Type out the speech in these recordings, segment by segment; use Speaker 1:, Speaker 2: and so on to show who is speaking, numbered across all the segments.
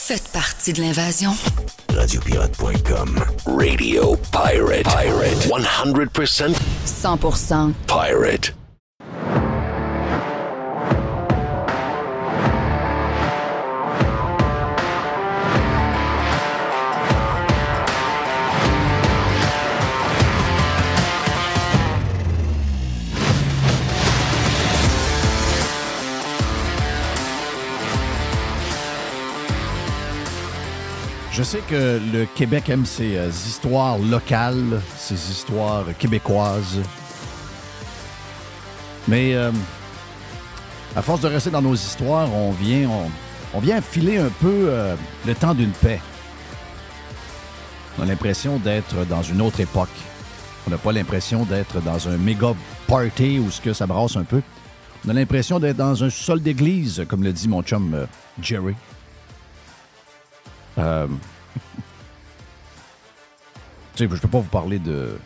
Speaker 1: Faites partie de l'invasion.
Speaker 2: Radiopirate.com. Radio Pirate. 100%
Speaker 1: 100%
Speaker 2: Pirate.
Speaker 3: Je sais que le Québec aime ses histoires locales, ses histoires québécoises. Mais à force de rester dans nos histoires, on vient filer un peu le temps d'une paix. On a l'impression d'être dans une autre époque. On n'a pas l'impression d'être dans un méga party où ce que ça brasse un peu. On a l'impression d'être dans un sol d'église, comme le dit mon chum Jerry. Je ne peux pas vous parler de.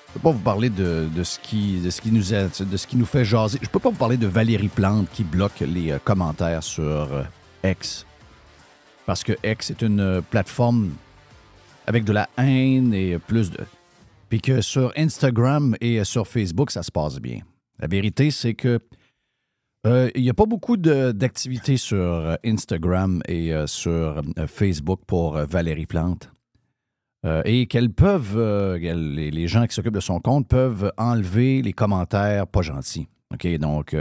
Speaker 3: Je peux pas vous parler de ce qui nous fait jaser. Je peux pas vous parler de Valérie Plante qui bloque les commentaires sur X. Parce que X est une plateforme avec de la haine et plus de. Puis que sur Instagram et sur Facebook, ça se passe bien. La vérité, c'est que il n'y a pas beaucoup d'activités sur Instagram et sur Facebook pour Valérie Plante. Et qu'elles peuvent, les gens qui s'occupent de son compte peuvent enlever les commentaires pas gentils. OK, donc,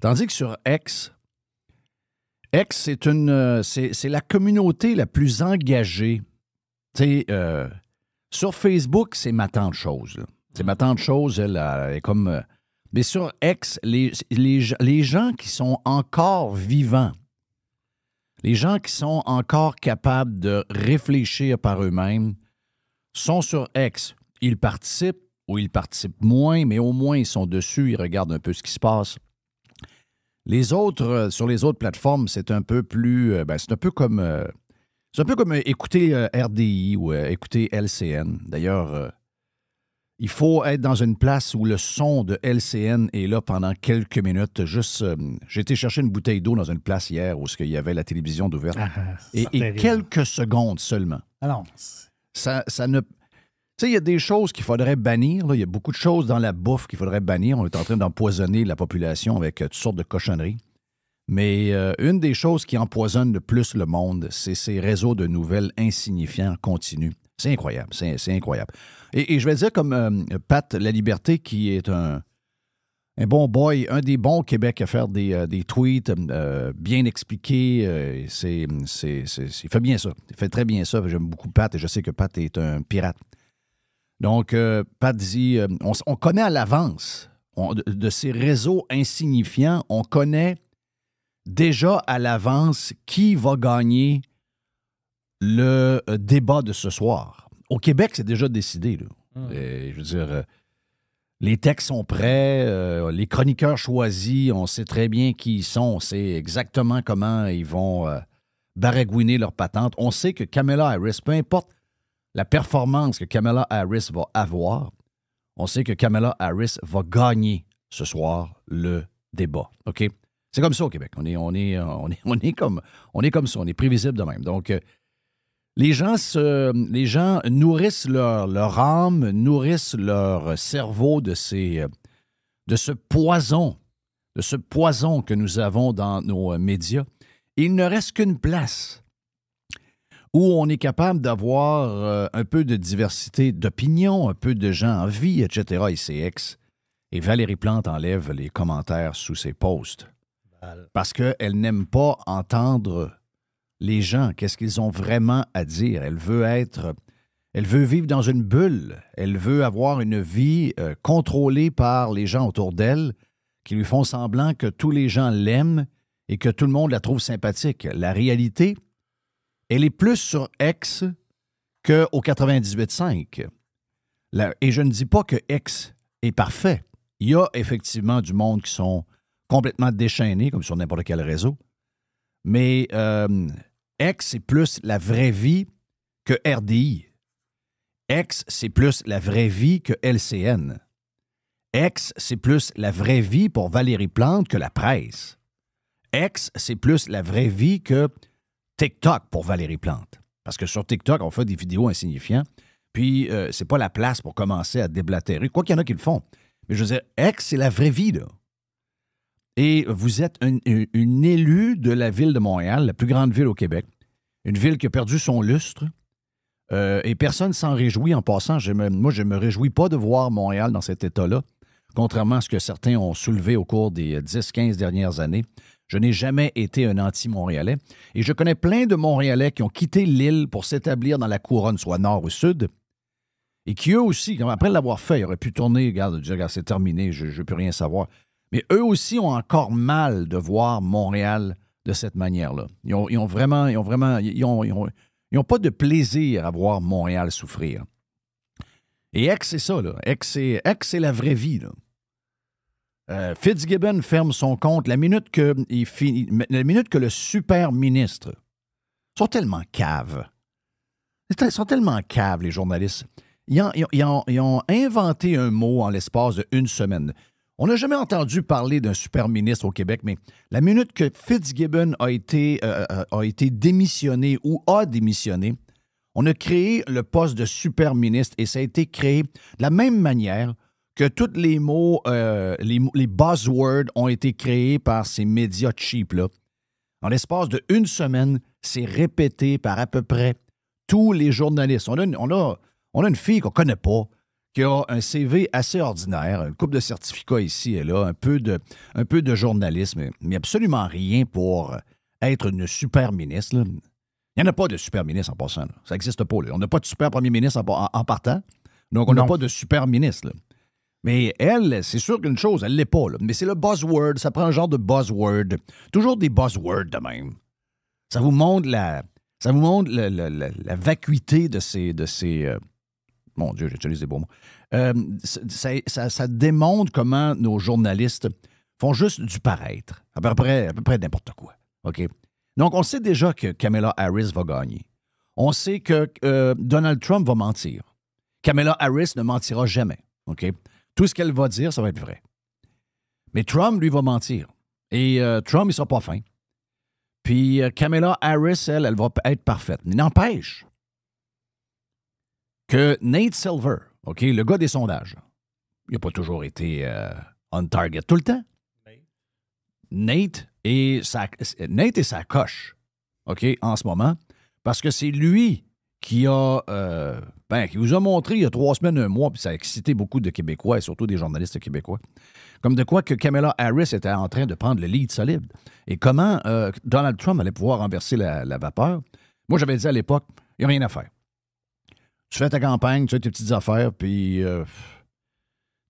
Speaker 3: tandis que sur X, c'est la communauté la plus engagée. Tu sais, sur Facebook, c'est ma tante chose. C'est ma tante chose, elle est comme. Mais sur X, les gens qui sont encore vivants, les gens qui sont encore capables de réfléchir par eux-mêmes sont sur X. Ils participent ou ils participent moins, mais au moins ils sont dessus, ils regardent un peu ce qui se passe. Les autres, sur les autres plateformes, c'est un peu plus... c'est un peu comme écouter RDI ou écouter LCN. D'ailleurs... il faut être dans une place où le son de LCN est là pendant quelques minutes. Juste, j'ai été chercher une bouteille d'eau dans une place hier où il y avait la télévision d'ouverte. Et quelques secondes seulement.
Speaker 4: Alors,
Speaker 3: ça ne... Tu sais, il y a des choses qu'il faudrait bannir. Là. Il y a beaucoup de choses dans la bouffe qu'il faudrait bannir. On est en train d'empoisonner la population avec toutes sortes de cochonneries. Mais une des choses qui empoisonne le plus le monde, c'est ces réseaux de nouvelles insignifiants continus. C'est incroyable, c'est incroyable. Et je vais dire comme Pat Laliberté, qui est un bon boy, un des bons au Québec à faire des tweets bien expliqués. Il fait bien ça. Il fait très bien ça. J'aime beaucoup Pat et je sais que Pat est un pirate. Donc, Pat dit, on connaît à l'avance de ces réseaux insignifiants, on connaît déjà à l'avance qui va gagner le débat de ce soir. Au Québec, c'est déjà décidé. Là. Et, je veux dire, les textes sont prêts, les chroniqueurs choisis, on sait très bien qui ils sont, on sait exactement comment ils vont baragouiner leur patente. On sait que Kamala Harris, peu importe la performance que Kamala Harris va avoir, on sait que Kamala Harris va gagner ce soir le débat. OK? C'est comme ça au Québec. On est comme ça, on est prévisible de même. Donc, les gens nourrissent leur âme, nourrissent leur cerveau de ce poison que nous avons dans nos médias. Et il ne reste qu'une place où on est capable d'avoir un peu de diversité d'opinion, un peu de gens en vie, etc. Et c'est X. Et Valérie Plante enlève les commentaires sous ses posts. Parce qu'elle n'aime pas entendre les gens, qu'est-ce qu'ils ont vraiment à dire. Elle veut vivre dans une bulle. Elle veut avoir une vie contrôlée par les gens autour d'elle qui lui font semblant que tous les gens l'aiment et que tout le monde la trouve sympathique. La réalité, elle est plus sur X qu'au 98.5. Et je ne dis pas que X est parfait. Il y a effectivement du monde qui sont complètement déchaînés, comme sur n'importe quel réseau. Mais X, c'est plus la vraie vie que RDI. X, c'est plus la vraie vie que LCN. X, c'est plus la vraie vie pour Valérie Plante que la presse. X, c'est plus la vraie vie que TikTok pour Valérie Plante. Parce que sur TikTok, on fait des vidéos insignifiantes, puis c'est pas la place pour commencer à déblatérer. Quoi qu'il y en a qui le font. Mais je veux dire, X, c'est la vraie vie, là. Et vous êtes une élue de la ville de Montréal, la plus grande ville au Québec, une ville qui a perdu son lustre, et personne s'en réjouit en passant. Moi, je ne me réjouis pas de voir Montréal dans cet état-là, contrairement à ce que certains ont soulevé au cours des 10-15 dernières années. Je n'ai jamais été un anti-Montréalais. Et je connais plein de Montréalais qui ont quitté l'île pour s'établir dans la couronne, soit nord ou sud, et qui, eux aussi, après l'avoir fait, ils auraient pu tourner, regarde, c'est terminé, je ne veux plus rien savoir. Mais eux aussi ont encore mal de voir Montréal de cette manière-là. Ils n'ont pas de plaisir à voir Montréal souffrir. Et X, c'est ça, là. X, c'est la vraie vie, là. Fitzgibbon ferme son compte la minute que le super ministre sont tellement caves. Ils sont tellement caves, les journalistes. Ils ont inventé un mot en l'espace de 1 semaine. On n'a jamais entendu parler d'un super ministre au Québec, mais la minute que Fitzgibbon a été démissionné ou a démissionné, on a créé le poste de super ministre et ça a été créé de la même manière que tous les mots, les buzzwords ont été créés par ces médias cheap-là. En l'espace de 1 semaine, c'est répété par à peu près tous les journalistes. On a une fille qu'on ne connaît pas, qui a un CV assez ordinaire, une couple de certificats ici et là, un peu de journalisme, mais absolument rien pour être une super ministre, là. Il n'y en a pas de super ministre en passant, là. Ça n'existe pas, là. On n'a pas de super premier ministre en partant, donc on n'a pas de super ministre, là. Mais elle, c'est sûr qu'une chose, elle ne l'est pas, là. Mais c'est le buzzword, ça prend un genre de buzzword. Toujours des buzzwords de même. Ça vous montre la vacuité de ces mon Dieu, j'utilise des beaux mots. Ça démontre comment nos journalistes font juste du paraître. À peu près n'importe quoi. OK? Donc, on sait déjà que Kamala Harris va gagner. On sait que Donald Trump va mentir. Kamala Harris ne mentira jamais. OK? Tout ce qu'elle va dire, ça va être vrai. Mais Trump, lui, va mentir. Et Trump, il ne sera pas fin. Puis Kamala Harris, elle va être parfaite. Mais n'empêche que Nate Silver, OK, le gars des sondages, il n'a pas toujours été on target tout le temps. Nate et sa coche, OK, en ce moment, parce que c'est lui qui vous a montré il y a 3 semaines, 1 mois, puis ça a excité beaucoup de Québécois et surtout des journalistes québécois, comme de quoi que Kamala Harris était en train de prendre le lead solide. Et comment Donald Trump allait pouvoir renverser la vapeur. Moi, j'avais dit à l'époque, il n'y a rien à faire. Tu fais ta campagne, tu fais tes petites affaires, puis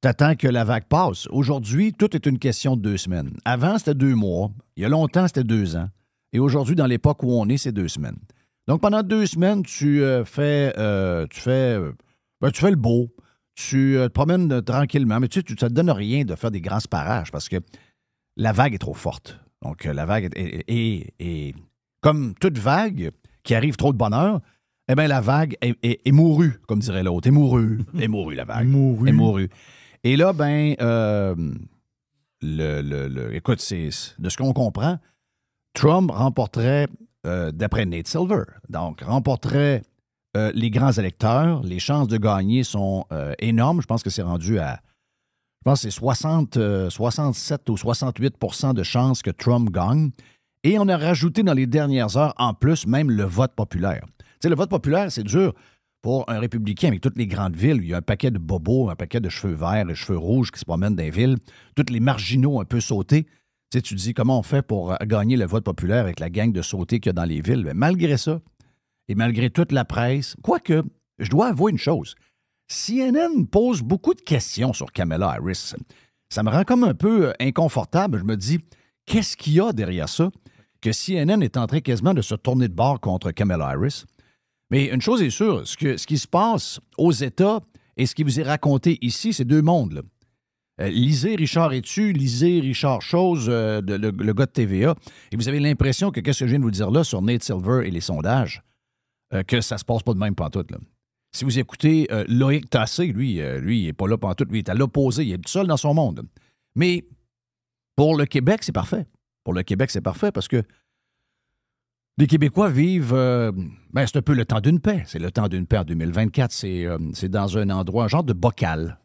Speaker 3: t'attends que la vague passe. Aujourd'hui, tout est une question de 2 semaines. Avant, c'était 2 mois. Il y a longtemps, c'était 2 ans. Et aujourd'hui, dans l'époque où on est, c'est 2 semaines. Donc, pendant 2 semaines, tu fais le beau. Tu te promènes tranquillement. Mais ça ne te donne rien de faire des grands sparages parce que la vague est trop forte. Donc, la vague est comme toute vague qui arrive trop de bonheur, eh bien, la vague est mourue, comme dirait l'autre. Est mourue la vague. Est mourue. Et là, écoute, c'est de ce qu'on comprend, Trump remporterait, d'après Nate Silver, donc remporterait les grands électeurs. Les chances de gagner sont énormes. Je pense que c'est rendu à, 67 ou 68 % de chances que Trump gagne. Et on a rajouté dans les dernières heures, en plus, même le vote populaire. Tu sais, le vote populaire, c'est dur pour un républicain avec toutes les grandes villes. Il y a un paquet de bobos, un paquet de cheveux verts et cheveux rouges qui se promènent dans les villes. Tous les marginaux un peu sautés. Tu sais, tu te dis, comment on fait pour gagner le vote populaire avec la gang de sautés qu'il y a dans les villes? Mais malgré ça, et malgré toute la presse, quoique, je dois avouer une chose. CNN pose beaucoup de questions sur Kamala Harris. Ça me rend comme un peu inconfortable. Je me dis, qu'est-ce qu'il y a derrière ça? Que CNN est en train quasiment de se tourner de bord contre Kamala Harris. Mais une chose est sûre, ce qui se passe aux États et ce qui vous est raconté ici, c'est 2 mondes, là. Lisez Richard Etu, lisez Richard Chose, le gars de TVA, et vous avez l'impression que qu'est-ce que je viens de vous dire là sur Nate Silver et les sondages, que ça se passe pas de même pantoute, là. Si vous écoutez Loïc Tassé, lui, il n'est pas là pantoute, lui, il est à l'opposé, il est tout seul dans son monde. Mais pour le Québec, c'est parfait. Pour le Québec, c'est parfait parce que Les Québécois vivent, c'est un peu le temps d'une paix. C'est le temps d'une paix en 2024. C'est dans un endroit, un genre de bocal.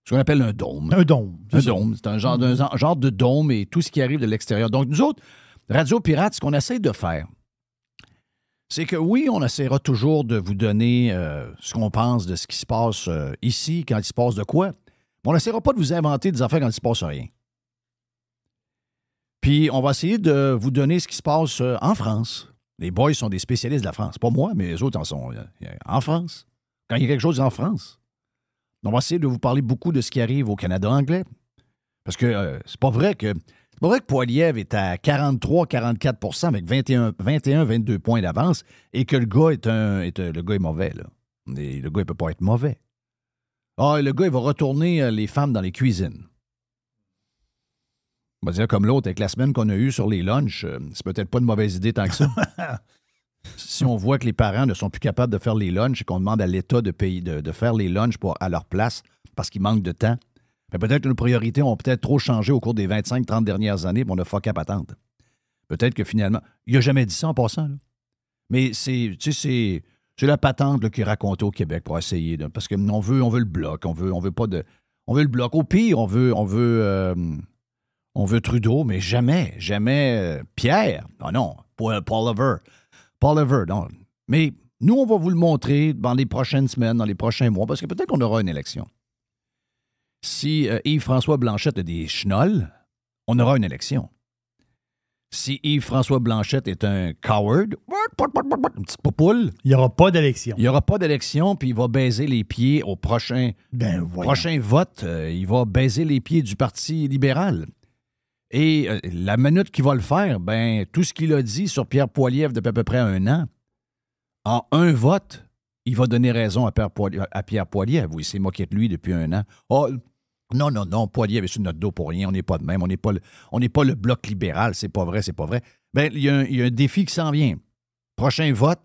Speaker 3: Ce qu'on appelle un dôme.
Speaker 4: Un dôme.
Speaker 3: C'est un genre de dôme et tout ce qui arrive de l'extérieur. Donc, nous autres, Radio Pirate, ce qu'on essaie de faire, c'est que oui, on essaiera toujours de vous donner ce qu'on pense de ce qui se passe ici, quand il se passe de quoi. Mais on n'essaiera pas de vous inventer des affaires quand il ne se passe rien. Puis, on va essayer de vous donner ce qui se passe en France. Les boys sont des spécialistes de la France. Pas moi, mais les autres en sont en France. Quand il y a quelque chose en France. On va essayer de vous parler beaucoup de ce qui arrive au Canada anglais. Parce que c'est pas vrai que Poilievre est à 43-44 avec 21-22 points d'avance et que le gars le gars est mauvais, là. Et le gars, il peut pas être mauvais. Ah, le gars, il va retourner les femmes dans les cuisines. On va dire comme l'autre, avec la semaine qu'on a eue sur les lunchs, c'est peut-être pas une mauvaise idée tant que ça. Si on voit que les parents ne sont plus capables de faire les lunchs et qu'on demande à l'État de faire les lunchs à leur place parce qu'il manque de temps, mais peut-être que nos priorités ont peut-être trop changé au cours des 25-30 dernières années, puis on a fucké à patente. Peut-être que finalement... Il n'a jamais dit ça en passant, là. Mais c'est la patente là, qu'il racontait au Québec pour essayer. Là, parce qu'on veut le bloc. On veut pas de... On veut le bloc. Au pire, on veut Trudeau, mais jamais Pierre. Non, Paul Lever, non. Mais nous, on va vous le montrer dans les prochaines semaines, dans les prochains mois, parce que peut-être qu'on aura une élection. Si Yves-François Blanchette a des chenolles, on aura une élection. Si Yves-François Blanchette est un coward, une petite popoule,
Speaker 4: il n'y aura pas d'élection.
Speaker 3: Il n'y aura pas d'élection, puis il va baiser les pieds au prochain vote. Il va baiser les pieds du Parti libéral. Et la minute qu'il va le faire, tout ce qu'il a dit sur Pierre Poilievre depuis à peu près 1 an, en un vote, il va donner raison à Pierre Poilievre. Oui, il s'est moqué de lui depuis 1 an. Oh, non, Poilievre est sur notre dos pour rien. On n'est pas de même. On n'est pas le bloc libéral. C'est pas vrai. Il y a un défi qui s'en vient. Prochain vote,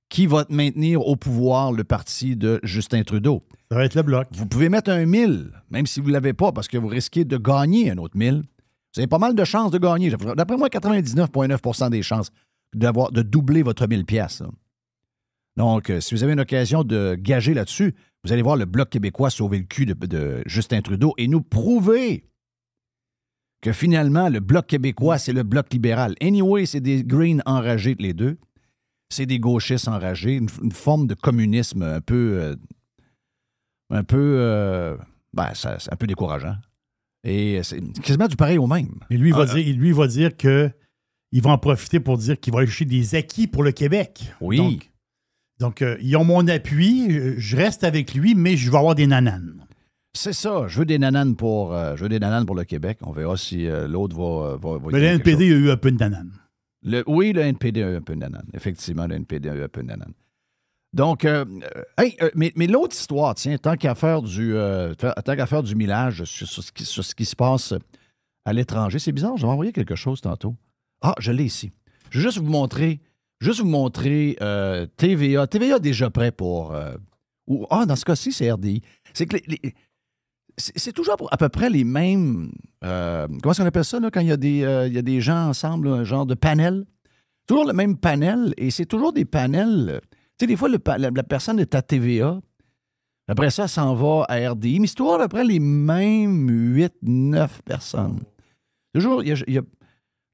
Speaker 3: qui va maintenir au pouvoir le parti de Justin Trudeau?
Speaker 4: Ça va être le bloc.
Speaker 3: Vous pouvez mettre un 1000, même si vous ne l'avez pas, parce que vous risquez de gagner un autre 1000. Vous avez pas mal de chances de gagner. D'après moi, 99,9 des chances de doubler votre 1000 piastres. Donc, si vous avez une occasion de gager là-dessus, vous allez voir le Bloc québécois sauver le cul de Justin Trudeau et nous prouver que finalement, le Bloc québécois, c'est le Bloc libéral. Anyway, c'est des Greens enragés, les deux. C'est des gauchistes enragés, une forme de communisme un peu c'est un peu décourageant. Et c'est quasiment du pareil au même.
Speaker 4: Et lui, il va dire qu'il va en profiter pour dire qu'il va aller chercher des acquis pour le Québec.
Speaker 3: Oui.
Speaker 4: Donc, ils ont mon appui, je reste avec lui, mais je vais avoir des nananes.
Speaker 3: C'est ça. Je veux des nananes pour le Québec. On verra si l'autre va
Speaker 4: mais le NPD a eu un peu de nananes.
Speaker 3: Oui, le NPD a eu un peu de nananes. Effectivement, le NPD a eu un peu de nananes. Donc, mais l'autre histoire, tiens, tant qu'à faire du millage sur ce qui se passe à l'étranger, c'est bizarre, j'avais envoyé quelque chose tantôt. Ah, je l'ai ici. Je vais juste vous montrer TVA. TVA est déjà prêt pour... dans ce cas-ci, c'est RDI. C'est que c'est toujours à peu près les mêmes... comment est-ce qu'on appelle ça, là, quand il y a des gens ensemble, là, un genre de panel? Toujours le même panel, et c'est toujours des panels... Tu sais, des fois, la personne est à TVA. Après ça, elle s'en va à RDI. Mais c'est toujours à peu près les mêmes 8-9 personnes. Toujours,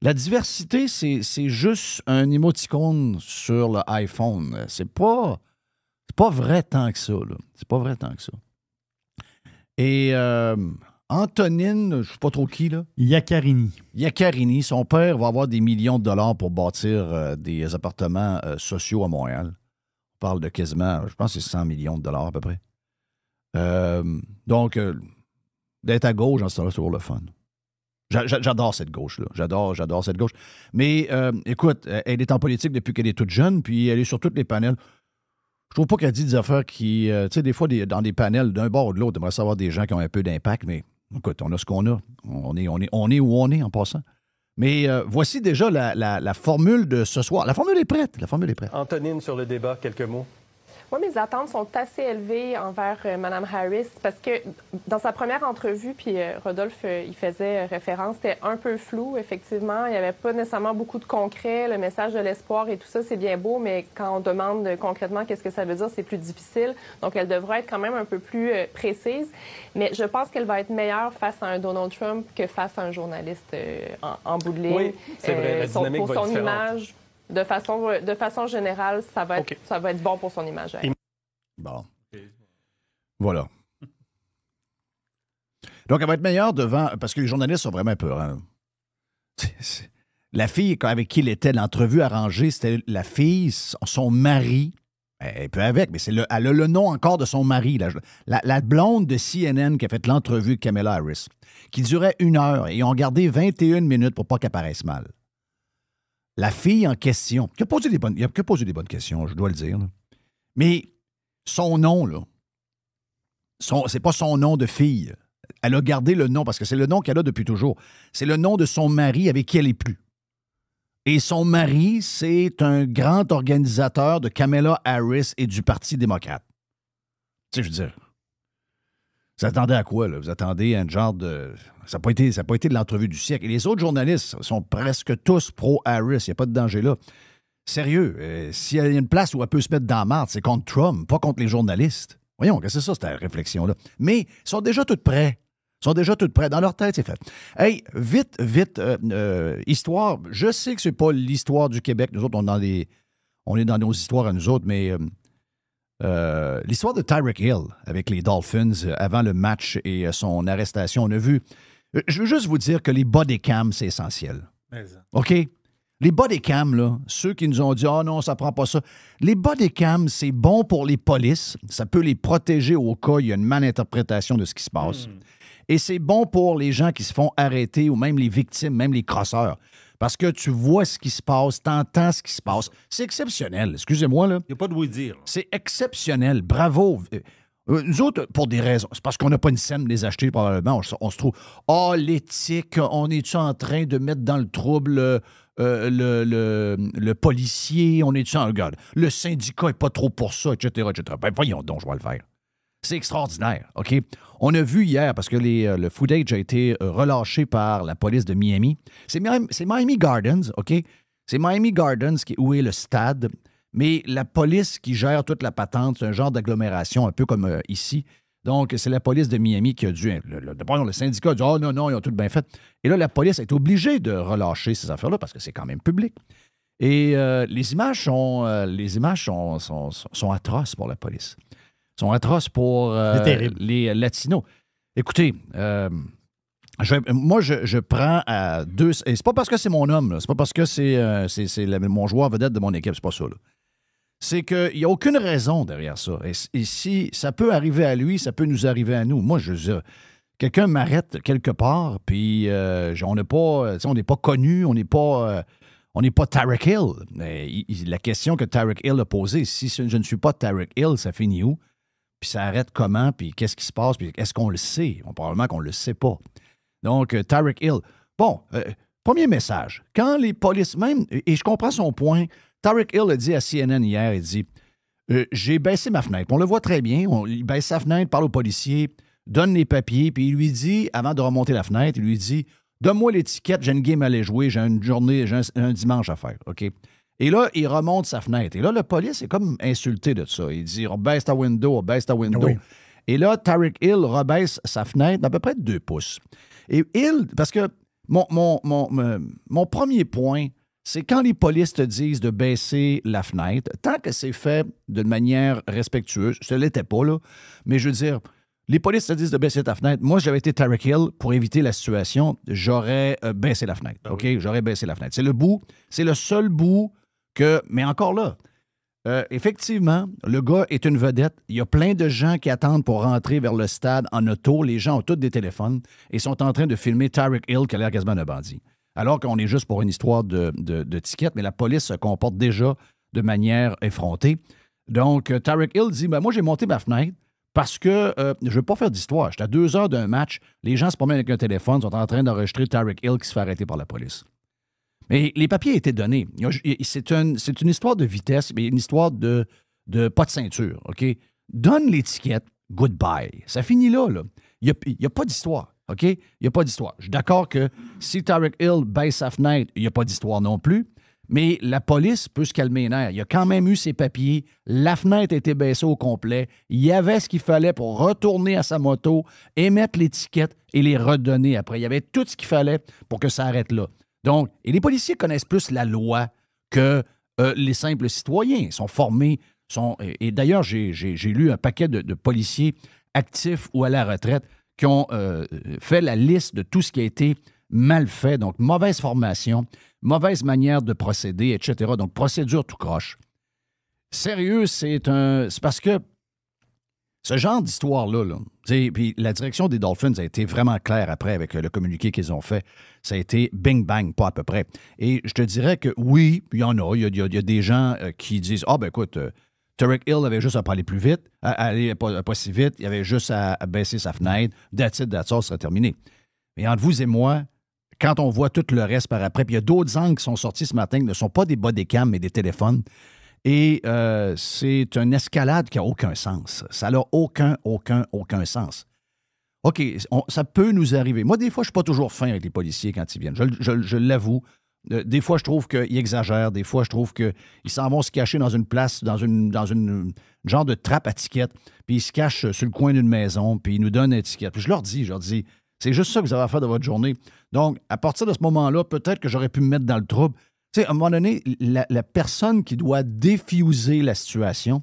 Speaker 3: la diversité, c'est juste un émoticône sur le iPhone. C'est pas vrai tant que ça, là. C'est pas vrai tant que ça. Et Antonine, je ne sais pas trop qui, là. Iaccarini, son père va avoir des millions de dollars pour bâtir des appartements sociaux à Montréal. On parle de quasiment, je pense que c'est 100 millions de dollars à peu près. Donc, d'être à gauche, c'est toujours le fun. J'adore cette gauche-là. J'adore cette gauche. Mais, écoute, elle est en politique depuis qu'elle est toute jeune, puis elle est sur tous les panels. Je trouve pas qu'elle dit des affaires qui... tu sais, des fois, dans des panels d'un bord ou de l'autre, on aimerait savoir des gens qui ont un peu d'impact, mais écoute, on a ce qu'on a. On est où on est en passant. Mais voici déjà la formule de ce soir. La formule est prête.
Speaker 5: Antonine, sur le débat, quelques mots. Moi, mes attentes sont assez élevées envers Mme Harris parce que dans sa première entrevue, puis Rodolphe y faisait référence, c'était un peu flou, effectivement. Il n'y avait pas nécessairement beaucoup de concret. Le message de l'espoir et tout ça, c'est bien beau, mais quand on demande concrètement qu'est-ce que ça veut dire, c'est plus difficile. Donc, elle devrait être quand même un peu plus précise. Mais je pense qu'elle va être meilleure face à un Donald Trump que face à un journaliste en bout de ligne.
Speaker 6: Oui, c'est vrai. La dynamique
Speaker 5: pour
Speaker 6: va être
Speaker 5: son
Speaker 6: différente.
Speaker 5: image. De façon générale, ça va être bon pour son image.
Speaker 3: Bon. Voilà. Donc, elle va être meilleure devant... Parce que les journalistes sont vraiment peur. Hein? La fille avec qui il était, l'entrevue arrangée, c'était la fille, son mari. Elle peut avec, mais elle a le nom encore de son mari. La blonde de CNN qui a fait l'entrevue de Kamala Harris, qui durait 1 heure, et ils ont gardé 21 minutes pour pas qu'elle paraisse mal. La fille en question, qui a posé des bonnes questions, je dois le dire, là. Mais son nom, là, c'est pas son nom de fille. Elle a gardé le nom, parce que c'est le nom qu'elle a depuis toujours. C'est le nom de son mari avec qui elle n'est plus. Et son mari, c'est un grand organisateur de Kamala Harris et du Parti démocrate. Tu sais, je veux dire, vous attendez à quoi, là? Vous attendez à un genre de... Ça n'a pas été de l'entrevue du siècle. Et les autres journalistes sont presque tous pro-Harris. Il n'y a pas de danger là. Sérieux, s'il y a une place où elle peut se mettre dans la marde, c'est contre Trump, pas contre les journalistes. Voyons, qu'est-ce que c'est ça, cette réflexion-là? Mais ils sont déjà tous prêts. Dans leur tête, c'est fait. Hey, vite, histoire. Je sais que c'est pas l'histoire du Québec. Nous autres, on est dans nos histoires à nous autres, mais l'histoire de Tyreek Hill avec les Dolphins avant le match et son arrestation, on a vu. Je veux juste vous dire que les body cams, c'est essentiel. OK? Les body cams, là, ceux qui nous ont dit « Ah non, ça prend pas ça », les body cams, c'est bon pour les polices. Ça peut les protéger au cas où il y a une malinterprétation de ce qui se passe. Et c'est bon pour les gens qui se font arrêter ou même les victimes, même les crosseurs. Parce que tu vois ce qui se passe, tu entends ce qui se passe. C'est exceptionnel. Excusez-moi, là.
Speaker 7: Il n'y a pas de oui-dire.
Speaker 3: C'est exceptionnel. Bravo. Nous autres, pour des raisons, c'est parce qu'on n'a pas une scène de les acheter probablement. On se trouve « Ah, l'éthique, on est-tu en train de mettre dans le trouble le policier? On est-tu en... Regarde, le syndicat n'est pas trop pour ça, etc. Ben, voyons donc, je vais le faire. » C'est extraordinaire, OK? On a vu hier, parce que le footage a été relâché par la police de Miami. C'est Miami Gardens, OK? C'est Miami Gardens où est le stade, mais la police qui gère toute la patente, c'est un genre d'agglomération, un peu comme ici. Donc, c'est la police de Miami qui a dû... D'abord, le syndicat a dit « Oh non, ils ont tout bien fait. » Et là, la police est obligée de relâcher ces affaires-là parce que c'est quand même public. Et les images sont atroces pour la police. Sont atroces pour les Latinos. Écoutez, je prends à deux... Et c'est pas parce que c'est mon homme, là. C'est pas parce que c'est mon joueur vedette de mon équipe, c'est pas ça, là. C'est qu'il n'y a aucune raison derrière ça. Et si ça peut arriver à lui, ça peut nous arriver à nous. Moi, je veux dire, quelqu'un m'arrête quelque part, puis on n'est pas connu, on n'est pas Tyreek Hill. Mais la question que Tyreek Hill a posée, si je ne suis pas Tyreek Hill, ça finit où? Puis ça arrête comment? Puis qu'est-ce qui se passe? Puis est-ce qu'on le sait? Probablement qu'on ne le sait pas. Donc, Tyreek Hill. Bon, premier message. Quand les polices, même, et je comprends son point, Tyreek Hill a dit à CNN hier, il dit j'ai baissé ma fenêtre. On le voit très bien. Il baisse sa fenêtre, parle au policier, donne les papiers, puis il lui dit, avant de remonter la fenêtre, il lui dit donne-moi l'étiquette, j'ai une game à aller jouer, j'ai une journée, j'ai un dimanche à faire. OK? Et là, il remonte sa fenêtre. Et là, le police est comme insulté de ça. Il dit baisse ta window, baisse ta window. Oui. Et là, Tyreek Hill rebaisse sa fenêtre d'à peu près 2 pouces. Et Hill, parce que mon premier point, c'est quand les polices te disent de baisser la fenêtre, tant que c'est fait d'une manière respectueuse, ça ne l'était pas, là, mais je veux dire, les polices te disent de baisser ta fenêtre. Moi, j'avais été Tyreek Hill pour éviter la situation, j'aurais baissé la fenêtre. OK? Oui. J'aurais baissé la fenêtre. C'est le seul bout que... Mais encore là, effectivement, le gars est une vedette. Il y a plein de gens qui attendent pour rentrer vers le stade en auto. Les gens ont tous des téléphones et sont en train de filmer Tyreek Hill qui a l'air quasiment d'un bandit. Alors qu'on est juste pour une histoire de ticket, mais la police se comporte déjà de manière effrontée. Donc, Tyreek Hill dit, moi, j'ai monté ma fenêtre parce que je ne veux pas faire d'histoire. J'étais à 2 heures d'un match, les gens se promènent avec un téléphone, sont en train d'enregistrer Tyreek Hill qui se fait arrêter par la police. Mais les papiers étaient donnés. C'est une histoire de vitesse, mais une histoire de de pas de ceinture, OK? Donne l'étiquette, goodbye. Ça finit là. Il n'y a pas d'histoire, OK? Il n'y a pas d'histoire. Je suis d'accord que si Tarek Hill baisse sa fenêtre, il n'y a pas d'histoire non plus. Mais la police peut se calmer les nerfs. Il a quand même eu ses papiers. La fenêtre a été baissée au complet. Il y avait ce qu'il fallait pour retourner à sa moto, émettre l'étiquette et les redonner après. Il y avait tout ce qu'il fallait pour que ça arrête là. Donc, et les policiers connaissent plus la loi que les simples citoyens. Ils sont formés. Et d'ailleurs, j'ai lu un paquet de policiers actifs ou à la retraite qui ont fait la liste de tout ce qui a été mal fait. Donc, mauvaise formation, mauvaise manière de procéder, etc. Donc, procédure tout croche. Sérieux, c'est parce que ce genre d'histoire-là, puis la direction des Dolphins a été vraiment claire après avec le communiqué qu'ils ont fait. Ça a été bing-bang, pas à peu près. Et je te dirais que oui, il y en a. Il y a des gens qui disent « Ah, ben écoute, Tarek Hill avait juste à pas aller plus vite, à aller pas si vite, il avait juste à baisser sa fenêtre, that's it, ça serait terminé. » Mais entre vous et moi, quand on voit tout le reste par après, puis il y a d'autres angles qui sont sortis ce matin qui ne sont pas des bodycams, mais des téléphones. Et c'est une escalade qui n'a aucun sens. Ça n'a aucun sens. OK, ça peut nous arriver. Moi, des fois, je ne suis pas toujours fin avec les policiers quand ils viennent. Je l'avoue. Des fois, je trouve qu'ils exagèrent. Des fois, je trouve qu'ils s'en vont se cacher dans une place, dans une genre de trappe à tickets, puis ils se cachent sur le coin d'une maison, puis ils nous donnent une étiquette. Puis je leur dis, c'est juste ça que vous avez à faire de votre journée. Donc, à partir de ce moment-là, peut-être que j'aurais pu me mettre dans le trouble. Tu sais, à un moment donné, la personne qui doit diffuser la situation,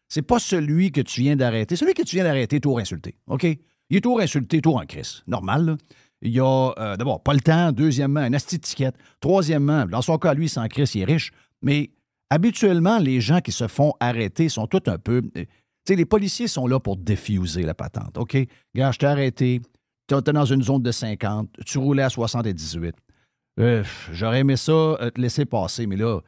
Speaker 3: c'est pas celui que tu viens d'arrêter. Celui que tu viens d'arrêter est toujours insulté, OK? Il est toujours insulté, toujours en crise. Normal, là. Il y a, d'abord, pas le temps. Deuxièmement, un asti de ticket. Troisièmement, dans son cas, lui, sans crise, il est riche. Mais habituellement, les gens qui se font arrêter sont tous un peu... Tu sais, les policiers sont là pour diffuser la patente, OK? Gars, je t'ai arrêté. Tu es dans une zone de 50, tu roulais à 78. J'aurais aimé ça te laisser passer, mais là,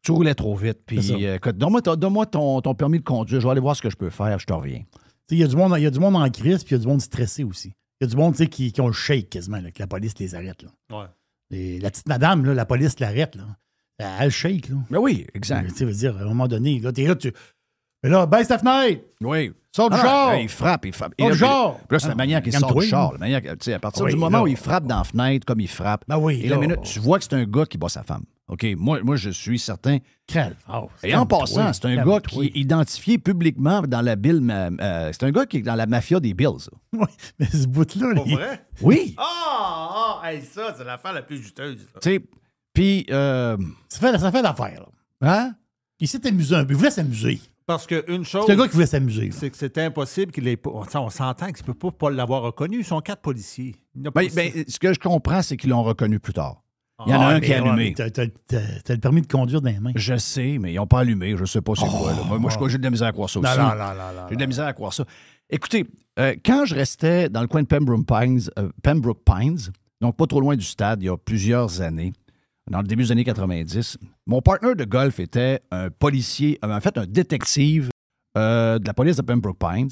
Speaker 3: tu roulais trop vite. Puis, écoute, donne-moi ton permis de conduire, je vais aller voir ce que je peux faire, je te reviens.
Speaker 4: Il y a du monde en crise, puis il y a du monde stressé aussi. Il y a du monde qui ont le shake quasiment, là, que la police les arrête. Là. Ouais. La petite madame, là, la police l'arrête. Là. Elle shake. Là.
Speaker 3: Mais oui, exact.
Speaker 4: Tu veux dire, à un moment donné, là, t'es là, mais là, baisse ta fenêtre!
Speaker 3: Oui.
Speaker 4: Sors du char!
Speaker 3: Il frappe.
Speaker 4: Sors du char!
Speaker 3: Puis là, c'est la manière qu'il sort du char. À partir du moment où il frappe dans la fenêtre, comme il frappe, et la minute, tu vois que c'est un gars qui bat sa femme. OK? Moi, je suis certain. Et en passant, c'est un gars qui est identifié publiquement dans la Bill. C'est un gars qui est dans la mafia des Bills.
Speaker 4: Oui, mais ce bout-là.
Speaker 6: Pas vrai?
Speaker 3: Oui.
Speaker 6: Ça, c'est l'affaire la plus justeuse.
Speaker 3: Tu sais, puis.
Speaker 4: Ça fait l'affaire.
Speaker 3: Hein?
Speaker 4: Il s'est amusé un peu. Il voulait s'amuser.
Speaker 6: Parce qu'une chose.
Speaker 4: C'est un gars qui voulait s'amuser.
Speaker 6: C'est que c'est impossible qu'il ait pas. On s'entend qu'il ne peut pas l'avoir reconnu. Ils sont 4 policiers.
Speaker 3: Ce que je comprends, c'est qu'ils l'ont reconnu plus tard. Il y en a un qui a allumé.
Speaker 4: T'as le permis de conduire dans les mains.
Speaker 3: Je sais, mais ils n'ont pas allumé. Je ne sais pas c'est quoi. Là. Moi, j'ai de la misère à croire ça aussi.
Speaker 4: Non.
Speaker 3: J'ai de la misère à croire ça. Écoutez, quand je restais dans le coin de Pembroke Pines, donc pas trop loin du stade, il y a plusieurs années, dans le début des années 90, mon partner de golf était un policier, en fait un détective de la police de Pembroke Pines,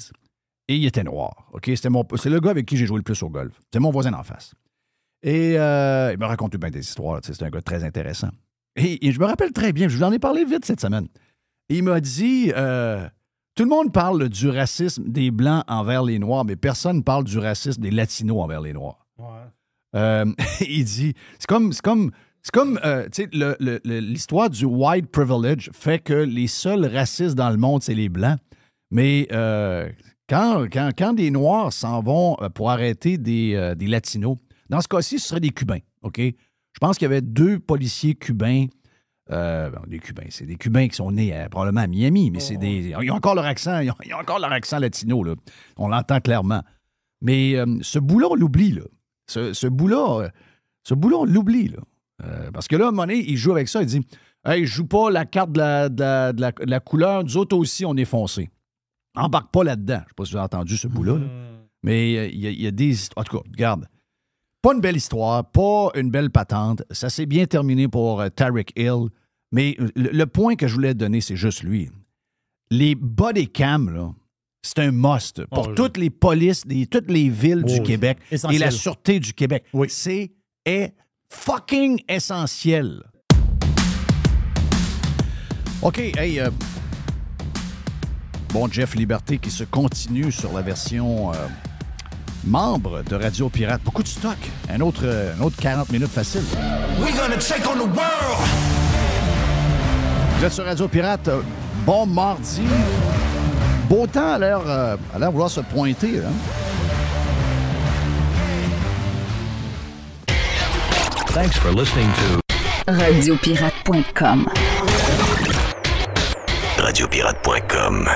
Speaker 3: et il était noir. Okay? C'est le gars avec qui j'ai joué le plus au golf. C'est mon voisin d'en face. Et il me racontait bien des histoires. C'est un gars très intéressant. Et je me rappelle très bien, je vous en ai parlé vite cette semaine. Et il m'a dit, tout le monde parle du racisme des Blancs envers les Noirs, mais personne ne parle du racisme des Latinos envers les Noirs. Ouais. Il dit, c'est comme tu sais, l'histoire du white privilege fait que les seuls racistes dans le monde, c'est les Blancs. Mais quand des Noirs s'en vont pour arrêter des Latinos, dans ce cas-ci, ce seraient des Cubains, OK? Je pense qu'il y avait 2 policiers cubains. Des Cubains, c'est des Cubains qui sont nés probablement à Miami, mais ils ont encore leur accent, ils ont encore leur accent latino, là. On l'entend clairement. Mais ce bout-là, on l'oublie, là. Ce bout-là, on l'oublie, là. Parce que là, à un moment donné, il joue avec ça, il dit « Hey, je joue pas la carte de la couleur, nous autres aussi, on est foncés. » Embarque pas là-dedans. Je sais pas si vous avez entendu ce bout-là, là. Mais il y a des histoires. En tout cas, regarde. Pas une belle histoire, pas une belle patente. Ça s'est bien terminé pour Tarek Hill. Mais le point que je voulais donner, c'est juste lui. Les body cams, là, c'est un must pour toutes les polices, toutes les villes du Québec et la Sûreté du Québec. Oui. C'est fucking essentiel. OK, hey, Bon, Jeff Liberté qui se continue sur la version membre de Radio Pirate. Beaucoup de stock. Un autre 40 minutes facile.
Speaker 7: We're gonna take on the world.
Speaker 3: Vous êtes sur Radio Pirate. Bon mardi. Beau temps à l'air vouloir se pointer. Hein?
Speaker 2: Thanks for listening to
Speaker 1: Radiopirate.com.
Speaker 2: Radiopirate.com.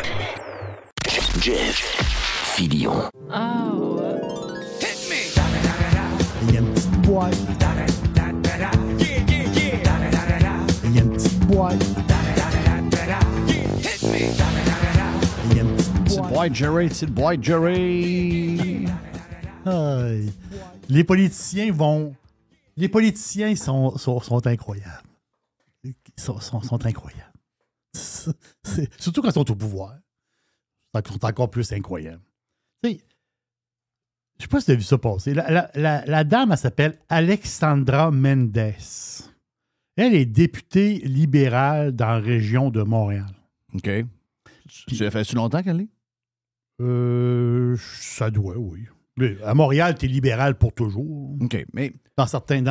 Speaker 2: Jeff Filion.
Speaker 4: Il y a une petite boîte. Il y a une petite boîte. Il y a une petite boîte.
Speaker 3: Petite boîte, Jerry.
Speaker 4: Les politiciens sont incroyables. Ils sont incroyables. Surtout quand ils sont au pouvoir. Ils sont encore plus incroyables. Tu sais, je sais pas si tu as vu ça passer. La dame, elle s'appelle Alexandra Mendes. Elle est députée libérale dans la région de Montréal.
Speaker 3: OK. Ça fait-tu longtemps qu'elle est?
Speaker 4: Ça doit, oui. Mais à Montréal, tu es libéral pour toujours.
Speaker 3: OK, mais...
Speaker 4: Dans certains...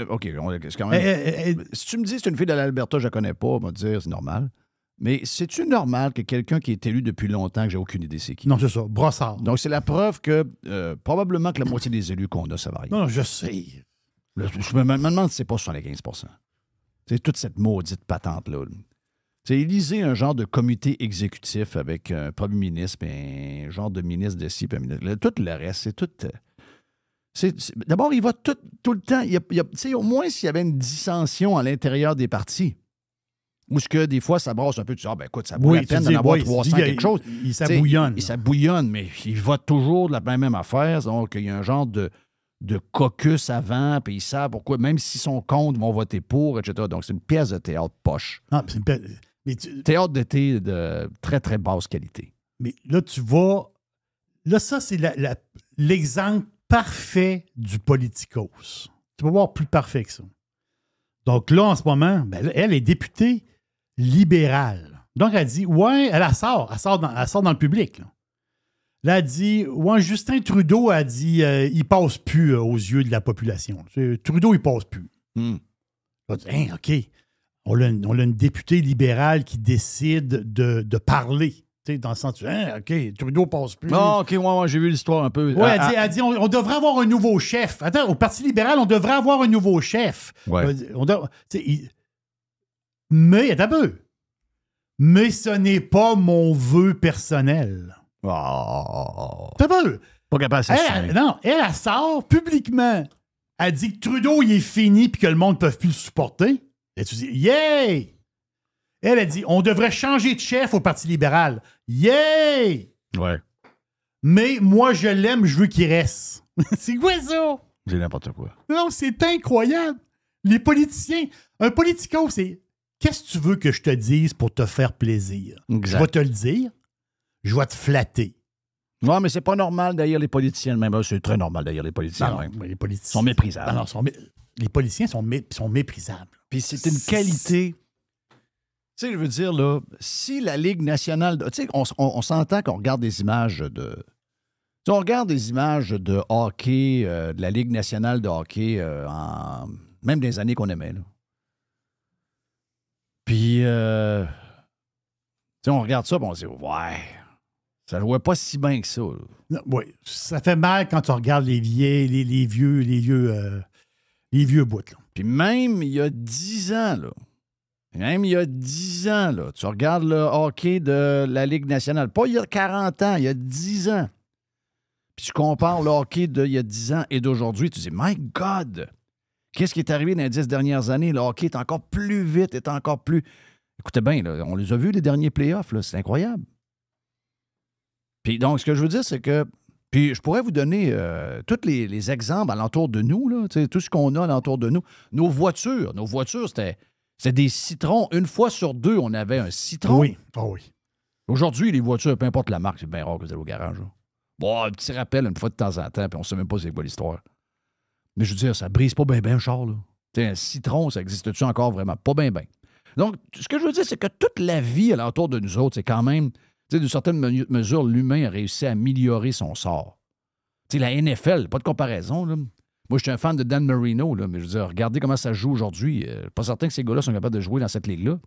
Speaker 3: OK, c'est quand même... Si tu me dis que c'est une fille de l'Alberta, je la connais pas, on va te dire, c'est normal. Mais c'est-tu normal que quelqu'un qui est élu depuis longtemps, que j'ai aucune idée c'est qui?
Speaker 4: Non, c'est ça. Brossard.
Speaker 3: Donc, c'est la preuve que probablement que la moitié des élus qu'on a, ça varie.
Speaker 4: Non, je sais.
Speaker 3: Je me demande si c'est pas 75%. C'est toute cette maudite patente-là. C'est Élysée, un genre de comité exécutif avec un premier ministre, puis un genre de ministre de ci, puis un ministre. Tout le reste, c'est tout... D'abord, il va tout le temps... au moins, s'il y avait une dissension à l'intérieur des partis, ou ce que des fois, ça brasse un peu, tu dis, écoute, ça vaut la peine d'en avoir 300 quelque chose.
Speaker 4: Ça bouillonne.
Speaker 3: Ça bouillonne, mais il vote toujours de la même affaire. Donc, il y a un genre de caucus avant, puis ils savent pourquoi, même s'ils sont contre, ils vont voter pour, etc. Donc, c'est une pièce de théâtre poche.
Speaker 4: Ah, c'est une pièce...
Speaker 3: Théâtre d'été de très, très basse qualité.
Speaker 4: Mais là, tu vas... Là, ça, c'est l'exemple parfait du politicos. Tu peux voir plus parfait que ça. Donc là, en ce moment, elle est députée libérale. Donc, elle dit, ouais, elle sort dans le public. Là, elle dit, ouais, Justin Trudeau a dit, il passe plus aux yeux de la population. Trudeau, il passe plus. Là, dit, OK. On a une députée libérale qui décide de parler. Dans le sens, OK, Trudeau passe plus.
Speaker 3: Ah, OK, ouais, j'ai vu l'histoire un peu.
Speaker 4: Oui, elle dit on devrait avoir un nouveau chef. Attends, au Parti libéral, on devrait avoir un nouveau chef.
Speaker 3: Ouais.
Speaker 4: Mais, attends un peu. Mais ce n'est pas mon vœu personnel.
Speaker 3: Oh.
Speaker 4: Attends un peu.
Speaker 3: Pas capable de s'assumer.
Speaker 4: Non, elle sort publiquement. Elle dit que Trudeau, il est fini puis que le monde ne peut plus le supporter. Et tu dis, yay! Elle a dit, on devrait changer de chef au Parti libéral. Yay!
Speaker 3: Ouais.
Speaker 4: Mais moi, je l'aime, je veux qu'il reste. C'est quoi ça?
Speaker 3: C'est n'importe quoi.
Speaker 4: Non, c'est incroyable. Les politiciens, un politico, c'est qu'est-ce que tu veux que je te dise pour te faire plaisir?
Speaker 3: Exact.
Speaker 4: Je vais te le dire. Je vais te flatter.
Speaker 3: Non, mais c'est pas normal d'ailleurs les politiciens. Même c'est très normal d'ailleurs les politiciens.
Speaker 4: Non, les politiciens
Speaker 3: sont méprisables.
Speaker 4: Non, les politiciens sont méprisables.
Speaker 3: Puis c'est une qualité. Tu sais, je veux dire, là, si la Ligue nationale... Tu sais, on s'entend qu'on regarde des images de... Tu sais, on regarde des images de hockey, de la Ligue nationale de hockey, même des années qu'on aimait, là. Puis, tu sais, on regarde ça, puis on se dit, ouais, ça ne jouait pas si bien que ça.
Speaker 4: Oui, ça fait mal quand tu regardes les vieux bouts, là.
Speaker 3: Puis même il y a 10 ans, là, tu regardes le hockey de la Ligue nationale, pas il y a 40 ans, il y a 10 ans. Puis tu compares le hockey d'il y a 10 ans et d'aujourd'hui, tu te dis, my God, qu'est-ce qui est arrivé dans les 10 dernières années? Le hockey est encore plus vite, est encore plus... Écoutez bien, là, on les a vus, les derniers playoffs, là, c'est incroyable. Puis donc, ce que je veux dire, c'est que... Puis je pourrais vous donner tous les exemples alentour de nous, là, tout ce qu'on a alentour de nous. Nos voitures, c'était des citrons. Une fois sur deux, on avait un citron.
Speaker 4: Oui, oh oui.
Speaker 3: Aujourd'hui, les voitures, peu importe la marque, c'est bien rare que vous allez au garage. Là. Bon, un petit rappel une fois de temps en temps, puis on ne sait même pas c'est quoi l'histoire. Mais je veux dire, ça brise pas bien un char, là. T'sais, un citron, ça existe-tu encore vraiment? Pas bien. Donc, ce que je veux dire, c'est que toute la vie alentour de nous autres, c'est quand même... Tu sais, d'une certaine mesure, l'humain a réussi à améliorer son sort. Tu sais, la NFL, pas de comparaison, là. Moi, je suis un fan de Dan Marino, là, mais je veux dire, regardez comment ça joue aujourd'hui. Pas certain que ces gars-là sont capables de jouer dans cette ligue-là.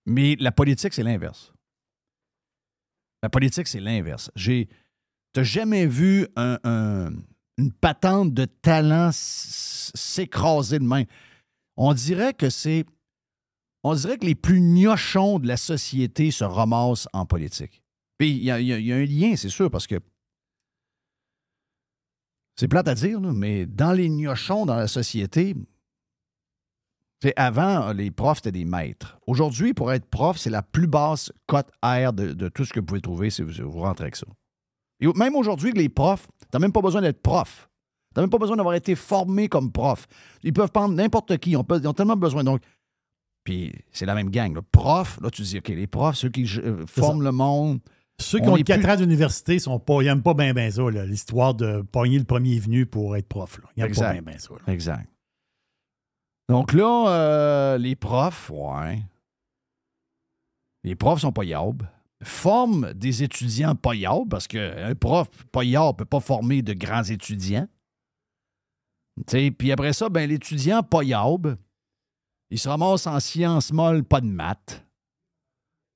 Speaker 3: Mais la politique, c'est l'inverse. La politique, c'est l'inverse. T'as jamais vu une patente de talent s'écraser de même. On dirait que les plus gnochons de la société se ramassent en politique. Puis il y a un lien, c'est sûr, parce que c'est plate à dire, là, mais dans les gnochons dans la société, avant, les profs, c'était des maîtres. Aujourd'hui, pour être prof, c'est la plus basse cote R de tout ce que vous pouvez trouver si vous rentrez avec ça. Et même aujourd'hui, les profs, t'as même pas besoin d'être prof. T'as même pas besoin d'avoir été formé comme prof. Ils peuvent prendre n'importe qui. Ils ont tellement besoin. Donc, puis c'est la même gang. Là. Prof, là, tu dis, OK, les profs, ceux qui forment le monde.
Speaker 4: Ceux qui ont 4 ans d'université, ils n'aiment pas bien ça, là, l'histoire de pogner le premier venu pour être prof. Là. Ils n'aiment pas bien ça. Là.
Speaker 3: Exact. Donc là, les profs, ouais. Les profs sont pas yabs. Forment des étudiants pas yabs, parce qu'un prof pas yab ne peut pas former de grands étudiants. Puis après ça, ben, l'étudiant pas yab, il se ramasse en sciences molles, pas de maths.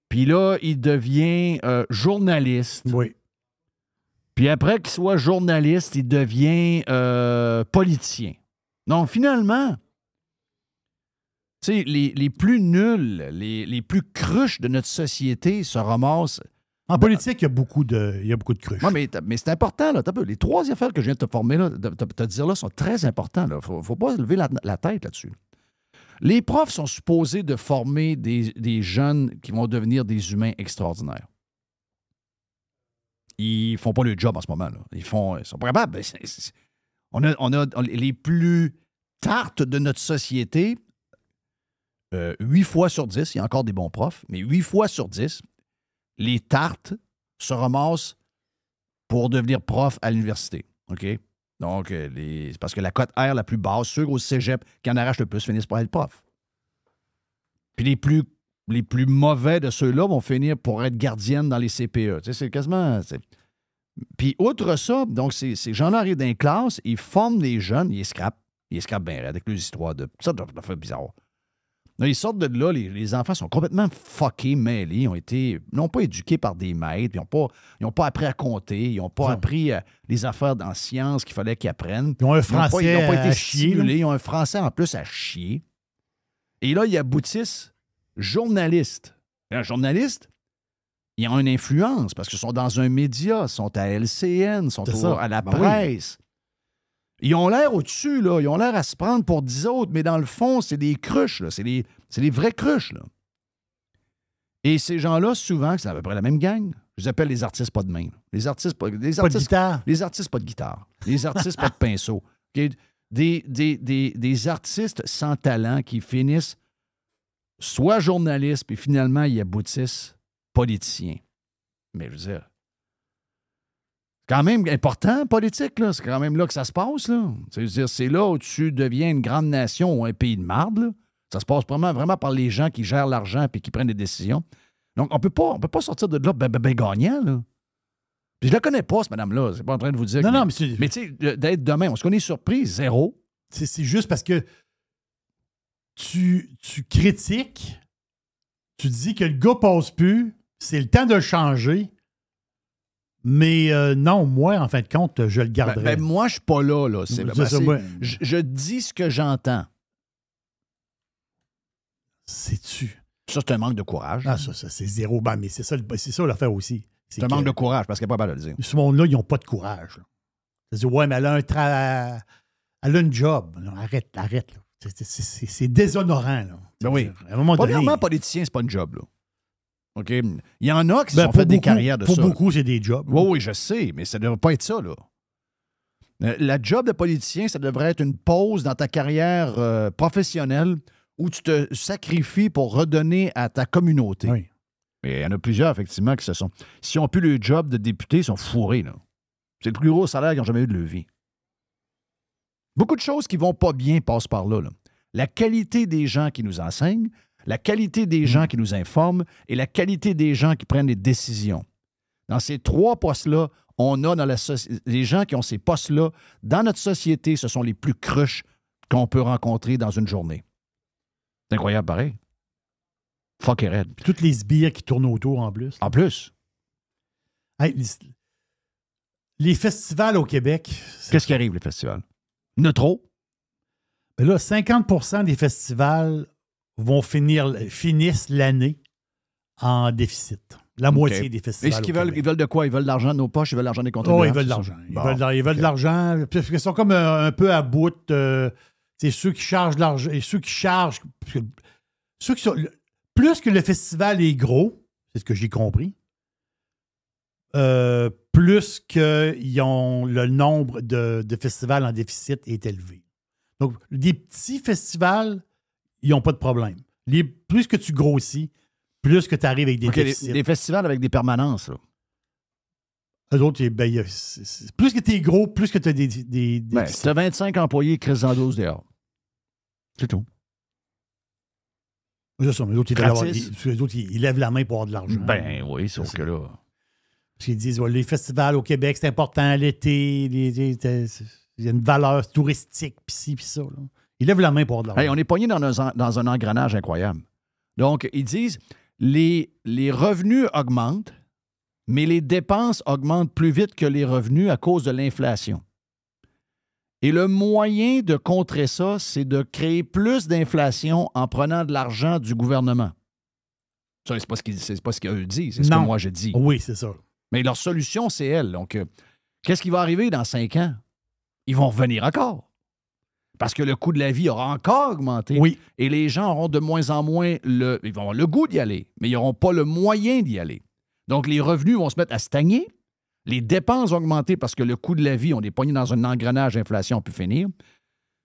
Speaker 3: Puis là, il devient journaliste.
Speaker 4: Oui.
Speaker 3: Puis après qu'il soit journaliste, il devient politicien. Donc, finalement, tu sais, les plus nuls, les plus cruches de notre société se ramassent.
Speaker 4: En politique, il y a beaucoup de cruches.
Speaker 3: Oui, mais c'est important, là. Les 3 affaires que je viens de te former, là, de te dire là, sont très importantes. Il ne faut pas lever la tête là-dessus. Les profs sont supposés de former des jeunes qui vont devenir des humains extraordinaires. Ils font pas le job en ce moment. Là. Ils sont pas capables. On a les plus tartes de notre société. 8 fois sur 10, il y a encore des bons profs, mais 8 fois sur 10, les tartes se ramassent pour devenir prof à l'université. OK? Donc, c'est parce que la cote R la plus basse, ceux au cégep qui en arrachent le plus finissent par être prof. Puis les plus mauvais de ceux-là vont finir pour être gardiennes dans les CPE. Tu sais, c'est quasiment... Puis, outre ça, donc, ces gens-là arrivent dans les classes, ils forment les jeunes, ils scrapent bien raide avec leurs histoires de... Ça doit faire bizarre. Là, ils sortent de là, les enfants sont complètement fuckés, mêlés, n'ont pas éduqués par des maîtres, ils n'ont pas appris à compter, ils n'ont pas appris les affaires en sciences qu'il fallait qu'ils apprennent.
Speaker 4: Ils ont un français
Speaker 3: ils n'ont pas été
Speaker 4: à chier.
Speaker 3: stimulés, ils ont un français en plus à chier. Et là, ils aboutissent journalistes. Et un journaliste, ils ont une influence parce qu'ils sont dans un média, ils sont à LCN, ils sont à la presse. Oui. Ils ont l'air au-dessus, là. Ils ont l'air à se prendre pour 10 autres, mais dans le fond, c'est des cruches, là. C'est des vraies cruches, là. Et ces gens-là, souvent, c'est à peu près la même gang. Je les appelle les artistes pas de main. Les artistes pas de guitare. Les artistes pas de guitare. Les artistes pas de pinceau. Okay? Des artistes sans talent qui finissent soit journalistes, puis finalement, ils aboutissent politiciens. Mais je veux dire... C'est quand même important, politique, là. C'est quand même là que ça se passe, là. C'est-à-dire, c'est là où tu deviens une grande nation ou un pays de marde, là. Ça se passe vraiment par les gens qui gèrent l'argent et qui prennent des décisions. Donc, on peut pas sortir de là ben gagnant, là. Puis je la connais pas, cette madame-là. C'est pas en train de vous dire...
Speaker 4: Non,
Speaker 3: mais tu sais, d'être demain, on se connaît surpris, zéro.
Speaker 4: C'est juste parce que tu critiques, tu dis que le gars passe plus, c'est le temps de le changer... Mais non, moi, en fin de compte, je le garderai.
Speaker 3: Moi, je suis pas là. Je dis ce que j'entends.
Speaker 4: Sais-tu?
Speaker 3: Ça, c'est un manque de courage.
Speaker 4: Ah, ça c'est zéro. Ben, mais c'est ça l'affaire aussi.
Speaker 3: C'est un manque de courage, parce qu'elle n'est pas capable de le dire.
Speaker 4: Ce monde-là, ils n'ont pas de courage. C'est-à-dire, ouais, mais elle a une job. Non, arrête. Là. C'est déshonorant. Là.
Speaker 3: Ben oui.
Speaker 4: À un moment donné...
Speaker 3: Premièrement, politicien, c'est pas une job, là. OK? Il y en a qui se sont fait des carrières de ça.
Speaker 4: Pour beaucoup, c'est des jobs.
Speaker 3: Oui, je sais, mais ça ne devrait pas être ça, là. La job de politicien, ça devrait être une pause dans ta carrière professionnelle où tu te sacrifies pour redonner à ta communauté.
Speaker 4: Oui.
Speaker 3: Mais il y en a plusieurs, effectivement, qui se sont... S'ils n'ont plus le job de député, ils sont fourrés, là. C'est le plus gros salaire qu'ils n'ont jamais eu de leur vie. Beaucoup de choses qui ne vont pas bien passent par là, là. La qualité des gens qui nous enseignent, la qualité des gens qui nous informent et la qualité des gens qui prennent les décisions. Dans ces 3 postes-là, on a dans les gens qui ont ces postes-là, dans notre société, ce sont les plus cruches qu'on peut rencontrer dans une journée. C'est incroyable, pareil. Fuck et red.
Speaker 4: Toutes les sbires qui tournent autour en plus.
Speaker 3: En plus.
Speaker 4: Hey, les festivals au Québec.
Speaker 3: Qu'est-ce qui arrive, les festivals? Il y en a trop.
Speaker 4: Ben là, 50% des festivals finissent l'année en déficit. La moitié des festivals.
Speaker 3: Et ce qu'ils veulent, ils veulent de quoi? Ils veulent de l'argent de nos poches, ils veulent de l'argent des contribuables.
Speaker 4: Oh, ils veulent de l'argent. Ils veulent de l'argent. Parce qu'ils sont comme un peu à bout. C'est ceux qui chargent de l'argent. Et ceux qui chargent. Ceux qui sont. Plus que le festival est gros, c'est ce que j'ai compris, plus qu'ils ont le nombre de festivals en déficit est élevé. Donc, des petits festivals, ils n'ont pas de problème. Plus que tu grossis, plus que tu arrives avec des déficits.
Speaker 3: Les festivals avec des permanences, là.
Speaker 4: Eux autres, plus que tu es gros, plus que tu as des
Speaker 3: Ben, si tu as 25 employés, Chris en 12 dehors. C'est tout.
Speaker 4: C'est ça, mais les autres, ils lèvent la main pour avoir de l'argent.
Speaker 3: Ben oui, sauf que là...
Speaker 4: Parce qu'ils disent, les festivals au Québec, c'est important, l'été, il y a une valeur touristique, pis ci, pis ça. Là. Ils lèvent la main pour avoir de l'argent.
Speaker 3: Hey, on est pogné dans un engrenage incroyable. Donc, ils disent, les revenus augmentent, mais les dépenses augmentent plus vite que les revenus à cause de l'inflation. Et le moyen de contrer ça, c'est de créer plus d'inflation en prenant de l'argent du gouvernement. Ça, c'est pas ce qu'eux disent, c'est ce que moi je dis.
Speaker 4: Oui, c'est ça.
Speaker 3: Mais leur solution, c'est elle. Donc, qu'est-ce qui va arriver dans 5 ans? Ils vont revenir encore. Parce que le coût de la vie aura encore augmenté.
Speaker 4: Oui.
Speaker 3: Et les gens auront de moins en moins ils vont avoir le goût d'y aller, mais ils n'auront pas le moyen d'y aller. Donc, les revenus vont se mettre à stagner. Les dépenses vont augmenter parce que le coût de la vie, on est pogné dans un engrenage d'inflation, on peut finir.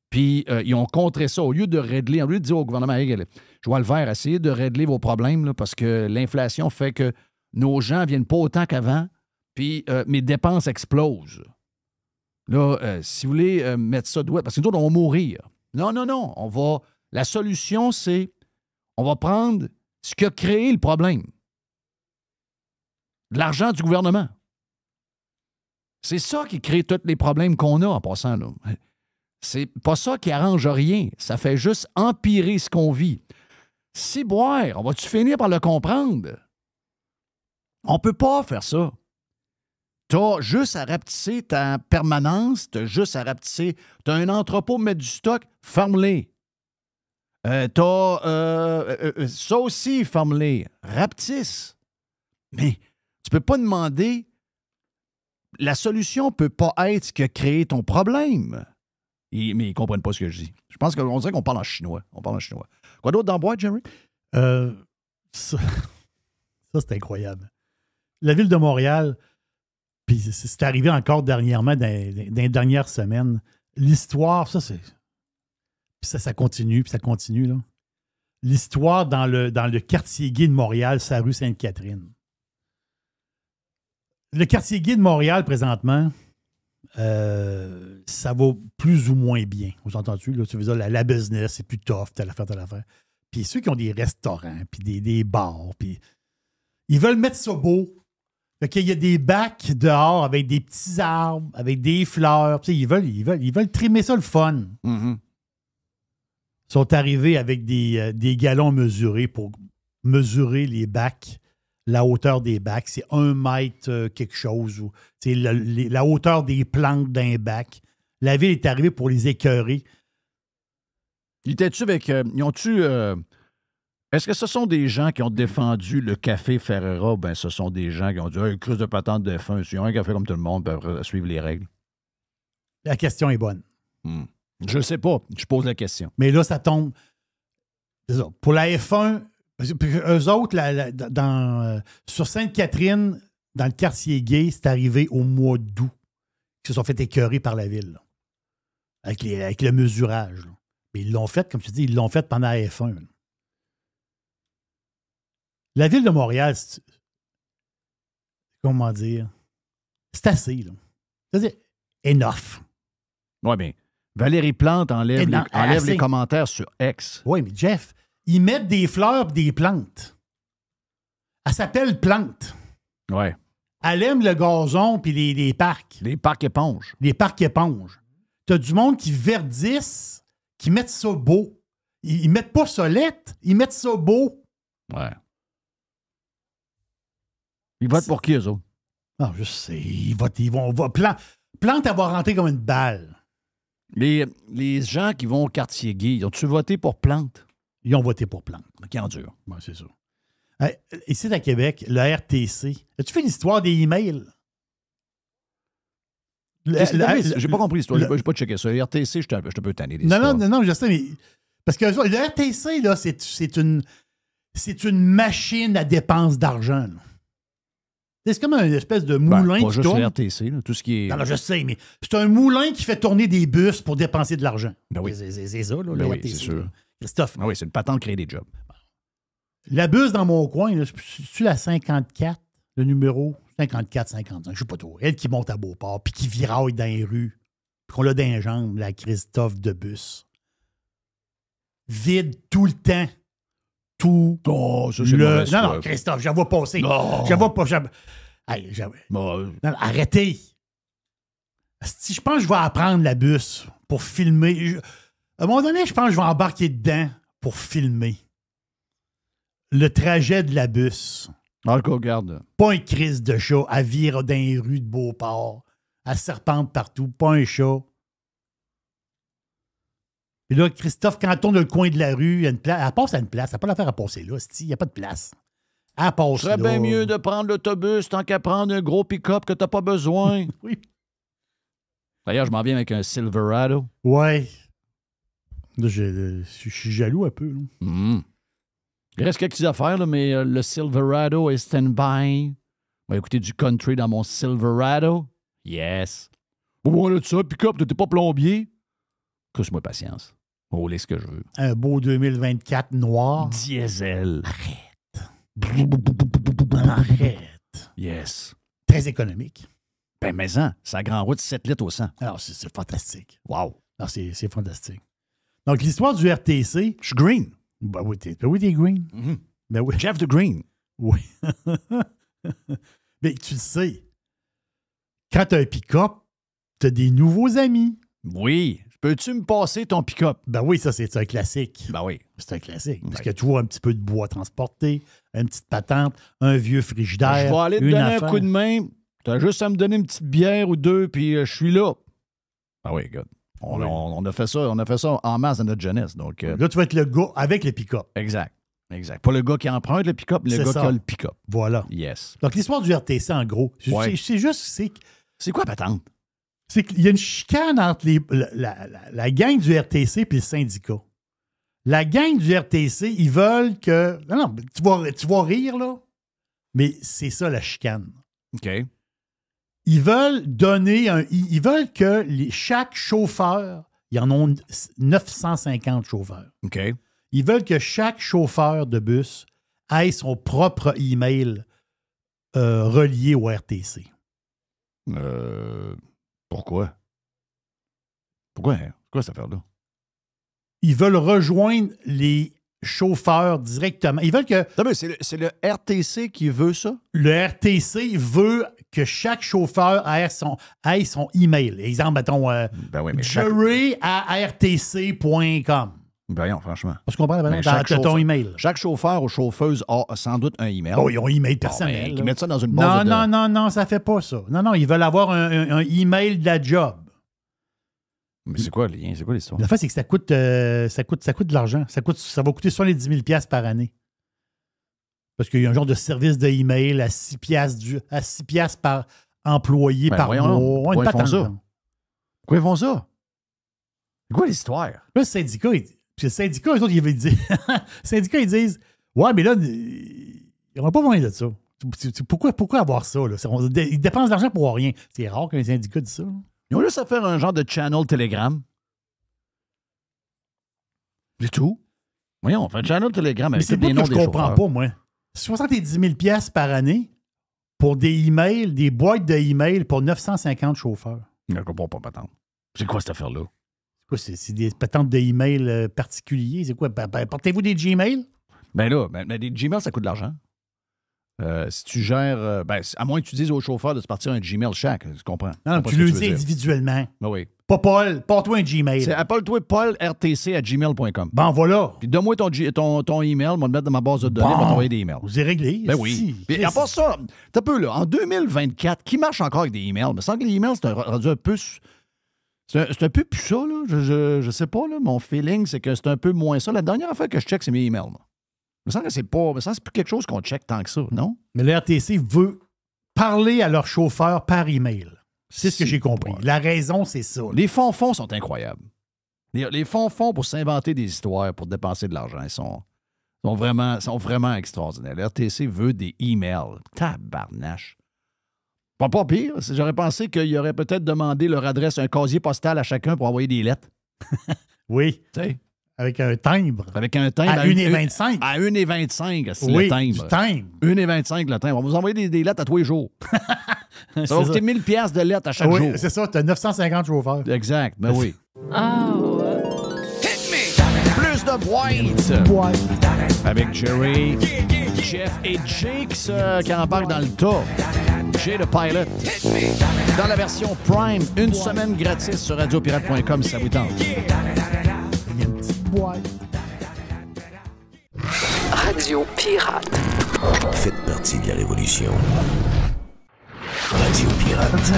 Speaker 3: Puis, ils ont contré ça. Au lieu de régler, au lieu de dire au gouvernement, hey, je vois le vert, essayez de régler vos problèmes là, parce que l'inflation fait que nos gens ne viennent pas autant qu'avant, puis mes dépenses explosent. Là, si vous voulez mettre ça de parce que nous autres, on va mourir. Non. La solution, c'est on va prendre ce qui a créé le problème. De l'argent du gouvernement. C'est ça qui crée tous les problèmes qu'on a en passant. Là. C'est pas ça qui arrange rien. Ça fait juste empirer ce qu'on vit. Si boire, on va-tu finir par le comprendre? On peut pas faire ça. T'as juste à rapetisser ta permanence, t'as juste à rapetisser. T'as un entrepôt pour mettre du stock, ferme-les. Ça aussi, ferme-les. Rapetisse. Mais tu peux pas demander... La solution peut pas être ce qui a créé ton problème. Mais ils ne comprennent pas ce que je dis. Je pense qu'on dirait qu'on parle en chinois. Quoi d'autre dans la boîte, Jerry?
Speaker 4: Ça, c'est incroyable. La ville de Montréal, puis c'est arrivé encore dernièrement, dans les dernières semaines, l'histoire, ça continue, puis ça continue, là. L'histoire dans le quartier gay de Montréal, c'est la rue Sainte-Catherine. Le quartier gay de Montréal, présentement, ça va plus ou moins bien. Vous entendez? Là, tu veux dire, la business, c'est plus tough, telle affaire. Puis ceux qui ont des restaurants, puis des bars, puis ils veulent mettre ça beau. Fait qu'il y a des bacs dehors avec des petits arbres, avec des fleurs. Ils veulent trimer ça le fun.
Speaker 3: Mm-hmm.
Speaker 4: Ils sont arrivés avec des galons mesurés pour mesurer les bacs. La hauteur des bacs, c'est 1 mètre quelque chose. C'est la hauteur des plantes d'un bac. La ville est arrivée pour les écœurer.
Speaker 3: Ils ont-tu... Est-ce que ce sont des gens qui ont défendu le café Ferrera ou bien ce sont des gens qui ont dit « Hey, cruise de patente de fin, ils ont un café comme tout le monde, peuvent suivre les règles? »
Speaker 4: La question est bonne.
Speaker 3: Je ne sais pas. Je pose la question.
Speaker 4: Mais là, ça tombe... C'est ça. Pour la F1... Eux autres, sur Sainte-Catherine, dans le quartier gay, c'est arrivé au mois d'août. Ils se sont fait écœurer par la ville. Là, avec le mesurage. Là. Mais ils l'ont fait, comme tu dis, ils l'ont fait pendant la F1. Là. La ville de Montréal, comment dire? C'est assez, là. C'est-à-dire, enough.
Speaker 3: Oui, bien, Valérie Plante enlève les commentaires sur X.
Speaker 4: Oui, mais Jeff... ils mettent des fleurs et des plantes. Elle s'appelle Plante.
Speaker 3: Ouais.
Speaker 4: Elle aime le gazon puis les parcs.
Speaker 3: Les parcs éponges.
Speaker 4: Les parcs éponges. T'as du monde qui verdissent, qui mettent ça beau. Ils mettent pas ça lettre, ils mettent ça beau.
Speaker 3: Ouais. Ils votent pour qui, eux autres?
Speaker 4: Non, je sais. Ils vont. Plante, elle va rentrer comme une balle.
Speaker 3: Les gens qui vont au quartier gay, ont-tu voté pour Plante?
Speaker 4: Ils ont voté pour Plante.
Speaker 3: Qui endure.
Speaker 4: Oui, c'est ça. Ici, à Québec, le RTC. As-tu fait l'histoire des emails?
Speaker 3: J'ai pas compris l'histoire. J'ai pas checké ça. Le RTC, je suis un peu tanné des histoires.
Speaker 4: Non, je sais, mais. Parce que le RTC, là, c'est une machine à dépense d'argent. Là. C'est comme une espèce de moulin
Speaker 3: pas
Speaker 4: qui
Speaker 3: juste
Speaker 4: tourne.
Speaker 3: le RTC, là, tout ce qui est...
Speaker 4: Non, je sais, mais c'est un moulin qui fait tourner des bus pour dépenser de l'argent.
Speaker 3: Ben oui.
Speaker 4: C'est ça, là,
Speaker 3: Ben
Speaker 4: le
Speaker 3: oui,
Speaker 4: RTC.
Speaker 3: c'est sûr.
Speaker 4: Là. Christophe.
Speaker 3: Ah oui, c'est une patente de créer des jobs.
Speaker 4: La bus dans mon coin, là, c'est-tu la 54, le numéro 54, 55, je sais pas trop. Elle qui monte à Beauport, puis qui viraille dans les rues, puis qu'on l'a dans les jambes, la Christophe de bus. Vide tout le temps. Tout
Speaker 3: Oh, ça, c'est mauvais,
Speaker 4: Non, Christophe, j'en vois passer.
Speaker 3: Non.
Speaker 4: J'en vois pas. Hey,
Speaker 3: Bon,
Speaker 4: non, arrêtez. Si je pense que je vais apprendre la bus pour filmer. À un moment donné, je pense que je vais embarquer dedans pour filmer le trajet de la bus.
Speaker 3: regarde.
Speaker 4: Pas un crise de chat à vire dans les rues de Beauport, à serpente partout, pas un chat. Et là, Christophe, quand on tourne le coin de la rue, il y a une place. Elle passe à une place. Elle n'a pas l'affaire à passer là. Il n'y a pas de place. Elle passe
Speaker 3: Ce serait
Speaker 4: là.
Speaker 3: bien mieux de prendre l'autobus tant qu'à prendre un gros pick-up que t'as pas besoin.
Speaker 4: Oui.
Speaker 3: D'ailleurs, je m'en viens avec un Silverado.
Speaker 4: Ouais. Là, je suis jaloux un peu. Là.
Speaker 3: Mm. Il reste quelques affaires, là, mais le Silverado est stand-by. On va écouter du country dans mon Silverado. Yes. Bon, voilà de ça, pick-up, t'es pas plombier. Couche-moi patience. Oh, ce que je veux.
Speaker 4: Un beau 2024 noir.
Speaker 3: Diesel.
Speaker 4: Arrête.
Speaker 3: Yes.
Speaker 4: Très économique.
Speaker 3: Ben, mais ça grand route 7 litres au 100.
Speaker 4: Alors, c'est fantastique.
Speaker 3: Wow.
Speaker 4: Non, c'est fantastique. Donc, l'histoire du RTC.
Speaker 3: Je suis green.
Speaker 4: Ben oui, t'es green.
Speaker 3: Mm-hmm.
Speaker 4: Ben oui.
Speaker 3: Jeff the Green.
Speaker 4: Oui. Mais tu le sais, quand tu as un pick-up, tu as des nouveaux amis.
Speaker 3: Oui. Peux-tu me passer ton pick-up?
Speaker 4: Ben oui, ça, c'est un classique.
Speaker 3: Ben oui.
Speaker 4: C'est un classique. Parce
Speaker 3: Ben.
Speaker 4: qu'il y a toujours un petit peu de bois transporté, une petite patente, un vieux frigidaire.
Speaker 3: Je vais aller te
Speaker 4: une
Speaker 3: donner
Speaker 4: affaire.
Speaker 3: un coup de main. Tu as juste à me donner une petite bière ou deux, puis je suis là. Ah oui, God.
Speaker 4: Oui.
Speaker 3: On a fait ça en masse dans notre jeunesse. Donc,
Speaker 4: Là, tu vas être le gars avec le pick-up.
Speaker 3: exact. Pas le gars qui emprunte le pick-up, mais le
Speaker 4: C'est
Speaker 3: gars
Speaker 4: ça.
Speaker 3: qui a le pick-up.
Speaker 4: Voilà.
Speaker 3: Yes.
Speaker 4: Donc, l'histoire du RTC, en gros,
Speaker 3: Ouais.
Speaker 4: c'est juste
Speaker 3: C'est quoi, patente?
Speaker 4: c'est qu'il y a une chicane entre la gang du RTC et le syndicat. La gang du RTC, ils veulent que... Non, tu vas rire, là, mais c'est ça, la chicane.
Speaker 3: OK.
Speaker 4: Ils veulent ils veulent que chaque chauffeur, il y en a 950 chauffeurs.
Speaker 3: OK.
Speaker 4: Ils veulent que chaque chauffeur de bus ait son propre email relié au RTC.
Speaker 3: Pourquoi? Pourquoi cette affaire-là?
Speaker 4: Ils veulent rejoindre les chauffeurs directement. Ils veulent que
Speaker 3: Non, mais c'est le RTC qui veut ça?
Speaker 4: le RTC veut que chaque chauffeur ait son email. Exemple, mettons,
Speaker 3: Ben oui, mais
Speaker 4: jerry@rtc.com.
Speaker 3: Voyons, franchement.
Speaker 4: Tu comprends?
Speaker 3: Ben,
Speaker 4: T'as ton email.
Speaker 3: Chaque chauffeur ou chauffeuse a sans doute un email.
Speaker 4: Bon, ils ont un email
Speaker 3: Bon,
Speaker 4: personnel.
Speaker 3: ben,
Speaker 4: là.
Speaker 3: ils mettent ça dans une base
Speaker 4: Non, ça fait pas ça. Non, ils veulent avoir un email de la job.
Speaker 3: Mais c'est quoi le lien? C'est quoi l'histoire?
Speaker 4: La fait, c'est que ça coûte de l'argent. Ça va coûter 70 000 $ par année. Parce qu'il y a un genre de service de email à 6 piastres par employé
Speaker 3: Ben,
Speaker 4: par
Speaker 3: voyons,
Speaker 4: mois.
Speaker 3: pourquoi ils font
Speaker 4: patente,
Speaker 3: ça?
Speaker 4: là.
Speaker 3: Pourquoi ils font ça? C'est quoi l'histoire?
Speaker 4: Là, le syndicat, eux autres, ils ils disent ouais, mais là, ils n'auront pas besoin de ça. Pourquoi avoir ça? Là? Ils dépensent de l'argent pour rien. C'est rare qu'un syndicat dise ça. Là.
Speaker 3: Ils ont juste à faire un genre de channel Telegram. C'est tout. Voyons, on fait un channel Telegram
Speaker 4: Mais
Speaker 3: avec
Speaker 4: c'est
Speaker 3: tous
Speaker 4: pas
Speaker 3: les
Speaker 4: que
Speaker 3: noms
Speaker 4: je
Speaker 3: des
Speaker 4: comprends
Speaker 3: chauffeurs.
Speaker 4: pas, moi. 70 000 $ par année pour des emails, des boîtes de emails pour 950 chauffeurs.
Speaker 3: Je comprends pas, patente. C'est quoi cette affaire-là?
Speaker 4: C'est des patentes d'email particuliers. C'est quoi? Portez-vous des Gmail?
Speaker 3: Ben là, des Gmail, ça coûte de l'argent. Si tu gères... à moins que tu dises au chauffeur de se partir un Gmail chaque, tu comprends?
Speaker 4: Non, tu le dis individuellement.
Speaker 3: Ben oui.
Speaker 4: Pas Paul, porte-toi un Gmail.
Speaker 3: C'est appelle-toi paulrtc@gmail.com.
Speaker 4: Bon, voilà.
Speaker 3: Puis donne-moi ton email, je vais le mettre dans ma base de données, je vais t'envoyer des emails.
Speaker 4: Vous avez réglé.
Speaker 3: Ben oui. Puis à part ça, t'as peu là, en 2024, qui marche encore avec des emails? Il me semble que les emails, c'est rendu un peu... C'est un peu plus ça, là. Je sais pas, là. Mon feeling, c'est que c'est un peu moins ça. La dernière fois que je check, c'est mes emails. Moi. Il me semble que c'est pas... c'est plus quelque chose qu'on check tant que ça, non?
Speaker 4: Mais le RTC veut parler à leur chauffeur par email. C'est ce que j'ai compris. Ouais. La raison, c'est ça. Là.
Speaker 3: Les fonds sont incroyables. Les fonds pour s'inventer des histoires, pour dépenser de l'argent, ils sont vraiment extraordinaires. Le RTC veut des emails. Tabarnache. Pas pire. J'aurais pensé qu'il aurait peut-être demandé leur adresse, un casier postal à chacun pour envoyer des lettres.
Speaker 4: Oui.
Speaker 3: Tu sais.
Speaker 4: Avec un timbre.
Speaker 3: Avec un timbre.
Speaker 4: À 1,25.
Speaker 3: À 1,25, c'est
Speaker 4: oui,
Speaker 3: le timbre.
Speaker 4: Du timbre.
Speaker 3: 1,25 le timbre. On va vous envoyer des lettres à tous les jours. Ça va coûter 1000 piastres de lettres à chaque jour.
Speaker 4: Oui, c'est ça. Tu as 950 chauffeurs.
Speaker 3: Exact. Ben oui.
Speaker 1: Oh.
Speaker 3: Hit me! Plus de boîtes. Avec Jerry, Jeff et Jake qui embarquent dans le tas. Jay the Pilot. Dans la version Prime, une semaine gratis sur radiopirate.com si ça vous tente.
Speaker 4: Il y a une petite boîte.
Speaker 1: Radio Pirate.
Speaker 2: Faites partie de la révolution. Radio Pirate.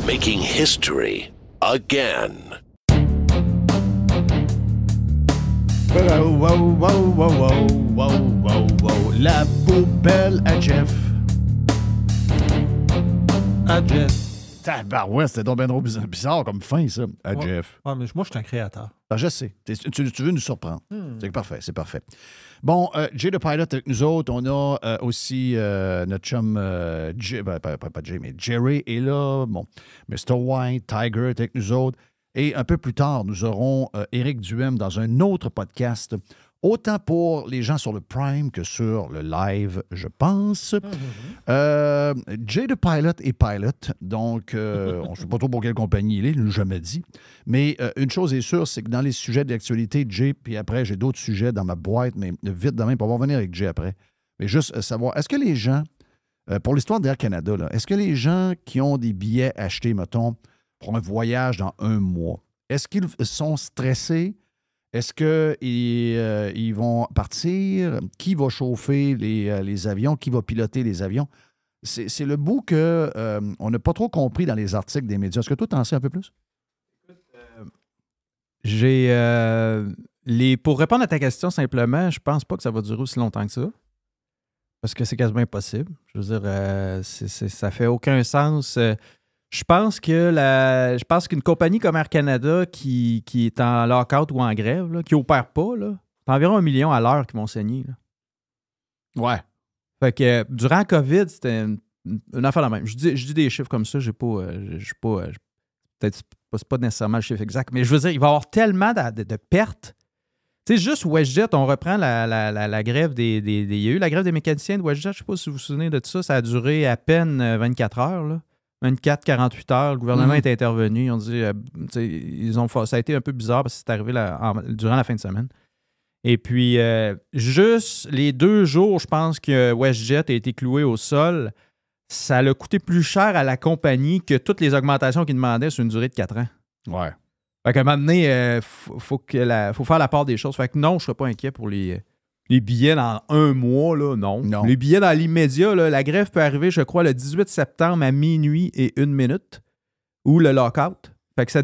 Speaker 2: Making history again.
Speaker 3: Wow. La poubelle à Jeff.
Speaker 6: À Jeff.
Speaker 3: Tabarouette, c'était donc bien trop bizarre comme fin, ça. À Jeff.
Speaker 6: Ouais, mais moi, je suis un créateur.
Speaker 3: Ah, je sais. Tu veux nous surprendre. C'est parfait. Bon, Jay the Pilot avec nous autres. On a aussi notre chum Jay, pas Jay, mais Jerry est là. Bon, Mr. White, Tiger est avec nous autres. Et un peu plus tard, nous aurons Éric Duhem dans un autre podcast, autant pour les gens sur le Prime que sur le live, je pense. Jay the Pilot est Pilot, donc on ne sait pas trop pour quelle compagnie il est, il ne l'a jamais dit. Mais une chose est sûre, c'est que dans les sujets d'actualité, Jay, puis après, j'ai d'autres sujets dans ma boîte, mais vite demain, on va revenir avec Jay après. Mais juste savoir, est-ce que les gens, pour l'histoire d'Air Canada, là, est-ce que les gens qui ont des billets achetés, mettons, pour un voyage dans 1 mois, est-ce qu'ils sont stressés? Est-ce qu'ils vont partir? Qui va chauffer les avions? Qui va piloter les avions? C'est le bout qu'on n'a pas trop compris dans les articles des médias. Est-ce que toi, tu en sais un peu plus?
Speaker 8: Pour répondre à ta question simplement, je pense pas que ça va durer aussi longtemps que ça. Parce que c'est quasiment impossible. Je veux dire, ça fait aucun sens. Je pense qu'une compagnie comme Air Canada qui est en lock-out ou en grève, là, qui n'opère pas, là, c'est environ 1 million à l'heure qui vont saigner. Là.
Speaker 3: Ouais.
Speaker 8: Fait que durant la COVID, c'était une affaire la même. Je dis des chiffres comme ça, peut-être c'est pas nécessairement le chiffre exact, mais je veux dire, il va y avoir tellement de pertes. Tu sais, juste WestJet, on reprend la grève il y a eu la grève des mécaniciens de WestJet, je ne sais pas si vous vous souvenez de ça, ça a duré à peine 24 heures, là. 24-48 heures, le gouvernement est intervenu. Ils ont dit, ça a été un peu bizarre parce que c'est arrivé durant la fin de semaine. Et puis, juste les 2 jours, je pense que WestJet a été cloué au sol. Ça l'a coûté plus cher à la compagnie que toutes les augmentations qu'ils demandaient sur une durée de 4 ans.
Speaker 3: Ouais.
Speaker 8: Fait qu'à un moment donné, faut faire la part des choses. Fait que non, je ne serais pas inquiet pour les billets dans 1 mois, là, non. Les billets dans l'immédiat, là, la grève peut arriver, je crois, le 18 septembre à minuit et 1 minute, ou le lockout. Fait que ça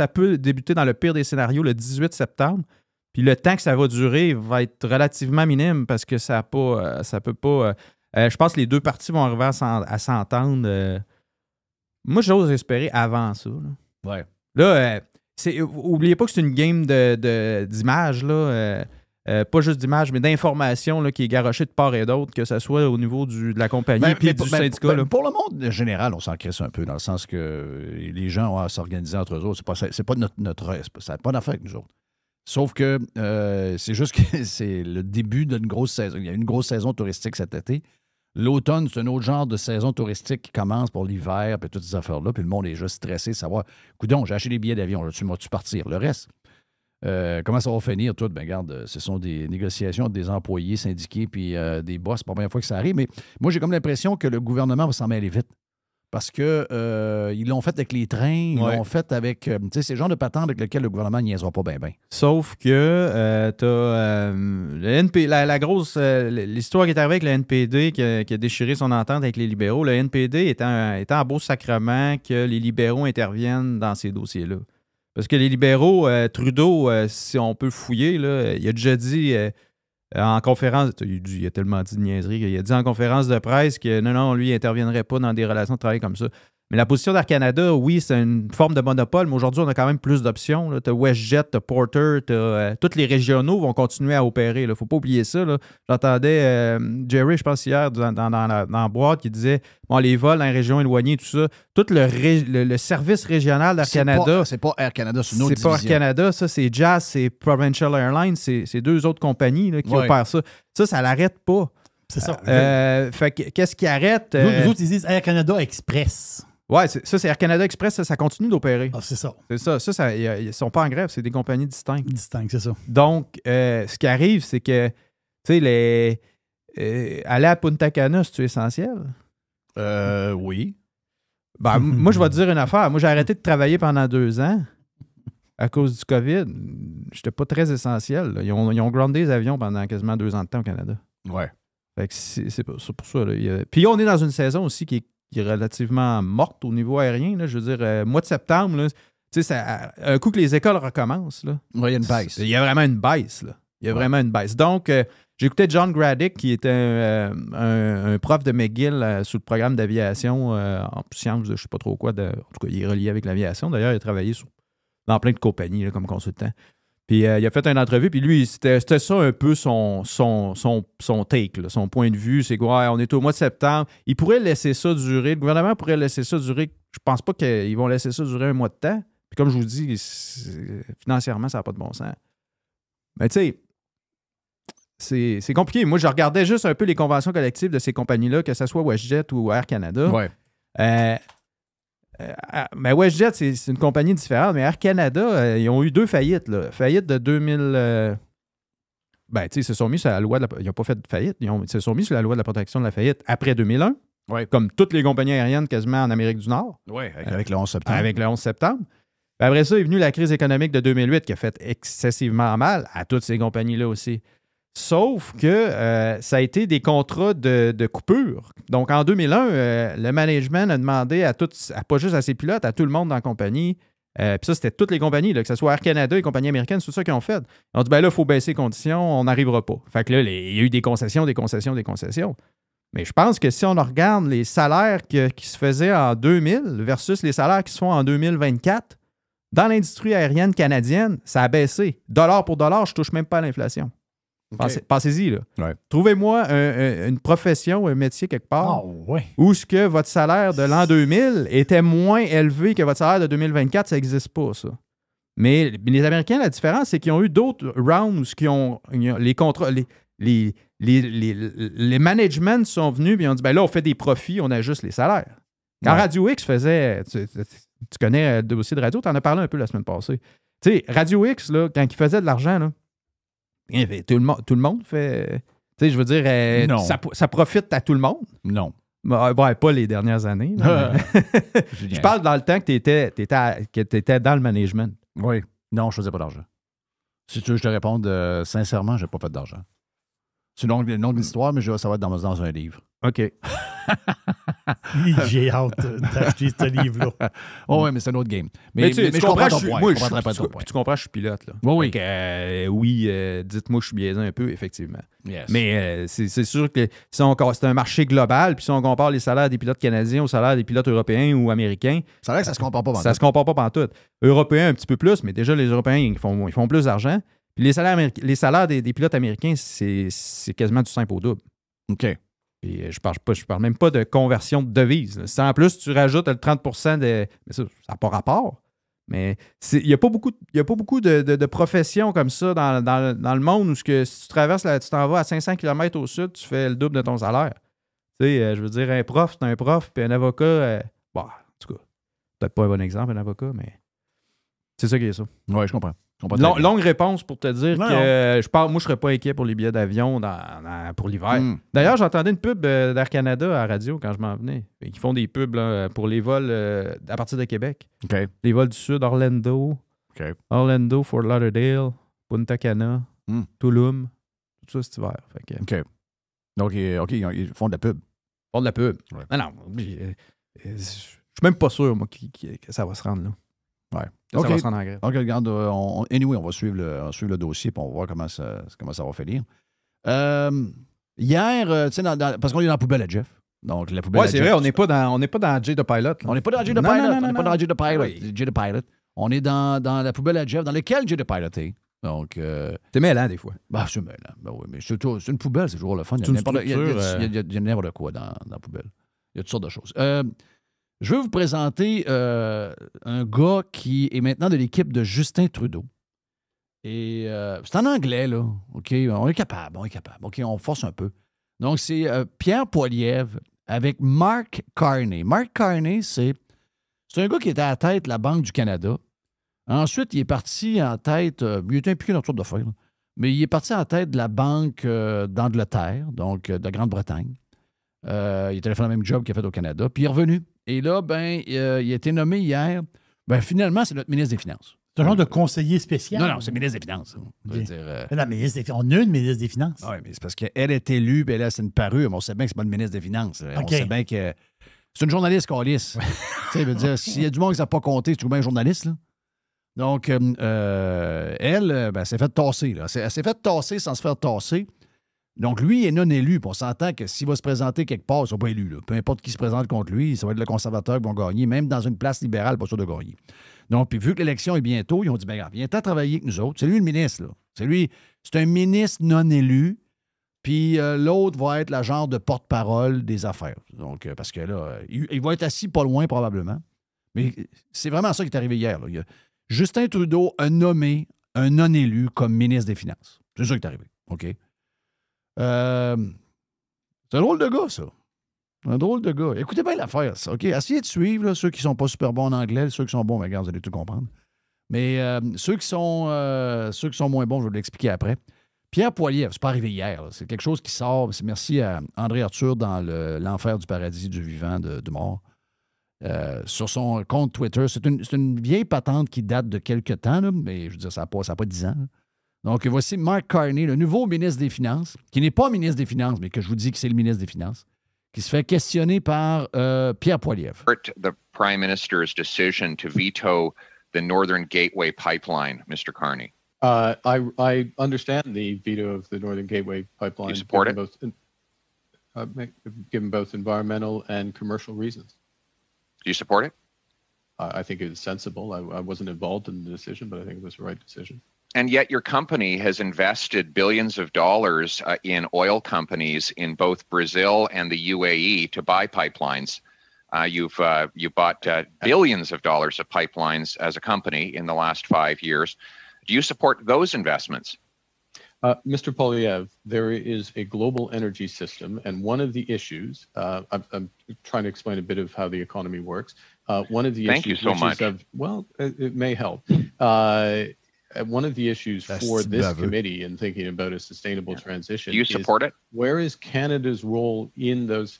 Speaker 8: peut débuter dans le pire des scénarios le 18 septembre. Puis le temps que ça va durer va être relativement minime parce que ça peut pas... je pense que les 2 parties vont arriver à s'entendre. Moi, j'ose espérer avant ça. Là.
Speaker 3: Ouais.
Speaker 8: Là, oubliez pas que c'est une game d'images, là. Pas juste d'images, mais d'informations là, qui est garochée de part et d'autre, que ce soit au niveau de la compagnie et du syndicat.
Speaker 3: Pour le monde général, on s'en crisse un peu, dans le sens que les gens ont à s'organiser entre eux autres. C'est pas ça n'a pas d'affaire avec nous autres. Sauf que c'est juste que c'est le début d'une grosse saison. Il y a une grosse saison touristique cet été. L'automne, c'est un autre genre de saison touristique qui commence pour l'hiver, puis toutes ces affaires-là. Puis le monde est juste stressé de savoir, coudonc, j'ai acheté des billets d'avion, tu vas-tu partir? Le reste, comment ça va finir? Tout, ben regarde, ce sont des négociations entre des employés syndiqués puis des boss. C'est pas la première fois que ça arrive, mais moi, j'ai comme l'impression que le gouvernement va s'en mêler vite. Parce que ils l'ont fait avec les trains, ils l'ont fait avec... tu sais, c'est le genre de patente avec lequel le gouvernement niaisera pas bien.
Speaker 8: Sauf que t'as le NP, la grosse... l'histoire qui est arrivée avec le NPD qui a déchiré son entente avec les libéraux, le NPD étant un beau sacrement que les libéraux interviennent dans ces dossiers-là. Parce que les libéraux, Trudeau, si on peut fouiller, là, il a déjà dit... en conférence, il a tellement dit de niaiserie, il a dit en conférence de presse que non, lui, il n'interviendrait pas dans des relations de travail comme ça. Mais la position d'Air Canada, oui, c'est une forme de monopole, mais aujourd'hui, on a quand même plus d'options. Tu as WestJet, tu as Porter, tous les régionaux vont continuer à opérer. Il ne faut pas oublier ça. Là. J'entendais Jerry, je pense, hier, dans la boîte, qui disait bon, les vols dans les régions éloignées, tout ça, tout le service régional d'Air Canada.
Speaker 3: C'est pas Air Canada, c'est une autre
Speaker 8: division. C'est pas Air Canada, ça, c'est Jazz, c'est Provincial Airlines, c'est deux autres compagnies là, qui opèrent ça. Ça l'arrête pas.
Speaker 4: C'est ça.
Speaker 8: Fait que, qu'est-ce qui arrête?
Speaker 4: Nous autres, ils disent Air Canada Express.
Speaker 8: Oui, ça, c'est Air Canada Express, ça continue d'opérer.
Speaker 4: Ah, c'est ça.
Speaker 8: C'est ça. Ils ne sont pas en grève, c'est des compagnies distinctes.
Speaker 4: Distinctes, c'est ça.
Speaker 8: Donc, ce qui arrive, c'est que, tu sais, aller à Punta Cana, c'est-tu essentiel?
Speaker 3: Oui.
Speaker 8: Ben, moi, je vais te dire une affaire. Moi, j'ai arrêté de travailler pendant 2 ans à cause du COVID. J'étais pas très essentiel. Là. Ils ont groundé des avions pendant quasiment 2 ans de temps au Canada.
Speaker 3: Ouais.
Speaker 8: Fait que c'est pour ça. Là. Puis on est dans une saison aussi qui est relativement morte au niveau aérien. Là. Je veux dire, mois de septembre, là, un coup que les écoles recommencent, là,
Speaker 3: il y a une baisse.
Speaker 8: Il y a vraiment une baisse. Là. Il y a vraiment une baisse. Donc, j'écoutais John Graddick, qui était un prof de McGill sous le programme d'aviation en sciences, je ne sais pas trop quoi. En tout cas, il est relié avec l'aviation. D'ailleurs, il a travaillé dans plein de compagnies là, comme consultant. Puis il a fait une entrevue, puis lui, c'était ça un peu son take, là, son point de vue. C'est quoi, on est au mois de septembre. Il pourrait laisser ça durer. Le gouvernement pourrait laisser ça durer. Je pense pas qu'ils vont laisser ça durer un mois de temps. Puis comme je vous dis, financièrement, ça n'a pas de bon sens. Mais tu sais, c'est compliqué. Moi, je regardais juste un peu les conventions collectives de ces compagnies-là, que ce soit WestJet ou Air Canada.
Speaker 3: Ouais.
Speaker 8: Mais WestJet, c'est une compagnie différente, mais Air Canada, ils ont eu 2 faillites. Là. Faillite de 2000... ben, tu sais, ils se sont mis sur la loi de la... Ils n'ont pas fait de faillite, ils se sont mis sur la loi de la protection de la faillite après 2001, comme toutes les compagnies aériennes quasiment en Amérique du Nord.
Speaker 3: Oui, avec le 11 septembre.
Speaker 8: Avec le 11 septembre. Puis après ça est venue la crise économique de 2008 qui a fait excessivement mal à toutes ces compagnies-là aussi. Sauf que ça a été des contrats de coupure. Donc, en 2001, le management a demandé pas juste à ses pilotes, à tout le monde dans la compagnie. Puis ça, c'était toutes les compagnies, là, que ce soit Air Canada et compagnies américaines, c'est tout ça qu'ils ont fait. Ils ont dit, ben là, il faut baisser les conditions, on n'arrivera pas. Fait que là, il y a eu des concessions. Mais je pense que si on regarde les salaires qui se faisaient en 2000 versus les salaires qui se font en 2024, dans l'industrie aérienne canadienne, ça a baissé. Dollar pour dollar, je ne touche même pas à l'inflation. Okay. Pensez-y, là.
Speaker 3: Ouais.
Speaker 8: Trouvez-moi une profession, un métier quelque part où ce que votre salaire de l'an 2000 était moins élevé que votre salaire de 2024, ça n'existe pas, ça. Mais les Américains, la différence, c'est qu'ils ont eu d'autres rounds où les contrats, les managements sont venus et ont dit, ben là, on fait des profits, on ajuste les salaires. Quand Radio X faisait... Tu connais le dossier de radio, tu en as parlé un peu la semaine passée. Tu sais, Radio X, là, quand il faisait de l'argent, là, tout le monde fait... Tu sais, je veux dire, ça profite à tout le monde.
Speaker 3: Non.
Speaker 8: Ouais, pas les dernières années. Je parle dans le temps que tu étais dans le management.
Speaker 3: Oui. Non, je faisais pas d'argent. Si tu veux que je te réponde sincèrement, j'ai pas fait d'argent. C'est une longue histoire, mais ça va être dans un livre.
Speaker 8: OK.
Speaker 4: J'ai hâte d'acheter ce livre-là.
Speaker 3: Oh, oui, mais c'est un autre game.
Speaker 8: Mais
Speaker 3: je comprends ton point.
Speaker 8: Moi, tu comprends, je suis pilote. Là.
Speaker 3: Oui.
Speaker 8: Dites-moi, je suis biaisé un peu, effectivement.
Speaker 3: Yes.
Speaker 8: Mais c'est sûr que c'est un marché global, puis si on compare les salaires des pilotes canadiens aux salaires des pilotes européens ou américains...
Speaker 3: C'est vrai que ça se compare pas pantoute.
Speaker 8: Ça se compare pas pantoute. Européens, un petit peu plus, mais déjà, les Européens, ils font plus d'argent. Puis les salaires des pilotes américains, c'est quasiment du simple au double.
Speaker 3: OK.
Speaker 8: Puis je parle même pas de conversion de devise. Si en plus, tu rajoutes le 30% de... Mais ça n'a pas rapport. Mais il n'y a pas beaucoup de professions comme ça dans le monde où si tu traverses, tu t'en vas à 500 km au sud, tu fais le double de ton salaire. Tu sais, je veux dire, un prof, c'est un prof, puis un avocat, bon, en tout cas, peut-être pas un bon exemple, un avocat, mais c'est ça qui est ça.
Speaker 3: Oui, je comprends.
Speaker 8: Longue réponse pour te dire
Speaker 3: Non,
Speaker 8: que moi, je serais pas inquiet pour les billets d'avion pour l'hiver. D'ailleurs, j'entendais une pub d'Air Canada à la radio quand je m'en venais. Ils font des pubs là, pour les vols à partir de Québec.
Speaker 3: OK.
Speaker 8: Les vols du Sud, Orlando, Fort Lauderdale, Punta Cana, Tulum, tout ça cet hiver. Fait que,
Speaker 3: OK. Donc, ils font de la pub.
Speaker 8: Ils font de la pub.
Speaker 3: Ouais.
Speaker 8: Non, je suis même pas sûr, moi, que ça va se rendre là.
Speaker 3: Ouais.
Speaker 8: Ça va se rendre en grève.
Speaker 3: Donc, regarde, anyway, on va suivre le dossier et on va voir comment ça va finir. Hier, tu sais, parce qu'on est dans la poubelle à Jeff. Donc, la poubelle
Speaker 8: Ouais,
Speaker 3: à
Speaker 8: c'est
Speaker 3: Jeff,
Speaker 8: vrai, on n'est pas dans Jay the Pilot. Là.
Speaker 3: On n'est pas dans Jay the
Speaker 8: Non,
Speaker 3: Pilot.
Speaker 8: non,
Speaker 3: On
Speaker 8: non,
Speaker 3: n'est pas
Speaker 8: non.
Speaker 3: dans Jay the Pilot.
Speaker 8: Oui.
Speaker 3: Jay the Pilot. On est dans la poubelle à Jeff, dans laquelle Jay the Pilot est. Donc,
Speaker 8: t'es mêlant des fois.
Speaker 3: c'est mêlant. Ben oui, mais c'est une poubelle, c'est toujours le fun. Il y a n'importe quoi dans la poubelle. Il y a toutes sortes de choses. Je veux vous présenter un gars qui est maintenant de l'équipe de Justin Trudeau. Et c'est en anglais, là. OK? On est capable. OK, on force un peu. Donc, c'est Pierre Poilievre avec Mark Carney. Mark Carney, c'est un gars qui était à la tête de la Banque du Canada. Ensuite, il est parti en tête, il était impliqué dans toutes sortes d'affaires, là, mais il est parti en tête de la Banque d'Angleterre, donc de Grande-Bretagne. Il était fait le même job qu'il a fait au Canada. Puis il est revenu. Et là, il a été nommé hier. Finalement, c'est notre ministre des Finances.
Speaker 4: C'est un genre de conseiller spécial?
Speaker 3: Non, c'est le ministre des Finances. Je veux dire,
Speaker 4: on a une ministre des Finances.
Speaker 3: Oui, mais c'est parce qu'elle est élue, puis là, c'est une parure, mais on sait bien que c'est pas le ministre des Finances. On sait bien que c'est une journaliste qu'on lisse. Tu sais, veut dire, s'il y a du monde qui ne pas compter, c'est tout bien un journaliste, là. Donc, elle s'est fait tasser. Là. Elle s'est fait tasser sans se faire tasser. Donc, lui, il est non élu. Puis on s'entend que s'il va se présenter quelque part, il ne sera pas élu. Là. Peu importe qui se présente contre lui, ça va être le conservateur qui va gagner, même dans une place libérale, pas sûr de gagner. Donc, puis vu que l'élection est bientôt, ils ont dit, viens t'en travailler avec nous autres. C'est lui le ministre, là. C'est un ministre non élu. Puis l'autre va être la genre de porte-parole des affaires. Donc, parce que là, il va être assis pas loin, probablement. Mais c'est vraiment ça qui est arrivé hier. Là. Justin Trudeau a nommé un non-élu comme ministre des Finances. C'est ça qui est arrivé. OK? C'est un drôle de gars, ça. Un drôle de gars. Écoutez bien l'affaire, ça. OK? Essayez de suivre là, ceux qui ne sont pas super bons en anglais, ceux qui sont bons, regarde, vous allez tout comprendre. Mais ceux qui sont moins bons, je vais vous l'expliquer après. Pierre Poilievre, c'est pas arrivé hier. Là. C'est quelque chose qui sort. C'est merci à André Arthur dans l'enfer du paradis du vivant de mort. Sur son compte Twitter. C'est une vieille patente qui date de quelques temps, là, mais je veux dire, ça n'a pas 10 ans. Là. Donc, voici Mark Carney, le nouveau ministre des Finances, qui n'est pas ministre des Finances, mais que je vous dis que c'est le ministre des Finances, qui se fait questionner par Pierre Poilievre.
Speaker 9: The Prime Minister's decision to veto the Northern Gateway pipeline, Mr. Carney.
Speaker 10: I understand the veto of the Northern Gateway pipeline.
Speaker 9: You support it?
Speaker 10: Given both environmental and commercial reasons.
Speaker 9: Do you support it?
Speaker 10: I think it was sensible. I wasn't involved in the decision, but I think it was the right decision.
Speaker 9: And yet your company has invested billions of dollars in oil companies in both Brazil and the UAE to buy pipelines. You bought billions of dollars of pipelines as a company in the last 5 years. Do you support those investments?
Speaker 10: Mr. Poilievre, there is a global energy system, and one of the issues, I'm trying to explain a bit of how the economy works. One of the
Speaker 9: Thank
Speaker 10: issues,
Speaker 9: you so much.
Speaker 10: It may help. One of the issues for this committee in thinking about a sustainable transition.
Speaker 9: Do you support it?
Speaker 10: Where is Canada's role in those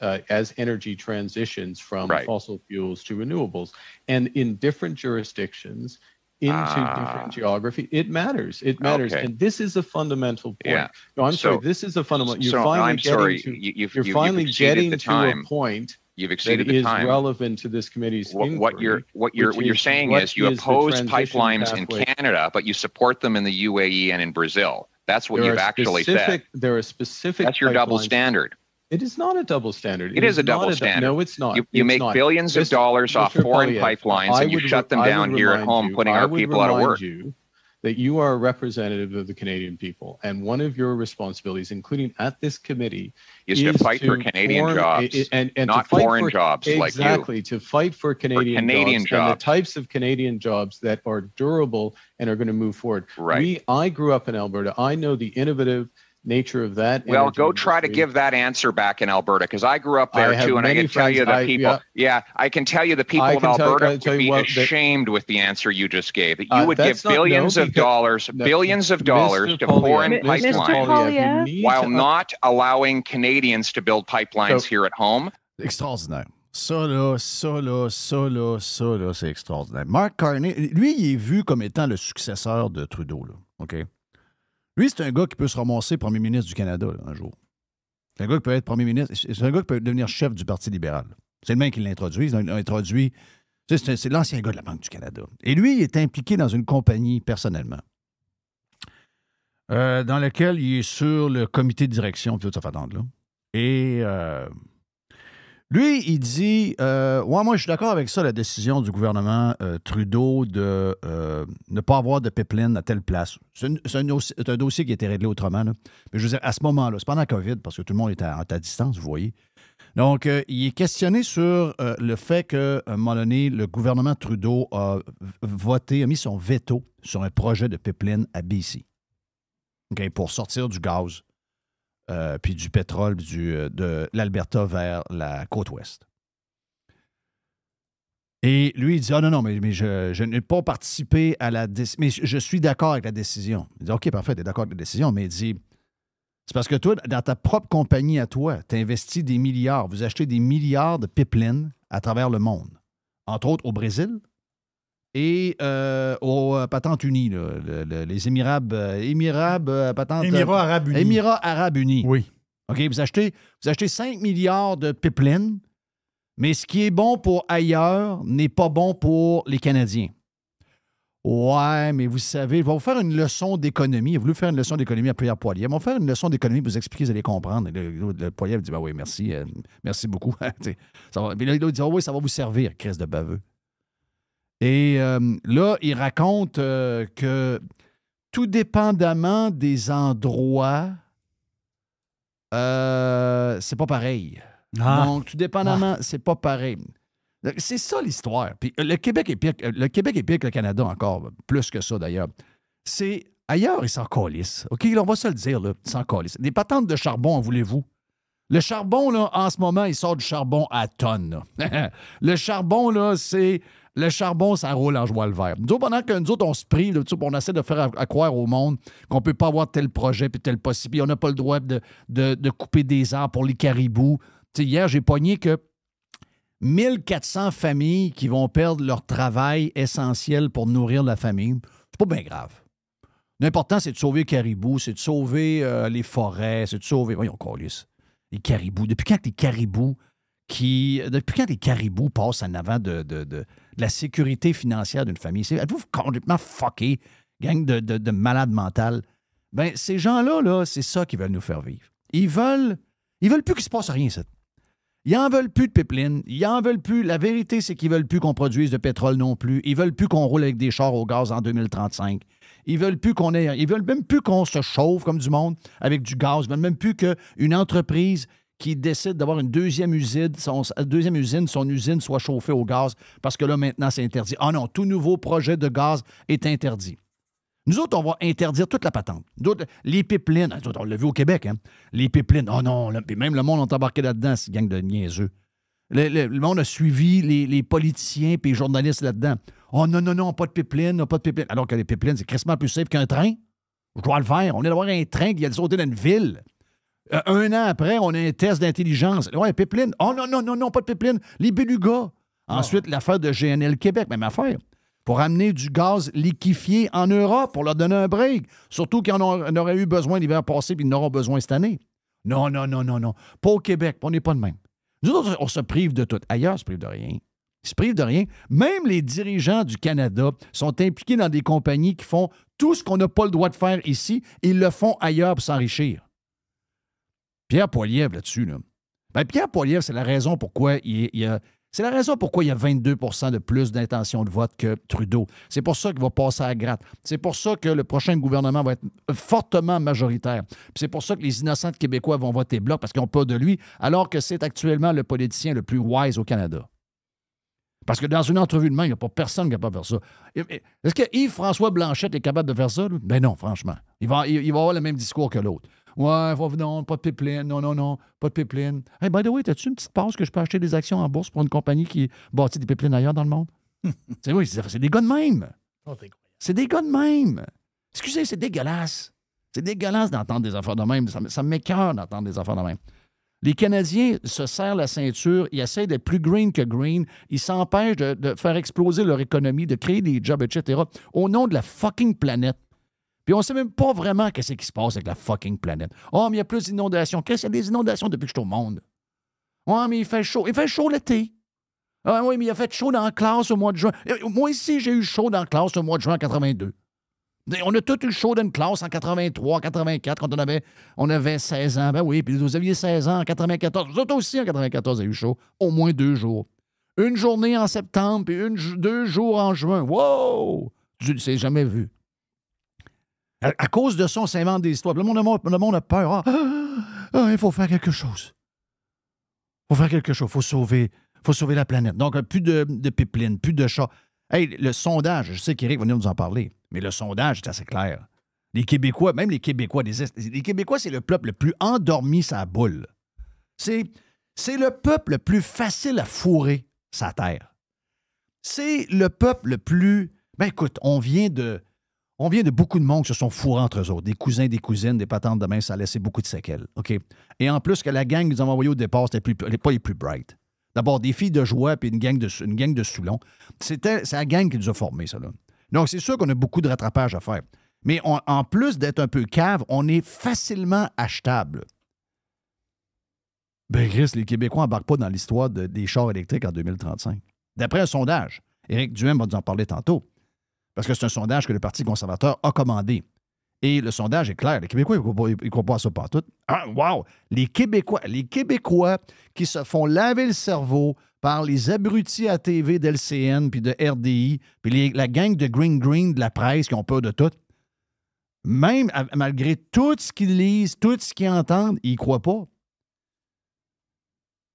Speaker 10: as energy transitions from fossil fuels to renewables? And in different jurisdictions, into different geography, it matters. It matters. Okay. And this is a fundamental point.
Speaker 9: Yeah.
Speaker 10: No, I'm sorry. This is a fundamental. You're finally getting to a point
Speaker 9: You've exceeded
Speaker 10: that
Speaker 9: the
Speaker 10: is
Speaker 9: time.
Speaker 10: relevant to this committee's
Speaker 9: what
Speaker 10: inquiry.
Speaker 9: What you're saying is you oppose pipelines in Canada, but you support them in the UAE and in Brazil. That's what you've actually said.
Speaker 10: There are specific.
Speaker 9: That's your double standard.
Speaker 10: It is not a double standard.
Speaker 9: It is a double standard.
Speaker 10: No, it's not.
Speaker 9: You make billions of dollars off foreign pipelines, and you shut them down here at home, putting our people out of work.
Speaker 10: That you are a representative of the Canadian people, and one of your responsibilities, including at this committee,
Speaker 9: is to fight for Canadian jobs, and not foreign jobs like you.
Speaker 10: Exactly, to fight for Canadian jobs, and the types of Canadian jobs that are durable and are going to move forward.
Speaker 9: Right.
Speaker 10: I grew up in Alberta. I know the innovative nature of that.
Speaker 9: Well,
Speaker 10: energy
Speaker 9: go try to
Speaker 10: industry.
Speaker 9: give that answer back in Alberta, because I grew up there
Speaker 10: I have
Speaker 9: too, and I
Speaker 10: many
Speaker 9: can tell you
Speaker 10: friends-
Speaker 9: the people. I can tell you the people
Speaker 10: I
Speaker 9: of
Speaker 10: can tell you-
Speaker 9: Alberta
Speaker 10: I tell
Speaker 9: would
Speaker 10: you
Speaker 9: be
Speaker 10: what, that-
Speaker 9: ashamed with the answer you just gave. That you would give
Speaker 10: that's not-
Speaker 9: billions
Speaker 10: no,
Speaker 9: of
Speaker 10: because-
Speaker 9: dollars,
Speaker 10: no,
Speaker 9: billions of
Speaker 10: Mr.
Speaker 9: dollars to
Speaker 10: Poilievre,
Speaker 9: foreign
Speaker 10: Mr.
Speaker 9: pipelines,
Speaker 10: Poilievre, you need
Speaker 9: while
Speaker 10: to-
Speaker 9: not allowing Canadians to build pipelines here at home.
Speaker 3: Extraordinaire. Ça, là, c'est extraordinaire. Mark Carney, lui, il est vu comme étant le successeur de Trudeau, là. OK? Lui, c'est un gars qui peut se ramasser premier ministre du Canada, là, un jour. C'est un gars qui peut être premier ministre. C'est un gars qui peut devenir chef du Parti libéral. C'est le même qui l'introduit. Il a introduit. C'est l'ancien gars de la Banque du Canada. Et lui, il est impliqué dans une compagnie personnellement, dans laquelle il est sur le comité de direction, puis tout ça fait attendre, là. Et lui, il dit ouais, moi, je suis d'accord avec ça, la décision du gouvernement Trudeau de ne pas avoir de pipeline à telle place. C'est un dossier qui a été réglé autrement, là. Mais je veux dire, à ce moment-là, c'est pendant la COVID, parce que tout le monde est à distance, vous voyez. Donc, il est questionné sur le fait qu'à un moment donné, le gouvernement Trudeau a mis son veto sur un projet de pipeline à BC. OK, pour sortir du gaz puis du pétrole de l'Alberta vers la côte ouest. Et lui, il dit, ah non, mais je n'ai pas participé à la décision, mais je suis d'accord avec la décision. Il dit, OK, parfait, tu es d'accord avec la décision, mais il dit, c'est parce que toi, dans ta propre compagnie à toi, tu investis des milliards, vous achetez des milliards de pipelines à travers le monde, entre autres au Brésil et aux Patentes Unies, là, les Émirats
Speaker 4: Arabes Unis.
Speaker 3: Émirats Arabes Unis.
Speaker 4: Oui.
Speaker 3: OK, vous achetez 5 milliards de pipelines, mais ce qui est bon pour ailleurs n'est pas bon pour les Canadiens. Ouais, mais vous savez, il va vous faire une leçon d'économie. Il a voulu faire une leçon d'économie à Pierre Poilievre. Il va faire une leçon d'économie pour vous expliquer, vous allez comprendre. Le Poilievre dit, ben oui, merci, merci beaucoup. Ça va. Mais là, il dit, oh oui, ça va vous servir, Christ de baveux. Et là, il raconte que tout dépendamment des endroits, c'est pas pareil. Donc, tout dépendamment, c'est pas pareil. C'est ça l'histoire. Puis le Québec est pire que le Canada encore, plus que ça d'ailleurs. C'est ailleurs, ils s'en calissent. OK, là, on va se le dire, là, ils s'en calissent. Des patentes de charbon, en voulez-vous? Le charbon, là, en ce moment, il sort du charbon à tonnes. Le charbon, là, le charbon, ça roule en joie le vert. Nous autres, pendant que nous autres, on se prive, là, on essaie de faire à croire au monde qu'on ne peut pas avoir tel projet puis tel possible, puis on n'a pas le droit de couper des arbres pour les caribous. T'sais, hier, j'ai pogné que 1400 familles qui vont perdre leur travail essentiel pour nourrir la famille. C'est pas bien grave. L'important, c'est de sauver les caribous, c'est de sauver les forêts, c'est de sauver... Voyons, câlisse. Les caribous. Depuis quand les caribous passent en avant de la sécurité financière d'une famille? Êtes-vous complètement fucké, gang de malades mentales? Bien, ces gens-là, là, c'est ça qu'ils veulent nous faire vivre. Ils veulent plus qu'il se passe rien, ça. Ils n'en veulent plus de pipeline. Ils n'en veulent plus. La vérité, c'est qu'ils ne veulent plus qu'on produise de pétrole non plus. Ils ne veulent plus qu'on roule avec des chars au gaz en 2035. Ils veulent même plus qu'on se chauffe comme du monde avec du gaz. Ils veulent même plus qu'une entreprise qui décide d'avoir une deuxième usine, son usine soit chauffée au gaz parce que là, maintenant, c'est interdit. Ah non, tout nouveau projet de gaz est interdit. Nous autres, on va interdire toute la patente. D'autres, les pipelines, on l'a vu au Québec, hein? Les pipelines, oh non, là, puis même le monde est embarqué là-dedans, cette gang de niaiseux. Le monde a suivi les politiciens et les journalistes là-dedans. Oh non, pas de pipeline, pas de pipeline. Alors que les pipelines, c'est crissement plus safe qu'un train. Je dois le faire. On est d'avoir un train qui a sauté dans une ville. Un an après, on a un test d'intelligence. Ouais, pipeline. Oh non, pas de pipeline. Les belugas. Ensuite, l'affaire de GNL Québec, même affaire. Pour amener du gaz liquéfié en Europe, pour leur donner un break. Surtout qu'ils en auraient eu besoin l'hiver passé, puis ils en auront besoin cette année. Non. Pas au Québec, on n'est pas de même. Nous autres, on se prive de tout. Ailleurs, on se prive de rien. Ils se privent de rien. Même les dirigeants du Canada sont impliqués dans des compagnies qui font tout ce qu'on n'a pas le droit de faire ici. Ils le font ailleurs pour s'enrichir. Pierre Poilievre, là-dessus, là. Ben, Pierre Poilievre, c'est la raison pourquoi il y a 22 % de plus d'intention de vote que Trudeau. C'est pour ça qu'il va passer à la gratte. C'est pour ça que le prochain gouvernement va être fortement majoritaire. Puis c'est pour ça que les innocents Québécois vont voter bloc parce qu'ils ont peur de lui, alors que c'est actuellement le politicien le plus wise au Canada. Parce que dans une entrevue de main, il n'y a pas personne qui est capable de faire ça. Est-ce que Yves-François Blanchette est capable de faire ça? Lui? Ben non, franchement. Il va avoir le même discours que l'autre. Ouais, non, pas de pipeline. Non, pas de pipeline. Hey, by the way, as-tu une petite passe que je peux acheter des actions en bourse pour une compagnie qui bâtit des pipelines ailleurs dans le monde? C'est des gars de même. C'est des gars de même. Excusez, c'est dégueulasse. C'est dégueulasse d'entendre des affaires de même. Ça m'écoeure d'entendre des affaires de même. Les Canadiens se serrent la ceinture, ils essaient d'être plus green que green, ils s'empêchent de faire exploser leur économie, de créer des jobs, etc., au nom de la fucking planète. Puis on ne sait même pas vraiment qu'est-ce qui se passe avec la fucking planète. Oh, mais il y a plus d'inondations. Qu'est-ce qu'il y a des inondations depuis que je suis au monde? Oh, mais il fait chaud. Il fait chaud l'été. Ah oui, mais il a fait chaud dans la classe au mois de juin. Moi ici, j'ai eu chaud dans la classe au mois de juin en 82. On a tous eu chaud dans une classe en 83, 84, quand on avait 16 ans. Ben oui, puis vous aviez 16 ans en 94. Vous autres aussi en 94, vous avez eu chaud. Au moins 2 jours. Une journée en septembre, puis 2 jours en juin. Wow! Tu ne l'as jamais vu. À cause de ça, on s'invente des histoires. Le monde a peur. Il faut faire quelque chose. Il faut faire quelque chose. Il faut sauver la planète. Donc, plus de pipeline, plus de chats. Hey, le sondage, je sais qu'Éric va venir nous en parler, mais le sondage est assez clair. Les Québécois, même les Québécois, les Québécois, c'est le peuple le plus endormi sa boule. C'est le peuple le plus facile à fourrer sa terre. C'est le peuple le plus... Ben écoute, on vient de beaucoup de monde qui se sont fourrés entre eux autres. Des cousins, des cousines, des patentes de main, ça a laissé beaucoup de séquelles. OK? Et en plus que la gang qu'ils ont envoyée au départ, c'était pas les plus bright. D'abord, des filles de joie puis une gang de Soulons. C'est la gang qui nous a formés, ça, là. Donc, c'est sûr qu'on a beaucoup de rattrapage à faire. Mais en plus d'être un peu cave, on est facilement achetable. Ben, Chris, les Québécois n'embarquent pas dans l'histoire des chars électriques en 2035. D'après un sondage, Éric Duhem va nous en parler tantôt, parce que c'est un sondage que le Parti conservateur a commandé. Et le sondage est clair. Les Québécois, ils ne croient pas à ça partout. Ah, wow! Les Québécois qui se font laver le cerveau par les abrutis à TV d'LCN puis de RDI, puis la gang de Green de la presse qui ont peur de tout, même malgré tout ce qu'ils lisent, tout ce qu'ils entendent, ils n'y croient pas.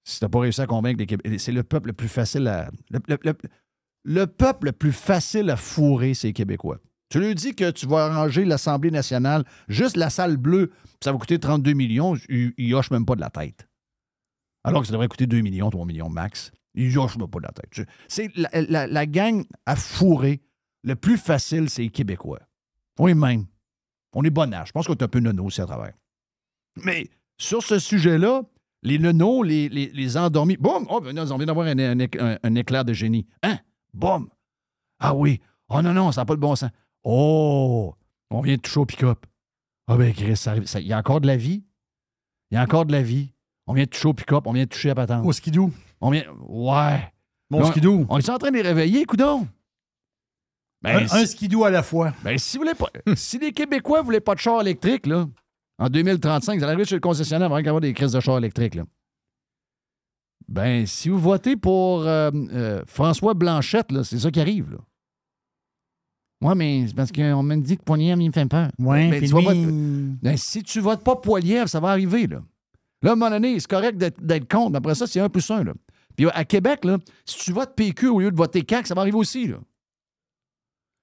Speaker 3: Si tu n'as pas réussi à convaincre les Québécois, c'est le peuple le plus facile à... Le peuple le plus facile à fourrer, c'est les Québécois. Tu lui dis que tu vas arranger l'Assemblée nationale, juste la salle bleue, ça va coûter 32 millions, il hoche même pas de la tête. Alors que ça devrait coûter 2 millions, 3 millions max. Il hoche même pas de la tête. C'est la gang à fourrer, le plus facile, c'est les Québécois. Oui, même. On est bon âge. Je pense qu'on est un peu nono aussi à travers. Mais sur ce sujet-là, les nonos, les endormis, boum! Oh, on vient d'avoir un éclair de génie. Hein? Boum! Ah oui! Oh non, ça n'a pas de bon sens. Oh! On vient de toucher au pick-up. Ah ben, Chris, il y a encore de la vie. Il y a encore de la vie. On vient de toucher au pick-up, on vient de toucher à patente.
Speaker 4: Au skidoo.
Speaker 3: Ouais.
Speaker 4: Mon skidoo.
Speaker 3: On est en train de les réveiller, coudonc. Ben,
Speaker 4: un skidoo à la fois.
Speaker 3: Ben, si les Québécois ne voulaient pas de char électrique, là, en 2035, vous allez arriver sur le concessionnaire avant d'avoir des crises de char électrique, là. Ben, si vous votez pour François Blanchette, là, c'est ça qui arrive, là. Oui, mais c'est parce qu'on m'a dit que Poilievre, il me fait peur.
Speaker 4: Oui,
Speaker 3: ben, si tu votes pas Poilievre, ça va arriver, là. Là, à un moment donné, c'est correct d'être contre, mais après ça, c'est 1+1, là. Puis à Québec, là, si tu votes PQ au lieu de voter CAQ, ça va arriver aussi, là.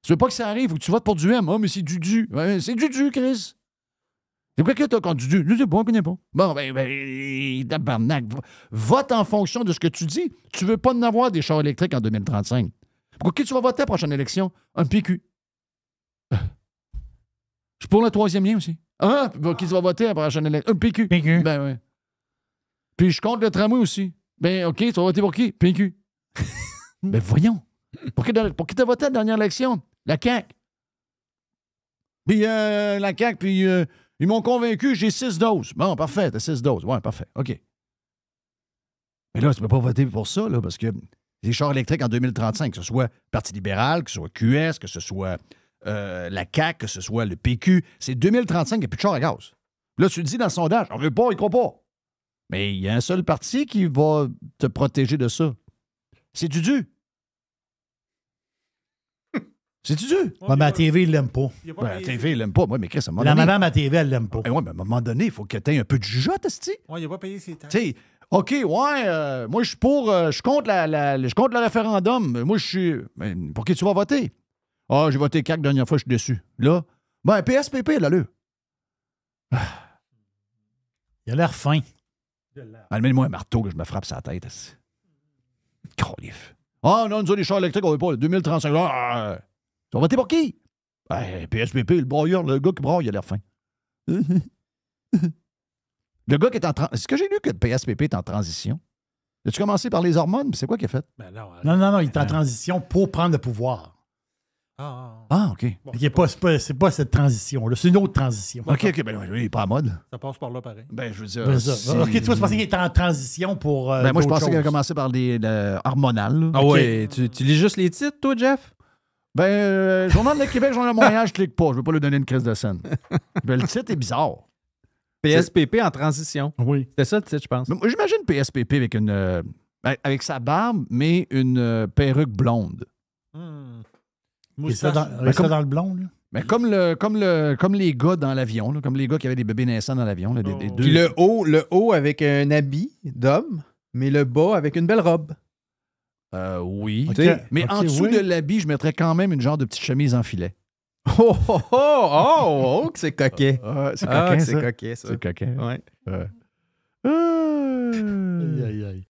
Speaker 3: Tu veux pas que ça arrive, faut que tu votes pour Duhem. Ah, mais c'est Dudu. Ouais, c'est Dudu, Chris. C'est quoi que t'as contre Dudu? Je sais pas, on connaît pas. Bon, tabarnak. Vote en fonction de ce que tu dis. Tu veux pas en avoir des chars électriques en 2035. Pourquoi qui tu vas voter à la prochaine élection? Un PQ. Je suis pour le 3e lien aussi. Ah, qui tu vas voter à la prochaine élection? Un PQ.
Speaker 4: PQ.
Speaker 3: Ben oui. Puis je compte le tramway aussi. Ben, OK, tu vas voter pour qui? PQ. Ben voyons. Pour qui t'as voté à la dernière élection? La CAQ. Puis la CAQ, puis ils m'ont convaincu, j'ai 6 doses. Bon, parfait, t'as 6 doses. Ouais, parfait, OK. Mais là, tu ne peux pas voter pour ça, là, parce que les chars électriques en 2035, que ce soit Parti libéral, que ce soit QS, que ce soit la CAQ, que ce soit le PQ, c'est 2035, il n'y a plus de chars à gaz. Là, tu le dis dans le sondage, on ne veut pas, il ne croit pas. Mais il y a un seul parti qui va te protéger de ça. C'est Dudu. C'est Dudu.
Speaker 4: Ouais, mais à TV, il l'aime pas.
Speaker 3: À TV, il l'aime pas. Moi, mais Chris, à un moment
Speaker 4: la
Speaker 3: donné...
Speaker 4: madame à TV, elle l'aime pas.
Speaker 3: Ouais, mais à un moment donné, il faut que tu aies un peu de jugeote, esti.
Speaker 6: Ouais, il n'a pas payé ses taxes.
Speaker 3: Tu sais, OK, ouais, moi, je suis pour... je compte le référendum. Moi, je suis... Mais pour qui tu vas voter? Ah, j'ai voté CAQ la dernière fois, je suis déçu. Là, ben, PSPP, là, là.
Speaker 4: Il a l'air fin.
Speaker 3: Amène-moi un marteau que je me frappe sa tête. Crolif. Ah non, nous autres, les chars électriques, on veut pas. 2035. Ah, on va voter pour qui? PSPP, le broyeur, le gars qui braille, il a l'air fin. Le gars qui est en transition. Est-ce que j'ai lu que le PSPP est en transition? As-tu commencé par les hormones? Puis c'est quoi qu'il a fait?
Speaker 6: Ben
Speaker 4: Non, il est en transition pour prendre le pouvoir.
Speaker 3: Ah, OK.
Speaker 4: Bon, c'est pas cette transition-là. C'est une autre transition.
Speaker 3: OK. Ben oui, il n'est pas à mode.
Speaker 6: Ça passe par là, pareil.
Speaker 3: Ben, je veux dire.
Speaker 4: OK, toi, tu pensais qu'il était en transition pour.
Speaker 3: Ben, moi, je pensais qu'il avait commencé par les hormonales.
Speaker 8: Ah ouais, tu lis juste les titres, toi, Jeff?
Speaker 3: Ben, Journal de Québec, Journal de Montréal, je clique pas. Je veux pas lui donner une crise de scène. Ben, le titre est bizarre.
Speaker 8: PSPP en transition.
Speaker 4: Oui.
Speaker 8: C'était ça le titre, je pense.
Speaker 3: Mais moi, j'imagine PSPP avec avec sa barbe, mais une perruque blonde.
Speaker 4: Et ça dans le blond, là?
Speaker 3: Mais comme les gars dans l'avion, là, comme les gars qui avaient des bébés naissants dans l'avion. Là, des deux...
Speaker 8: Puis le haut avec un habit d'homme, mais le bas avec une belle robe.
Speaker 3: Oui.
Speaker 8: Okay.
Speaker 3: Mais en dessous de l'habit, je mettrais quand même une genre de petite chemise en filet.
Speaker 8: Oh, que c'est coquet.
Speaker 3: C'est coquin, ça.
Speaker 8: C'est coquet, ça.
Speaker 3: C'est coquin.
Speaker 8: Ouais.
Speaker 4: Aïe.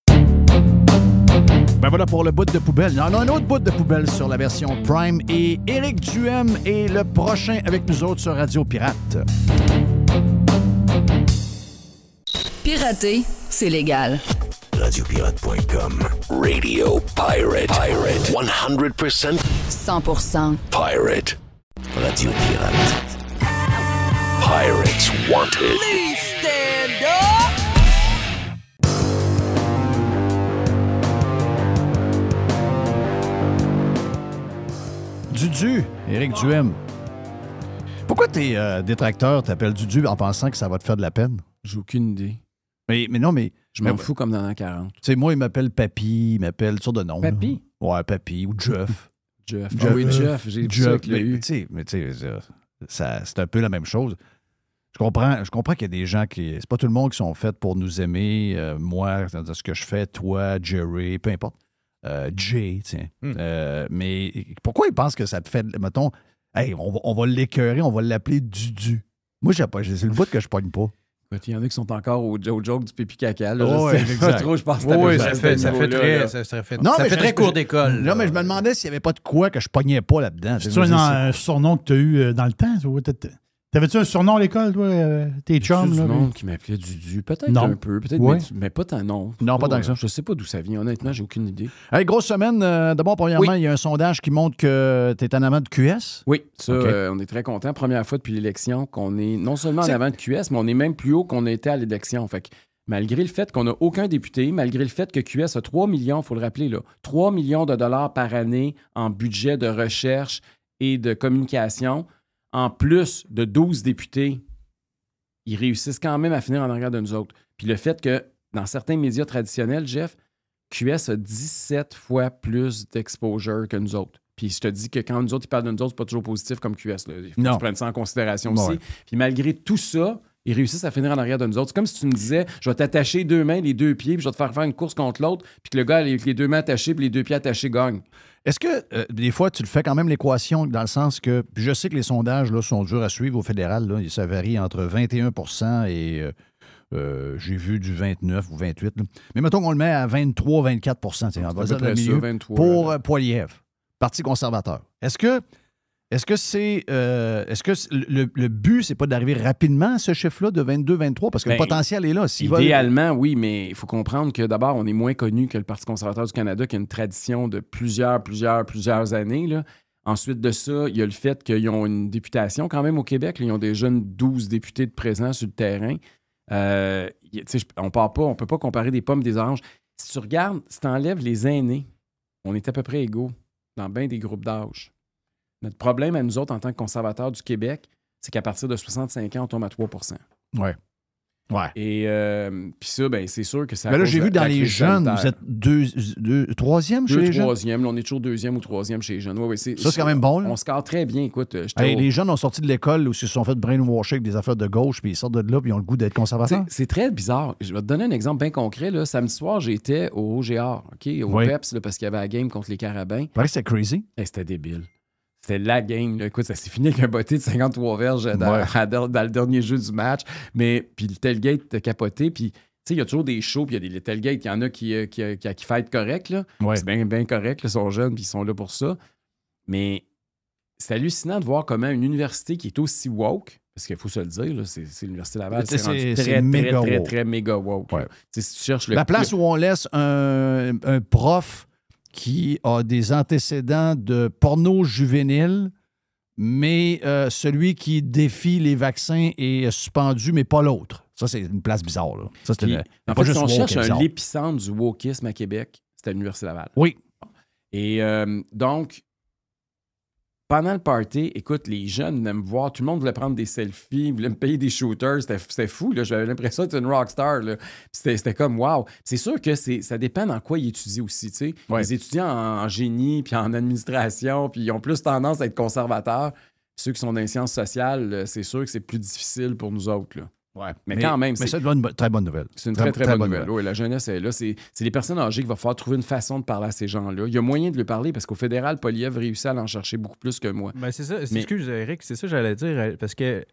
Speaker 3: Ben voilà pour le bout de poubelle. Il y en a un autre bout de poubelle sur la version Prime. Et Éric Duhem est le prochain avec nous autres sur Radio Pirate.
Speaker 11: Pirater, c'est légal.
Speaker 2: Radiopirate.com. Radio Pirate. 100%
Speaker 11: 100%
Speaker 2: pirate. Radio Pirate. Pirates wanted.
Speaker 11: Please stand up!
Speaker 3: Dudu, Éric Duhem. Pourquoi tes détracteurs t'appellent Dudu en pensant que ça va te faire de la peine?
Speaker 12: J'ai aucune idée.
Speaker 3: Mais non, mais...
Speaker 12: Je m'en fous comme dans l'an 40.
Speaker 3: Tu sais, moi, il m'appelle Papy, il m'appelle toutes sortes de noms.
Speaker 12: Papy?
Speaker 3: Là. Ouais, Papy ou Jeff.
Speaker 12: Jeff. Ah oui, Jeff. J'ai vu ça avec le U.
Speaker 3: Mais tu sais, c'est un peu la même chose. Je comprends qu'il y a des gens qui... C'est pas tout le monde qui sont faits pour nous aimer. Moi, dans ce que je fais, toi, Jerry, peu importe. Jay, tiens. Mais pourquoi ils pensent que ça te fait... Mettons, hey, on va l'écœurer, on va l'appeler Dudu. Moi, c'est le bout que je pogne pas.
Speaker 12: Il y en a qui sont encore au joke du pipi caca. Là,
Speaker 3: ouais,
Speaker 12: je sais pas trop, je pense que
Speaker 8: oui, ça fait très cours d'école.
Speaker 3: Non, mais je me demandais s'il n'y avait pas de quoi que je pognais pas là-dedans.
Speaker 4: C'est un surnom que tu as eu dans le temps? T'avais-tu un surnom à l'école, toi, tes chums?
Speaker 12: Du monde qui m'appelait Dudu. Peut-être un peu, peut-être, mais pas tant, non.
Speaker 3: Non, pas tant que ça.
Speaker 12: Je sais pas d'où ça vient, honnêtement, j'ai aucune idée.
Speaker 3: Hey, grosse semaine. D'abord, premièrement, il y a un sondage qui montre que tu es en avant de QS.
Speaker 12: Oui, ça, on est très contents. Première fois depuis l'élection qu'on est non seulement en avant de QS, mais on est même plus haut qu'on était à l'élection. Fait que malgré le fait qu'on n'a aucun député, malgré le fait que QS a 3 millions, il faut le rappeler, là, 3 millions de dollars par année en budget de recherche et de communication, en plus de 12 députés, ils réussissent quand même à finir en arrière de nous autres. Puis le fait que, dans certains médias traditionnels, Jeff, QS a 17 fois plus d'exposure que nous autres. Puis je te dis que quand nous autres, ils parlent de nous autres, c'est pas toujours positif comme QS. Là. Il faut que tu prennes ça en considération aussi. Puis malgré tout ça, ils réussissent à finir en arrière de nous autres. C'est comme si tu me disais, je vais t'attacher 2 mains, les 2 pieds, puis je vais te faire une course contre l'autre, puis que le gars, avec les 2 mains attachées, puis les 2 pieds attachés, gagne.
Speaker 3: Est-ce que, des fois, tu le fais quand même l'équation dans le sens que, puis je sais que les sondages là, sont durs à suivre au fédéral, là, ça varie entre 21 et j'ai vu du 29 ou 28. Là. Mais mettons qu'on le met à 23-24 on va dire le milieu,
Speaker 12: 23,
Speaker 3: pour Poilievre, Parti conservateur. Est-ce que le but, c'est pas d'arriver rapidement à ce chiffre-là de 22-23? Parce que le potentiel est là.
Speaker 12: Idéalement, oui, mais il faut comprendre que d'abord, on est moins connu que le Parti conservateur du Canada, qui a une tradition de plusieurs années. Là. Ensuite de ça, il y a le fait qu'ils ont une députation quand même au Québec. Là. Ils ont déjà 12 députés de présents sur le terrain. On peut pas comparer des pommes et des oranges. Si tu regardes, si tu enlèves les aînés, on est à peu près égaux dans bien des groupes d'âge. Notre problème à nous autres, en tant que conservateurs du Québec, c'est qu'à partir de 65 ans, on tombe à 3
Speaker 3: Oui. Ouais.
Speaker 12: Et puis ça, ben, c'est sûr que ça.
Speaker 3: Mais là, j'ai vu dans les jeunes, vous êtes troisième chez les jeunes?
Speaker 12: Troisième. Là, on est toujours 2e ou 3e chez les jeunes. Ouais,
Speaker 3: ça, c'est quand même bon. Là.
Speaker 12: On score très bien. Écoute,
Speaker 3: les jeunes ont sorti de l'école où ils se sont fait brainwasher avec des affaires de gauche, puis ils sortent de là, puis ils ont le goût d'être conservateurs.
Speaker 12: C'est très bizarre. Je vais te donner un exemple bien concret. Là. Samedi soir, j'étais au OGR, au PEPS, là, parce qu'il y avait la game contre les Carabins.
Speaker 3: Ouais, c'était crazy.
Speaker 12: C'était débile. C'était la game. Là. Écoute, ça s'est fini avec un botté de 53 verges dans le dernier jeu du match. Mais puis le tailgate a capoté. Puis, tu sais, il y a toujours des shows. Puis il y a des tailgates. Il y en a qui fêtent correct. Là.
Speaker 3: Ouais.
Speaker 12: C'est bien correct. Là, ils sont jeunes puis ils sont là pour ça. Mais c'est hallucinant de voir comment une université qui est aussi woke, parce qu'il faut se le dire, là, c'est l'Université Laval, c'est rendu très méga woke.
Speaker 3: Ouais.
Speaker 12: Si tu cherches
Speaker 3: la place où on laisse un prof qui a des antécédents de porno juvénile, mais celui qui défie les vaccins est suspendu, mais pas l'autre. Ça, c'est une place bizarre. Là. Ça,
Speaker 12: si on cherche l'épicentre du wokisme à Québec, c'est à l'Université Laval.
Speaker 3: Oui.
Speaker 12: Et donc, pendant le party, écoute, les jeunes venaient me voir, tout le monde voulait prendre des selfies, voulait me payer des shooters, c'était fou, là. J'avais l'impression d'être une rockstar, là. C'était comme, wow. C'est sûr que ça dépend dans quoi ils étudient aussi, tu sais.
Speaker 3: Ouais.
Speaker 12: Les étudiants en génie, puis en administration, puis ils ont plus tendance à être conservateurs. Ceux qui sont dans les sciences sociales, c'est sûr que c'est plus difficile pour nous autres, là.
Speaker 3: Ouais.
Speaker 12: Mais quand même,
Speaker 3: c'est une très bonne nouvelle.
Speaker 12: C'est une très bonne nouvelle. Oui, la jeunesse est là. C'est les personnes âgées qu'il va falloir trouver une façon de parler à ces gens-là. Il y a moyen de lui parler parce qu'au fédéral, Poilievre réussit à en chercher beaucoup plus que moi.
Speaker 8: Ben c'est ça. Excuse, Eric, c'est ça que j'allais dire. Parce que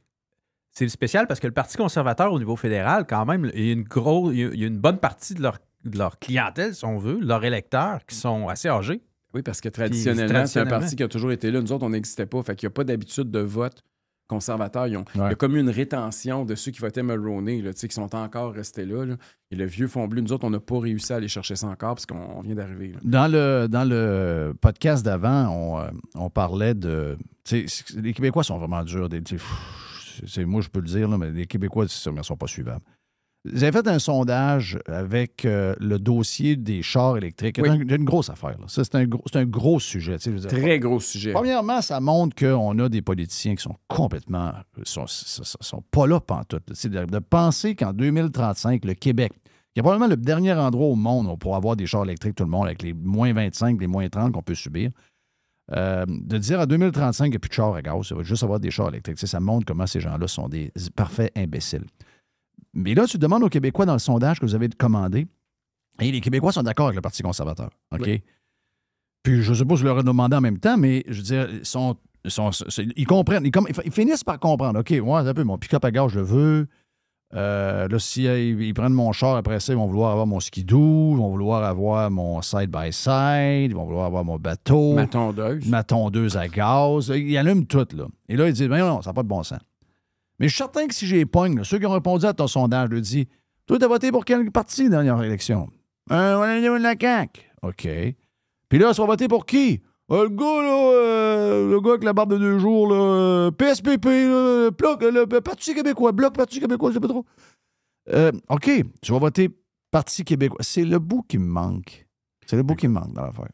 Speaker 8: c'est spécial parce que le Parti conservateur au niveau fédéral, quand même, il y a une bonne partie de leur clientèle, si on veut, leurs électeurs, qui sont assez âgés.
Speaker 12: Oui, parce que traditionnellement, c'est un parti qui a toujours été là. Nous autres, on n'existait pas. Fait qu'il n'y a pas d'habitude de vote conservateurs. Il y a comme une rétention de ceux qui votaient Mulroney, là, qui sont encore restés là. Et le vieux fond bleu, nous autres, on n'a pas réussi à aller chercher ça encore parce qu'on vient d'arriver.
Speaker 3: Dans le podcast d'avant, on parlait de... Les Québécois sont vraiment durs. Moi, je peux le dire, là, mais les Québécois ne sont pas suivables. Vous avez fait un sondage avec le dossier des chars électriques. C'est une grosse affaire. Là. Ça, c'est un gros sujet.
Speaker 12: Très gros sujet.
Speaker 3: Premièrement, ça montre qu'on a des politiciens qui sont complètement... sont pas là pantoute. De penser qu'en 2035, le Québec, qui est probablement le dernier endroit au monde pour avoir des chars électriques, tout le monde, avec les moins 25, les moins 30 qu'on peut subir, de dire en 2035 qu'il n'y a plus de chars à gaz, ça va juste avoir des chars électriques. Ça montre comment ces gens-là sont des parfaits imbéciles. Mais là, tu demandes aux Québécois dans le sondage que vous avez commandé, et les Québécois sont d'accord avec le Parti conservateur. OK? Oui. Puis, je ne sais pas si je leur ai demandé en même temps, mais je veux dire, ils comprennent. Ils finissent par comprendre. OK, moi, un peu, mon pick-up à gaz, je le veux. Là, si ils prennent mon char, après ça, ils vont vouloir avoir mon skidoo, ils vont vouloir avoir mon side-by-side, ils vont vouloir avoir mon bateau. Ma tondeuse à gaz. Ils allument tout, là. Et là, ils disent, non, ça n'a pas de bon sens. Mais je suis certain que si j'ai pogne, ceux qui ont répondu à ton sondage, je leur dis, toi, t'as voté pour quel parti dans la dernière élection? La CAQ. OK. Puis là, tu vas voter pour qui? Le gars avec la barbe de 2 jours, là, PSPP, le Parti québécois, Bloc Parti québécois, je sais pas trop. OK, tu vas voter Parti québécois. C'est le bout qui me manque. C'est le bout qui me manque dans l'affaire.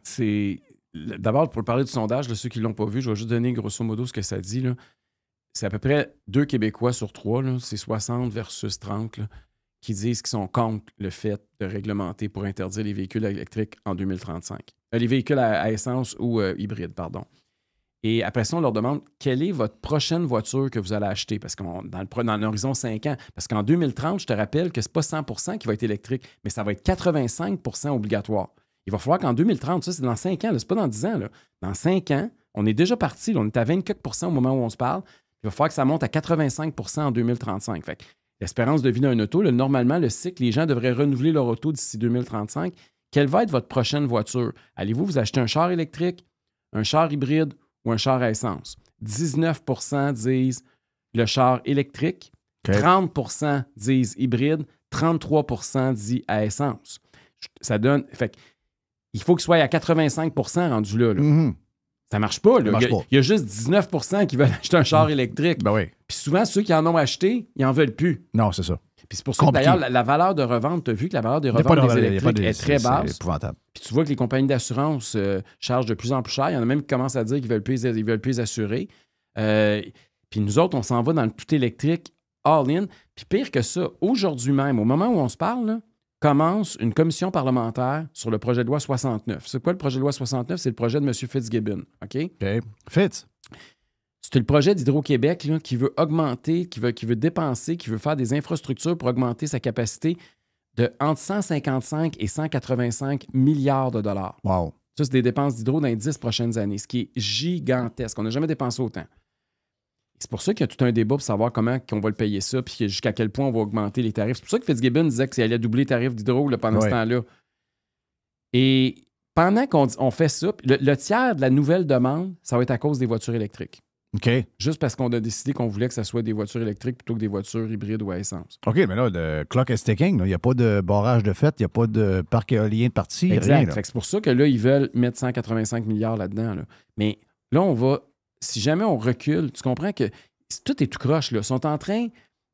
Speaker 12: D'abord, pour parler du sondage, ceux qui ne l'ont pas vu, je vais juste donner grosso modo ce que ça dit, là. C'est à peu près 2 Québécois sur 3, là, c'est 60 versus 30, là, qui disent qu'ils sont contre le fait de réglementer pour interdire les véhicules électriques en 2035. Les véhicules à essence ou hybrides, pardon. Et après ça, on leur demande quelle est votre prochaine voiture que vous allez acheter, parce qu'on dans l'horizon 5 ans. Parce qu'en 2030, je te rappelle que ce n'est pas 100% qui va être électrique, mais ça va être 85% obligatoire. Il va falloir qu'en 2030, ça c'est dans 5 ans, c'est pas dans 10 ans. Là. Dans 5 ans, on est déjà parti, là, on est à 24% au moment où on se parle. Il va falloir que ça monte à 85% en 2035. Fait que l'espérance de vie d'un auto, là, normalement, le cycle, les gens devraient renouveler leur auto d'ici 2035. Quelle va être votre prochaine voiture? Allez-vous vous acheter un char électrique, un char hybride ou un char à essence? 19% disent le char électrique, 30% disent hybride, 33% disent à essence. Ça donne... Fait que, il faut qu'il soit à 85% rendu là. Mm-hmm. Ça marche pas. Là. Il y a juste 19% qui veulent acheter un char électrique.
Speaker 3: Ben oui.
Speaker 12: Puis souvent, ceux qui en ont acheté, ils n'en veulent plus.
Speaker 3: Non, c'est ça.
Speaker 12: Puis c'est pour ça que d'ailleurs, la valeur de revente, tu as vu que la valeur de revente des électriques est très basse.
Speaker 3: C'est épouvantable.
Speaker 12: Puis tu vois que les compagnies d'assurance chargent de plus en plus cher. Il y en a même qui commencent à dire qu'ils veulent plus assurer. Puis nous autres, on s'en va dans le tout électrique all-in. Puis pire que ça, aujourd'hui même, au moment où on se parle, là, commence une commission parlementaire sur le projet de loi 69. C'est quoi le projet de loi 69? C'est le projet de M. Fitzgibbon. OK?
Speaker 3: Fitz.
Speaker 12: C'est le projet d'Hydro-Québec là, qui veut augmenter, qui veut dépenser, qui veut faire des infrastructures pour augmenter sa capacité de entre 155 et 185 milliards de dollars.
Speaker 3: Wow.
Speaker 12: Ça, c'est des dépenses d'hydro dans les 10 prochaines années, ce qui est gigantesque. On n'a jamais dépensé autant. C'est pour ça qu'il y a tout un débat pour savoir comment on va le payer ça, puis jusqu'à quel point on va augmenter les tarifs. C'est pour ça que Fitzgibbon disait qu'il allait doubler les tarifs d'hydro là, pendant ce temps-là. Et pendant qu'on fait ça, le tiers de la nouvelle demande, ça va être à cause des voitures électriques.
Speaker 3: OK.
Speaker 12: Juste parce qu'on a décidé qu'on voulait que ça soit des voitures électriques plutôt que des voitures hybrides ou à essence.
Speaker 3: OK, mais là, le clock is ticking. Il n'y a pas de barrage de fait, il n'y a pas de parc éolien de parti.
Speaker 12: Exact. Fait que c'est pour ça que là, ils veulent mettre 185 milliards là-dedans. Là. Mais là, on va... Si jamais on recule, tu comprends que tout est tout croche. Là. Ils sont en train...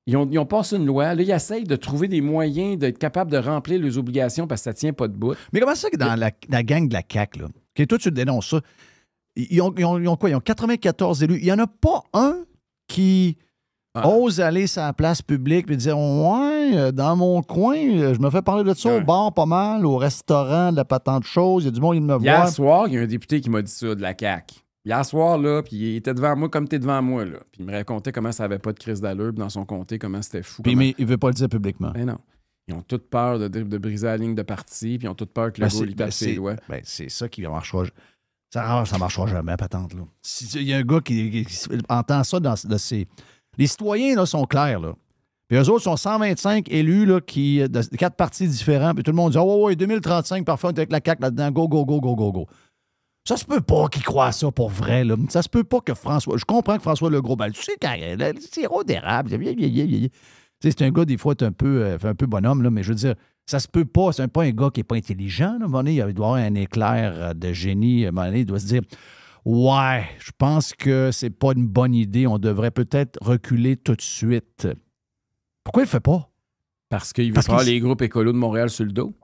Speaker 12: Ils ont passé une loi. Là, ils essayent de trouver des moyens d'être capables de remplir les obligations parce que ça ne tient pas de bout.
Speaker 3: Mais comment ça que dans la gang de la CAQ, là, okay, toi, tu dénonces ça, ils ont quoi? Ils ont 94 élus. Il n'y en a pas un qui ose aller sur la place publique et dire « Ouais, dans mon coin, je me fais parler de ça au bar pas mal, au restaurant, de la patente de choses. Il y a du monde qui me voit. »
Speaker 12: Hier soir, il y a un député qui m'a dit ça, de la CAQ. Hier soir, là, puis il était devant moi comme tu es devant moi, là. Puis il me racontait comment ça n'avait pas de crise d'allure dans son comté, comment c'était fou.
Speaker 3: Mais il ne veut pas le dire publiquement.
Speaker 12: Ben non. Ils ont toute peur de briser la ligne de parti, puis ils ont toute peur que le gars lui tape ses doigts.
Speaker 3: C'est ça qui marchera. Ça marchera jamais, patente, là. Il y a un gars qui entend ça dans ses... Les citoyens, là, sont clairs, là. Puis eux autres sont 125 élus, là, de 4 partis différents, puis tout le monde dit « Oh, ouais, 2035, parfois, on est avec la CAQ là-dedans. Go, go, go, go, go, go. » Ça se peut pas qu'ils croient ça pour vrai, là. Ça se peut pas que François... Je comprends que François Legault, ben, tu sais, le sirop d'érable, c'est un gars, des fois, fait un peu bonhomme, là, mais je veux dire, ça se peut pas. C'est pas un gars qui est pas intelligent. Là. À un moment donné, il doit avoir un éclair de génie. À un moment donné, il doit se dire « Ouais, je pense que c'est pas une bonne idée. On devrait peut-être reculer tout de suite. » Pourquoi il le fait pas?
Speaker 12: Parce qu'il veut faire les groupes écolos de Montréal sur le dos.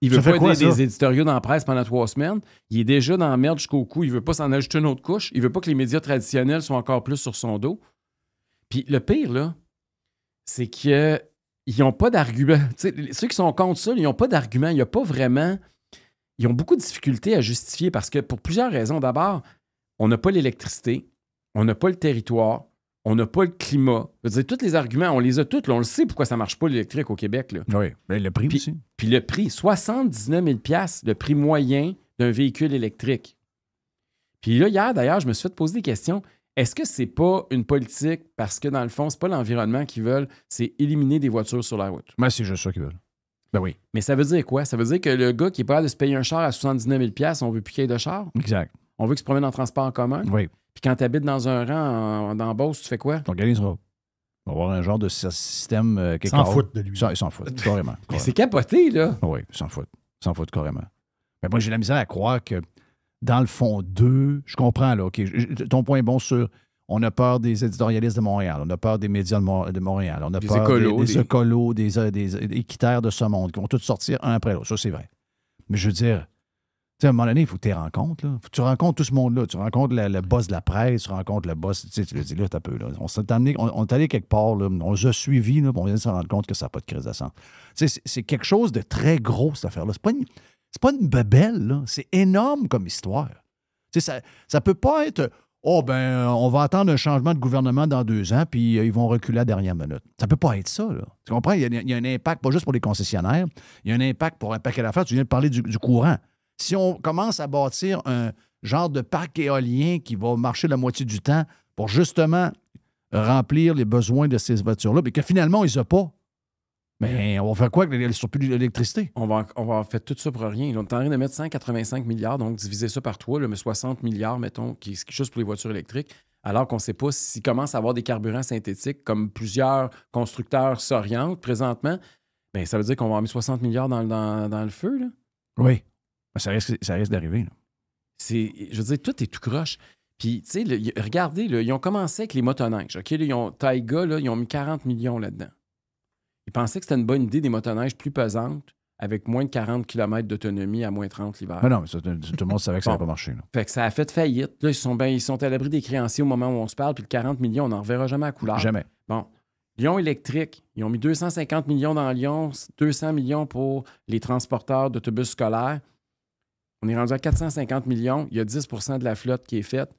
Speaker 12: Il veut pas aider des éditoriaux dans la presse pendant 3 semaines. Il est déjà dans la merde jusqu'au cou. Il veut pas s'en ajouter une autre couche. Il veut pas que les médias traditionnels soient encore plus sur son dos. Puis le pire, là, c'est qu'ils n'ont pas d'argument. Ceux qui sont contre ça, ils n'ont pas d'argument. Il n'y a pas vraiment... Ils ont beaucoup de difficultés à justifier parce que pour plusieurs raisons. D'abord, on n'a pas l'électricité, on n'a pas le territoire, on n'a pas le climat. Je veux dire, tous les arguments, on les a tous. Là, on le sait pourquoi ça ne marche pas l'électrique au Québec. Là.
Speaker 3: Oui, mais le prix aussi.
Speaker 12: Puis le prix, 79 000 $, le prix moyen d'un véhicule électrique. Puis là, hier, d'ailleurs, je me suis fait poser des questions. Est-ce que c'est pas une politique parce que, dans le fond, c'est pas l'environnement qu'ils veulent, c'est éliminer des voitures sur la route?
Speaker 3: Mais c'est juste ça qu'ils veulent. Ben oui.
Speaker 12: Mais ça veut dire quoi? Ça veut dire que le gars qui est pas capable de se payer un char à 79 000 $, on veut plus qu'il y ait de char?
Speaker 3: Exact.
Speaker 12: On veut qu'il se promène en transport en commun?
Speaker 3: Oui.
Speaker 12: Puis quand tu habites dans un rang dans Beauce, tu fais quoi?
Speaker 3: Tu organiseras. On va avoir un genre de système
Speaker 4: quelque part. Ils s'en foutent de lui.
Speaker 3: Ils s'en foutent, carrément.
Speaker 12: C'est capoté, là.
Speaker 3: Oui, ils s'en foutent. Ils s'en foutent carrément. Mais moi, j'ai la misère à croire que, dans le fond d'eux, je comprends, là, OK, ton point est bon sur... On a peur des éditorialistes de Montréal, on a peur des médias de Montréal, on a peur des écolos, des équitaires de ce monde qui vont tous sortir un après l'autre. Ça, c'est vrai. Mais je veux dire, à un moment donné, il faut que tu les rencontres. Il faut que tu rencontres tout ce monde-là. Tu rencontres le boss de la presse, tu rencontres le boss. Tu le dis là, t'as peu. Là. On est allé quelque part, là, on les a suivis, là, on vient de se rendre compte que ça n'a pas de crise de sang. C'est quelque chose de très gros, cette affaire-là. C'est pas une bebelle, là. C'est énorme comme histoire. Ça peut pas être. Oh, ben, on va attendre un changement de gouvernement dans 2 ans, puis ils vont reculer à la dernière minute. Ça peut pas être ça, là. Tu comprends? Il y a un impact, pas juste pour les concessionnaires, il y a un impact pour un paquet d'affaires. Tu viens de parler du courant. Si on commence à bâtir un genre de parc éolien qui va marcher la moitié du temps pour justement remplir les besoins de ces voitures-là, mais que finalement, ils n'ont pas, mais on va faire quoi avec le surplus d'électricité?
Speaker 12: On va faire tout ça pour rien. On est en train de mettre 185 milliards, donc diviser ça par 3, là, mais 60 milliards, mettons, qui est juste pour les voitures électriques, alors qu'on ne sait pas s'ils commencent à avoir des carburants synthétiques, comme plusieurs constructeurs s'orientent présentement, bien, ça veut dire qu'on va avoir mis 60 milliards dans le feu, là.
Speaker 3: Oui. Ça risque d'arriver, là.
Speaker 12: Je veux dire, tout est tout croche. Puis, tu sais, regardez, là, ils ont commencé avec les motoneiges. OK, là, Taiga, là, ils ont mis 40 millions là-dedans. Ils pensaient que c'était une bonne idée des motoneiges plus pesantes avec moins de 40 km d'autonomie à moins 30 l'hiver.
Speaker 3: Mais non, mais tout le monde savait que ça n'allait pas marcher. Là.
Speaker 12: Fait que ça a fait faillite. Là, ils sont à l'abri des créanciers au moment où on se parle, puis le 40 millions, on n'en reverra jamais à couleur.
Speaker 3: Jamais.
Speaker 12: Bon. Lyon électrique, ils ont mis 250 millions dans Lyon, 200 millions pour les transporteurs d'autobus scolaires. On est rendu à 450 millions. Il y a 10 % de la flotte qui est faite.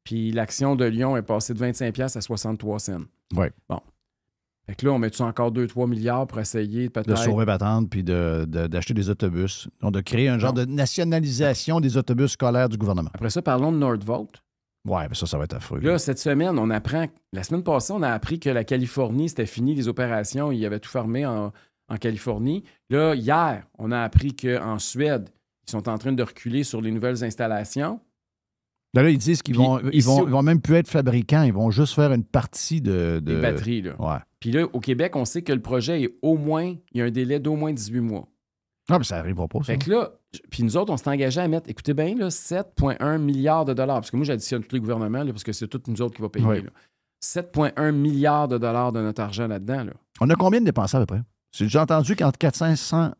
Speaker 12: Puis l'action de Lyon est passée de 25$ à 63 cents.
Speaker 3: Oui.
Speaker 12: Bon. Fait que là, on met-tu encore 2-3 milliards pour essayer peut-être...
Speaker 3: De sauver patente puis d'acheter des autobus. Donc, de créer un genre de nationalisation des autobus scolaires du gouvernement.
Speaker 12: Après ça, parlons de Nordvolt.
Speaker 3: Ouais, mais ça va être affreux.
Speaker 12: Là, cette semaine, on apprend... La semaine passée, on a appris que la Californie, c'était fini les opérations. Il y avait tout fermé en Californie. Là, hier, on a appris qu'en Suède, ils sont en train de reculer sur les nouvelles installations.
Speaker 3: Là, ils disent qu'ils vont même plus être fabricants. Ils vont juste faire une partie des
Speaker 12: batteries, là.
Speaker 3: Ouais.
Speaker 12: Puis là, au Québec, on sait que le projet est il y a un délai d'au moins 18 mois.
Speaker 3: Ah, mais ça n'arrivera pas, ça.
Speaker 12: Fait que là, puis nous autres, on s'est engagé à mettre, écoutez bien, là, 7,1 milliards de dollars. Parce que moi, j'additionne tous les gouvernements, là, parce que c'est tous nous autres qui vont payer.
Speaker 3: Oui.
Speaker 12: 7,1 milliards de dollars de notre argent là-dedans. Là.
Speaker 3: On a combien de dépensés à peu près? J'ai entendu qu'entre 400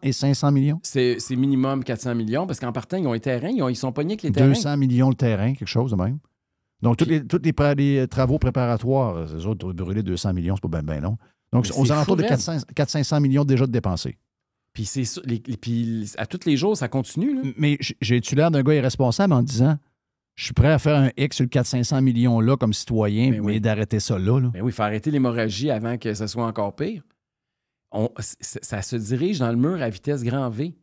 Speaker 3: et 500 millions.
Speaker 12: C'est minimum 400 millions, parce qu'en partant, ils ont les terrains, ils sont pognés avec les terrains.
Speaker 3: 200 millions le terrain, quelque chose de même. Donc, tous les travaux préparatoires, ces autres brûler 200 millions, c'est pas bien long. Donc, aux alentours de 400-500 millions déjà dépensés.
Speaker 12: Puis c'est ça, puis à tous les jours, ça continue. Là.
Speaker 3: Mais j'ai-tu l'air d'un gars irresponsable en disant je suis prêt à faire un X sur le 400-500 millions-là comme citoyen, mais d'arrêter ça là?
Speaker 12: Ben oui, il faut arrêter l'hémorragie avant que ça soit encore pire. Ça se dirige dans le mur à vitesse grand V.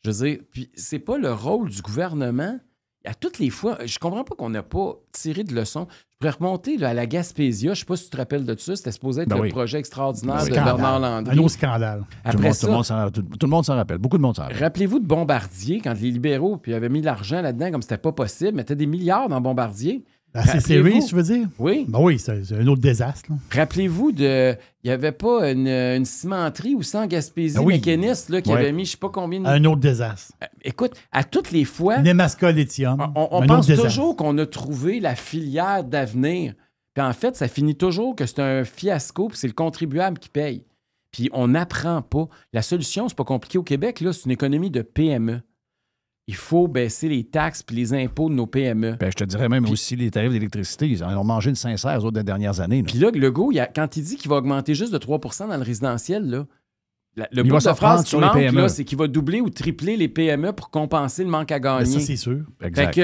Speaker 12: Je veux dire, puis c'est pas le rôle du gouvernement. À toutes les fois, je comprends pas qu'on n'a pas tiré de leçons. Je pourrais remonter là, à la Gaspésia. Je sais pas si tu te rappelles de ça. C'était supposé être le projet extraordinaire de Bernard Landry.
Speaker 4: Un autre scandale.
Speaker 12: Après
Speaker 3: tout le monde s'en rappelle. Beaucoup de monde s'en rappelle.
Speaker 12: Rappelez-vous de Bombardier, quand les libéraux puis avaient mis l'argent là-dedans comme c'était pas possible, mettaient des milliards dans Bombardier.
Speaker 4: La C-Series, tu veux dire?
Speaker 12: Oui.
Speaker 4: Ben oui, c'est un autre désastre. Là.
Speaker 12: Rappelez-vous il n'y avait pas une cimenterie aussi en Gaspésie, mécaniste, là, qui avait mis je ne sais pas combien de...
Speaker 4: Un autre désastre.
Speaker 12: Écoute, à toutes les fois...
Speaker 4: Nemaska Lithium.
Speaker 12: On pense toujours qu'on a trouvé la filière d'avenir. Puis en fait, ça finit toujours que c'est un fiasco, puis c'est le contribuable qui paye. Puis on n'apprend pas. La solution, c'est pas compliqué au Québec, là, c'est une économie de PME. Il faut baisser les taxes puis les impôts de nos PME.
Speaker 3: Ben, je te dirais même aussi les tarifs d'électricité. Ils en ont mangé une sincère, eux autres, des dernières années.
Speaker 12: Puis là, Legault, quand il dit qu'il va augmenter juste de 3 % dans le résiduel, là, le bout de phrase qui manque, là, c'est qu'il va doubler ou tripler les PME pour compenser le manque à gagner.
Speaker 4: Ben ça, c'est sûr.
Speaker 3: Exact.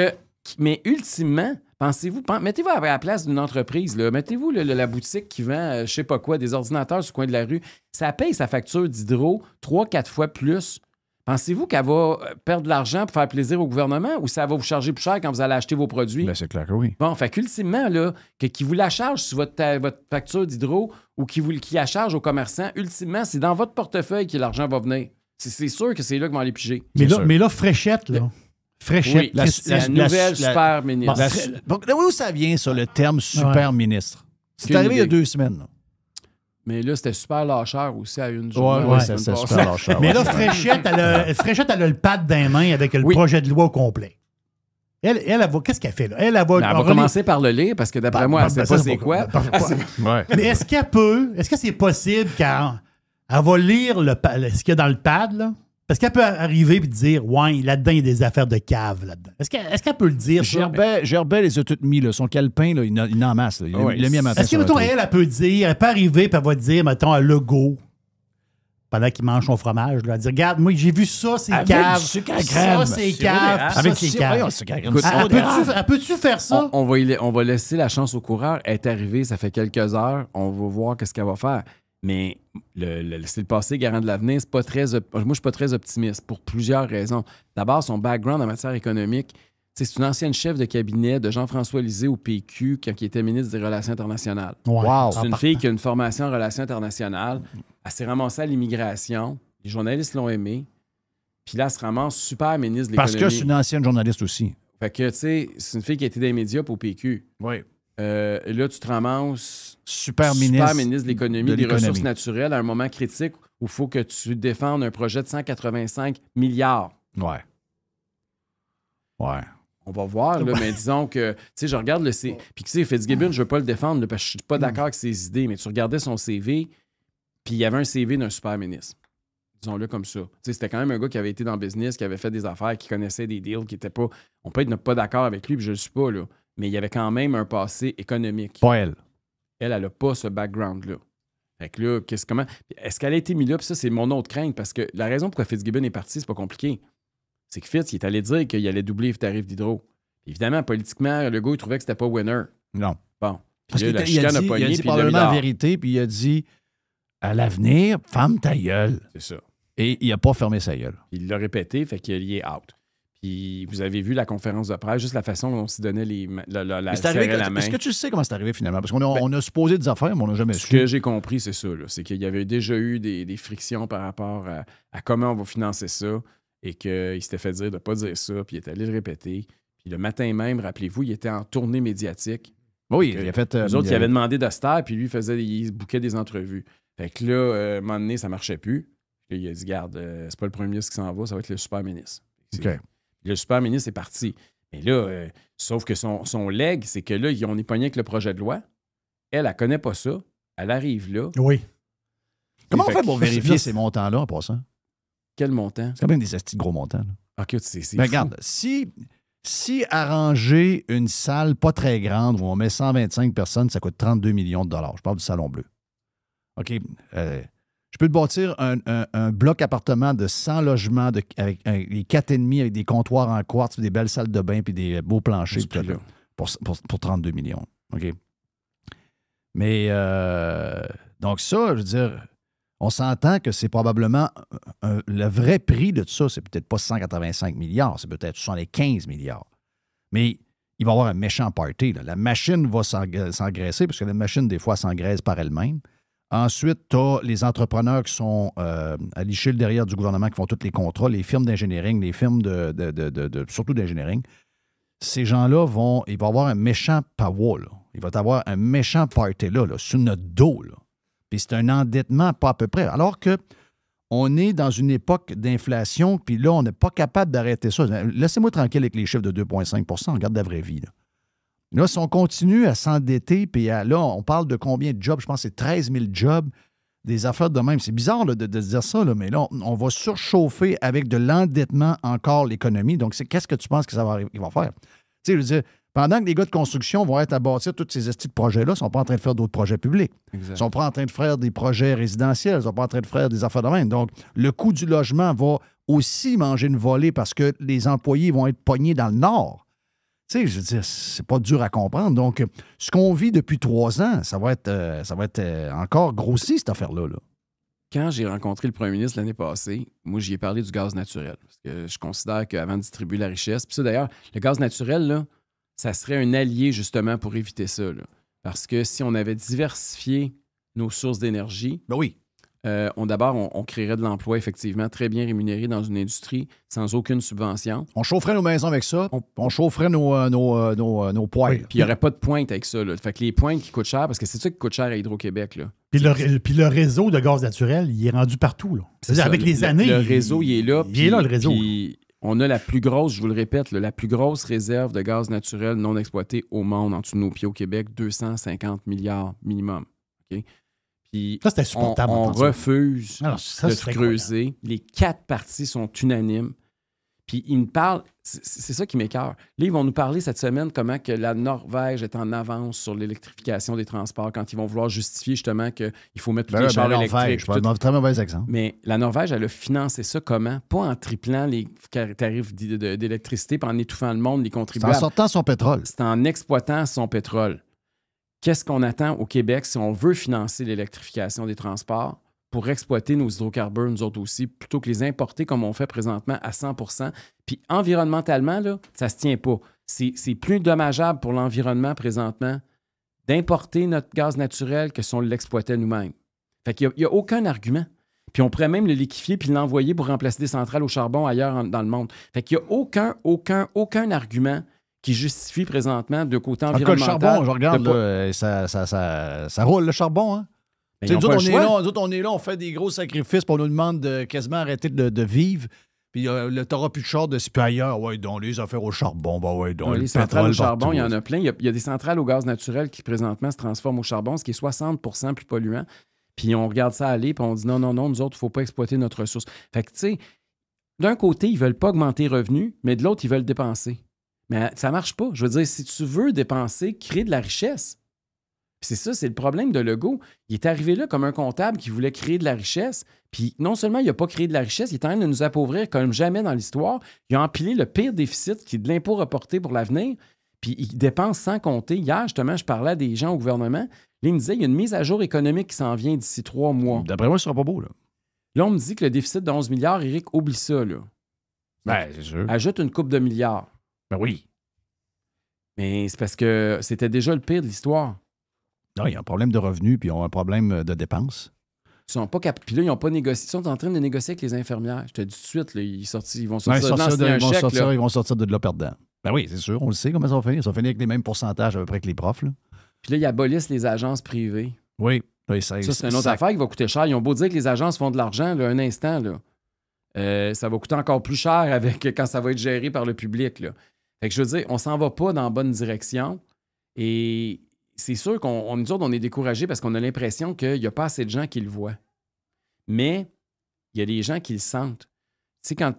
Speaker 12: Mais ultimement, mettez-vous à la place d'une entreprise. Là, mettez-vous la boutique qui vend, je sais pas quoi, des ordinateurs sur le coin de la rue. Ça paye sa facture d'hydro 3-4 fois plus. Pensez-vous qu'elle va perdre de l'argent pour faire plaisir au gouvernement ou ça va vous charger plus cher quand vous allez acheter vos produits?
Speaker 3: Bien, c'est clair que oui.
Speaker 12: Bon, fait qu'ultimement, là, qui vous la charge sur votre facture d'hydro ou qui la charge aux commerçants, ultimement, c'est dans votre portefeuille que l'argent va venir. C'est sûr que c'est là qu'ils vont aller piger.
Speaker 4: Mais là, Fréchette, là.
Speaker 12: Fréchette, oui, la nouvelle super ministre.
Speaker 3: Où ça vient, ça, le terme super ministre? C'est arrivé il y a 2 semaines, là.
Speaker 12: Mais là, c'était super lâcheur aussi à une journée.
Speaker 3: Oui, c'était super lâcheur.
Speaker 4: Mais là, Fréchette, elle a le pad dans les mains avec le projet de loi au complet. Elle qu'est-ce qu'elle fait là? Elle va
Speaker 12: commencer par le lire parce que d'après moi, elle ne sait pas c'est quoi.
Speaker 4: Mais est-ce que c'est possible qu'elle va lire ce qu'il y a dans le pad, là? Parce qu'elle peut arriver et dire, ouais, là-dedans, il y a des affaires de cave là-dedans. Est-ce qu'elle peut le dire?
Speaker 3: Gerbet les a toutes mis, là. Son calepin, là, il en masse. Là. Il l'a mis à matin.
Speaker 4: Est-ce que, mettons, elle peut dire, elle peut arriver et elle va dire, mettons, à Legault, pendant qu'il mange son fromage, là, elle dire, regarde, moi, j'ai vu ça, c'est cave. Ça, c'est cave.
Speaker 3: Avec ses caves.
Speaker 4: Peux-tu faire ça?
Speaker 12: On va laisser la chance au coureur. Elle est arrivée, ça fait quelques heures. On va voir qu'est-ce qu'elle va faire. Mais c'est le passé garant de l'avenir. Moi, je ne suis pas très optimiste pour plusieurs raisons. D'abord, son background en matière économique, c'est une ancienne chef de cabinet de Jean-François Lisée au PQ quand il était ministre des Relations internationales.
Speaker 3: Wow.
Speaker 12: C'est une fille qui a une formation en relations internationales. Elle s'est ramassée à l'immigration. Les journalistes l'ont aimée. Puis là, elle se ramasse super ministre de l'économie.
Speaker 3: Parce que c'est une ancienne journaliste aussi.
Speaker 12: Fait que, tu sais, c'est une fille qui a été dans les médias pour au PQ.
Speaker 3: Oui.
Speaker 12: Là, tu te ramasses
Speaker 3: super ministre
Speaker 12: de l'économie, des ressources naturelles à un moment critique où il faut que tu défendes un projet de 185 milliards.
Speaker 3: Ouais.
Speaker 12: On va voir, là, mais disons que, tu sais, je regarde le CV. Puis, tu sais, Fitzgibbon, je ne veux pas le défendre parce que je ne suis pas d'accord avec ses idées, mais tu regardais son CV, puis il y avait un CV d'un super ministre. Disons-le comme ça. Tu sais, c'était quand même un gars qui avait été dans le business, qui avait fait des affaires, qui connaissait des deals, qui n'était pas. On peut être pas d'accord avec lui, puis je ne le suis pas, là. Mais il y avait quand même un passé économique.
Speaker 3: Pas elle.
Speaker 12: Elle n'a pas ce background-là. Fait que là, est-ce qu'elle a été mise là? Puis ça, c'est mon autre crainte, parce que la raison pourquoi Fitzgibbon est parti, c'est pas compliqué. C'est que Fitz, il est allé dire qu'il allait doubler les tarifs d'hydro. Évidemment, politiquement, Legault, il trouvait que c'était pas winner.
Speaker 3: Non.
Speaker 12: Bon.
Speaker 3: Parce
Speaker 12: Puis là,
Speaker 3: qu'il a dit probablement la vérité, puis il a dit à l'avenir, ferme ta gueule.
Speaker 12: C'est ça.
Speaker 3: Et il n'a pas fermé sa gueule.
Speaker 12: Il l'a répété, fait qu'il est out. Puis vous avez vu la conférence de presse, juste la façon dont on s'y donnait la main.
Speaker 3: Est-ce que tu sais comment c'est arrivé finalement? Parce qu'on a supposé des affaires, mais on n'a jamais su.
Speaker 12: Ce que j'ai compris, c'est ça. C'est qu'il y avait déjà eu des frictions par rapport à comment on va financer ça et qu'il s'était fait dire de ne pas dire ça, puis il est allé le répéter. Puis le matin même, rappelez-vous, il était en tournée médiatique.
Speaker 3: Oui, il a fait...
Speaker 12: Les autres, ils avaient demandé de se taire, puis lui, il bouquait des entrevues. Fait que là, à un moment donné, ça ne marchait plus. Puis il a dit, garde, c'est pas le premier ministre qui s'en va, ça va être le super ministre.
Speaker 3: OK.
Speaker 12: Le super ministre est parti. Mais là, sauf que son leg, c'est que là, on est pogné avec le projet de loi. Elle connaît pas ça. Elle arrive là.
Speaker 4: Oui.
Speaker 3: Comment on fait pour vérifier ces montants-là en passant?
Speaker 12: Quel montant?
Speaker 3: C'est quand même des petits gros montants. Là.
Speaker 12: OK, c'est
Speaker 3: mais regarde, si arranger une salle pas très grande où on met 125 personnes, ça coûte 32 millions de dollars. Je parle du Salon Bleu. OK. Je peux te bâtir un bloc appartement de 100 logements avec les 4,5 avec des comptoirs en quartz, des belles salles de bain puis des beaux planchers pour 32 millions. OK? Mais donc ça, je veux dire, on s'entend que c'est probablement le vrai prix de tout ça, c'est peut-être pas 185 milliards, c'est peut-être 75 milliards. Mais il va y avoir un méchant party. Là. La machine va s'engraisser parce que la machine, des fois, s'engraisse par elle-même. Ensuite, tu as les entrepreneurs qui sont à l'échelle derrière du gouvernement qui font tous les contrats, les firmes d'ingénierie, les firmes surtout d'ingénierie. Ces gens-là il va y avoir un méchant power, là. Il va y avoir un méchant party là, sur notre dos. Là. Puis c'est un endettement pas à peu près. Alors que on est dans une époque d'inflation, puis là, on n'est pas capable d'arrêter ça. Laissez-moi tranquille avec les chiffres de 2,5 %. On regarde la vraie vie. Là, si on continue à s'endetter, puis là, on parle de combien de jobs? Je pense que c'est 13 000 jobs, des affaires de même. C'est bizarre là, de dire ça, là, mais là, on va surchauffer avec de l'endettement encore l'économie. Donc, qu'est-ce que tu penses que ça va faire? Tu sais, je veux dire, pendant que les gars de construction vont être à bâtir tous ces estis de projets-là, ils ne sont pas en train de faire d'autres projets publics. Exact. Ils ne sont pas en train de faire des projets résidentiels. Ils ne sont pas en train de faire des affaires de même. Donc, le coût du logement va aussi manger une volée parce que les employés vont être pognés dans le nord. Tu sais, je veux dire, c'est pas dur à comprendre. Donc, ce qu'on vit depuis 3 ans, ça va être encore grossi, cette affaire-là. Là.
Speaker 12: Quand j'ai rencontré le premier ministre l'année passée, moi, j'y ai parlé du gaz naturel. Parce que je considère qu'avant de distribuer la richesse, puis ça, d'ailleurs, le gaz naturel, là, ça serait un allié, justement, pour éviter ça. Là. Parce que si on avait diversifié nos sources d'énergie,
Speaker 3: ben oui.
Speaker 12: On créerait de l'emploi, effectivement, très bien rémunéré dans une industrie sans aucune subvention.
Speaker 3: On chaufferait nos maisons avec ça. On chaufferait nos poêles.
Speaker 12: Oui, puis il n'y aurait pas de pointe avec ça. Là. Fait que les pointes qui coûtent cher, parce que c'est ça qui coûte cher à Hydro-Québec. Là.
Speaker 4: Puis le réseau de gaz naturel, il est rendu partout. Là. C'est-à-dire, avec les années.
Speaker 12: Le réseau, il est là.
Speaker 4: Il est là, le réseau.
Speaker 12: Puis on a la plus grosse, je vous le répète, la plus grosse réserve de gaz naturel non exploité au monde, en dessous de nos pieds au Québec, 250 milliards minimum. OK? Puis
Speaker 4: ça, c'était supportable.
Speaker 12: On refuse de creuser. Les 4 parties sont unanimes. Puis ils me parlent, c'est ça qui m'écoeure. Là, ils vont nous parler cette semaine comment que la Norvège est en avance sur l'électrification des transports quand ils vont vouloir justifier justement qu'il faut mettre tous les chars électriques.
Speaker 3: C'est un très mauvais exemple.
Speaker 12: Mais la Norvège, elle a financé ça comment? Pas en triplant les tarifs d'électricité puis en étouffant le monde, les contribuables.
Speaker 3: C'est en sortant son pétrole.
Speaker 12: C'est en exploitant son pétrole. Qu'est-ce qu'on attend au Québec si on veut financer l'électrification des transports pour exploiter nos hydrocarbures, nous autres aussi, plutôt que les importer comme on fait présentement à 100 %? Puis environnementalement, là, ça ne se tient pas. C'est plus dommageable pour l'environnement présentement d'importer notre gaz naturel que si on l'exploitait nous-mêmes. Fait qu'il n'y a aucun argument. Puis on pourrait même le liquéfier puis l'envoyer pour remplacer des centrales au charbon ailleurs dans le monde. Fait qu'il n'y a aucun argument qui justifie présentement de côté environnemental.
Speaker 3: Le charbon, je regarde, là, ça roule le charbon. Hein? Nous autres, on est là, on fait des gros sacrifices, puis on nous demande de quasiment arrêter de vivre. Puis t'auras plus de char de puis ailleurs. Ouais, donc les affaires au charbon,
Speaker 12: les centrales au charbon, il y en a plein. Il y a des centrales au gaz naturel qui présentement se transforment au charbon, ce qui est 60 % plus polluant. Puis on regarde ça aller, puis on dit non, nous autres, il ne faut pas exploiter notre ressource. Fait que, tu sais, d'un côté, ils ne veulent pas augmenter les revenus, mais de l'autre, ils veulent dépenser. Mais ça ne marche pas. Je veux dire, si tu veux dépenser, créer de la richesse. Puis c'est ça, c'est le problème de Legault. Il est arrivé là comme un comptable qui voulait créer de la richesse. Puis non seulement il n'a pas créé de la richesse, il est en train de nous appauvrir comme jamais dans l'histoire. Il a empilé le pire déficit qui est de l'impôt reporté pour l'avenir. Puis ils dépensent sans compter. Hier, justement, je parlais à des gens au gouvernement. Là, ils me disaient, il y a une mise à jour économique qui s'en vient d'ici 3 mois.
Speaker 3: D'après moi, ce sera pas beau, là.
Speaker 12: Là, on me dit que le déficit de 11 milliards, Éric, oublie ça, là.
Speaker 3: Ben, c'est sûr.
Speaker 12: Ajoute une coupe de milliards.
Speaker 3: Ben oui.
Speaker 12: Mais c'est parce que c'était déjà le pire de l'histoire.
Speaker 3: Non, il y a un problème de revenus, puis ils ont un problème de dépenses.
Speaker 12: Ils sont pas capables. Puis là, ils n'ont pas négocié. Ils sont en train de négocier avec les infirmières. Je te dis tout de suite, là, ils vont sortir
Speaker 3: ils vont sortir de là perdant. Ben oui, c'est sûr, on le sait comment ça va finir. Ça va finir avec les mêmes pourcentages à peu près que les profs. Là.
Speaker 12: Puis là, ils abolissent les agences privées.
Speaker 3: Oui. Oui,
Speaker 12: ça, c'est une autre affaire qui va coûter cher. Ils ont beau dire que les agences font de l'argent, là, un instant, là. Ça va coûter encore plus cher quand ça va être géré par le public. Là. Fait que je veux dire, on s'en va pas dans la bonne direction. Et c'est sûr qu'on nous autres, on est découragés parce qu'on a l'impression qu'il n'y a pas assez de gens qui le voient. Mais il y a des gens qui le sentent. Tu sais, quand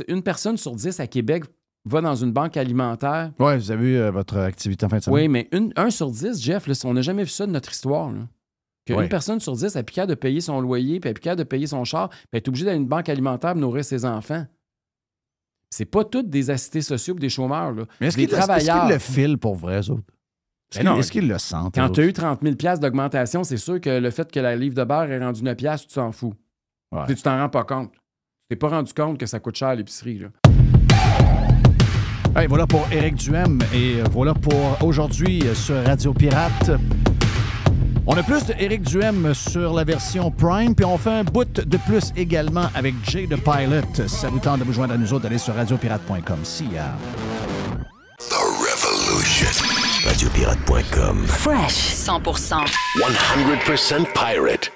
Speaker 12: une personne sur 10 à Québec va dans une banque alimentaire...
Speaker 3: Oui, vous avez vu votre activité en fin de semaine.
Speaker 12: Oui, mais 1 sur 10, Jeff, là, on n'a jamais vu ça de notre histoire. Là. Qu'une personne sur 10 a piqué de payer son loyer, puis a piqué de payer son char, puis elle est obligée d'aller à une banque alimentaire pour nourrir ses enfants. C'est pas tous des assistés sociaux ou des chômeurs. Là.
Speaker 3: Mais est-ce qu'ils le filent pour vrai, eux autres? Est-ce qu'ils le sentent?
Speaker 12: Quand tu as eu 30 000 $ d'augmentation, c'est sûr que le fait que la livre de beurre est rendue 9 $, tu t'en fous. Ouais. Tu t'en rends pas compte. Tu t'es pas rendu compte que ça coûte cher à l'épicerie. Là.
Speaker 3: Hey, voilà pour Éric Duhem et voilà pour aujourd'hui sur Radio Pirate. On a plus d'Éric Duhem sur la version Prime, puis on fait un bout de plus également avec Jay the Pilot. Ça vous tente de vous joindre à nous autres, allez sur radiopirate.com. See ya.
Speaker 2: The Revolution. Radiopirate.com.
Speaker 11: Fresh 100%.
Speaker 2: 100% pirate.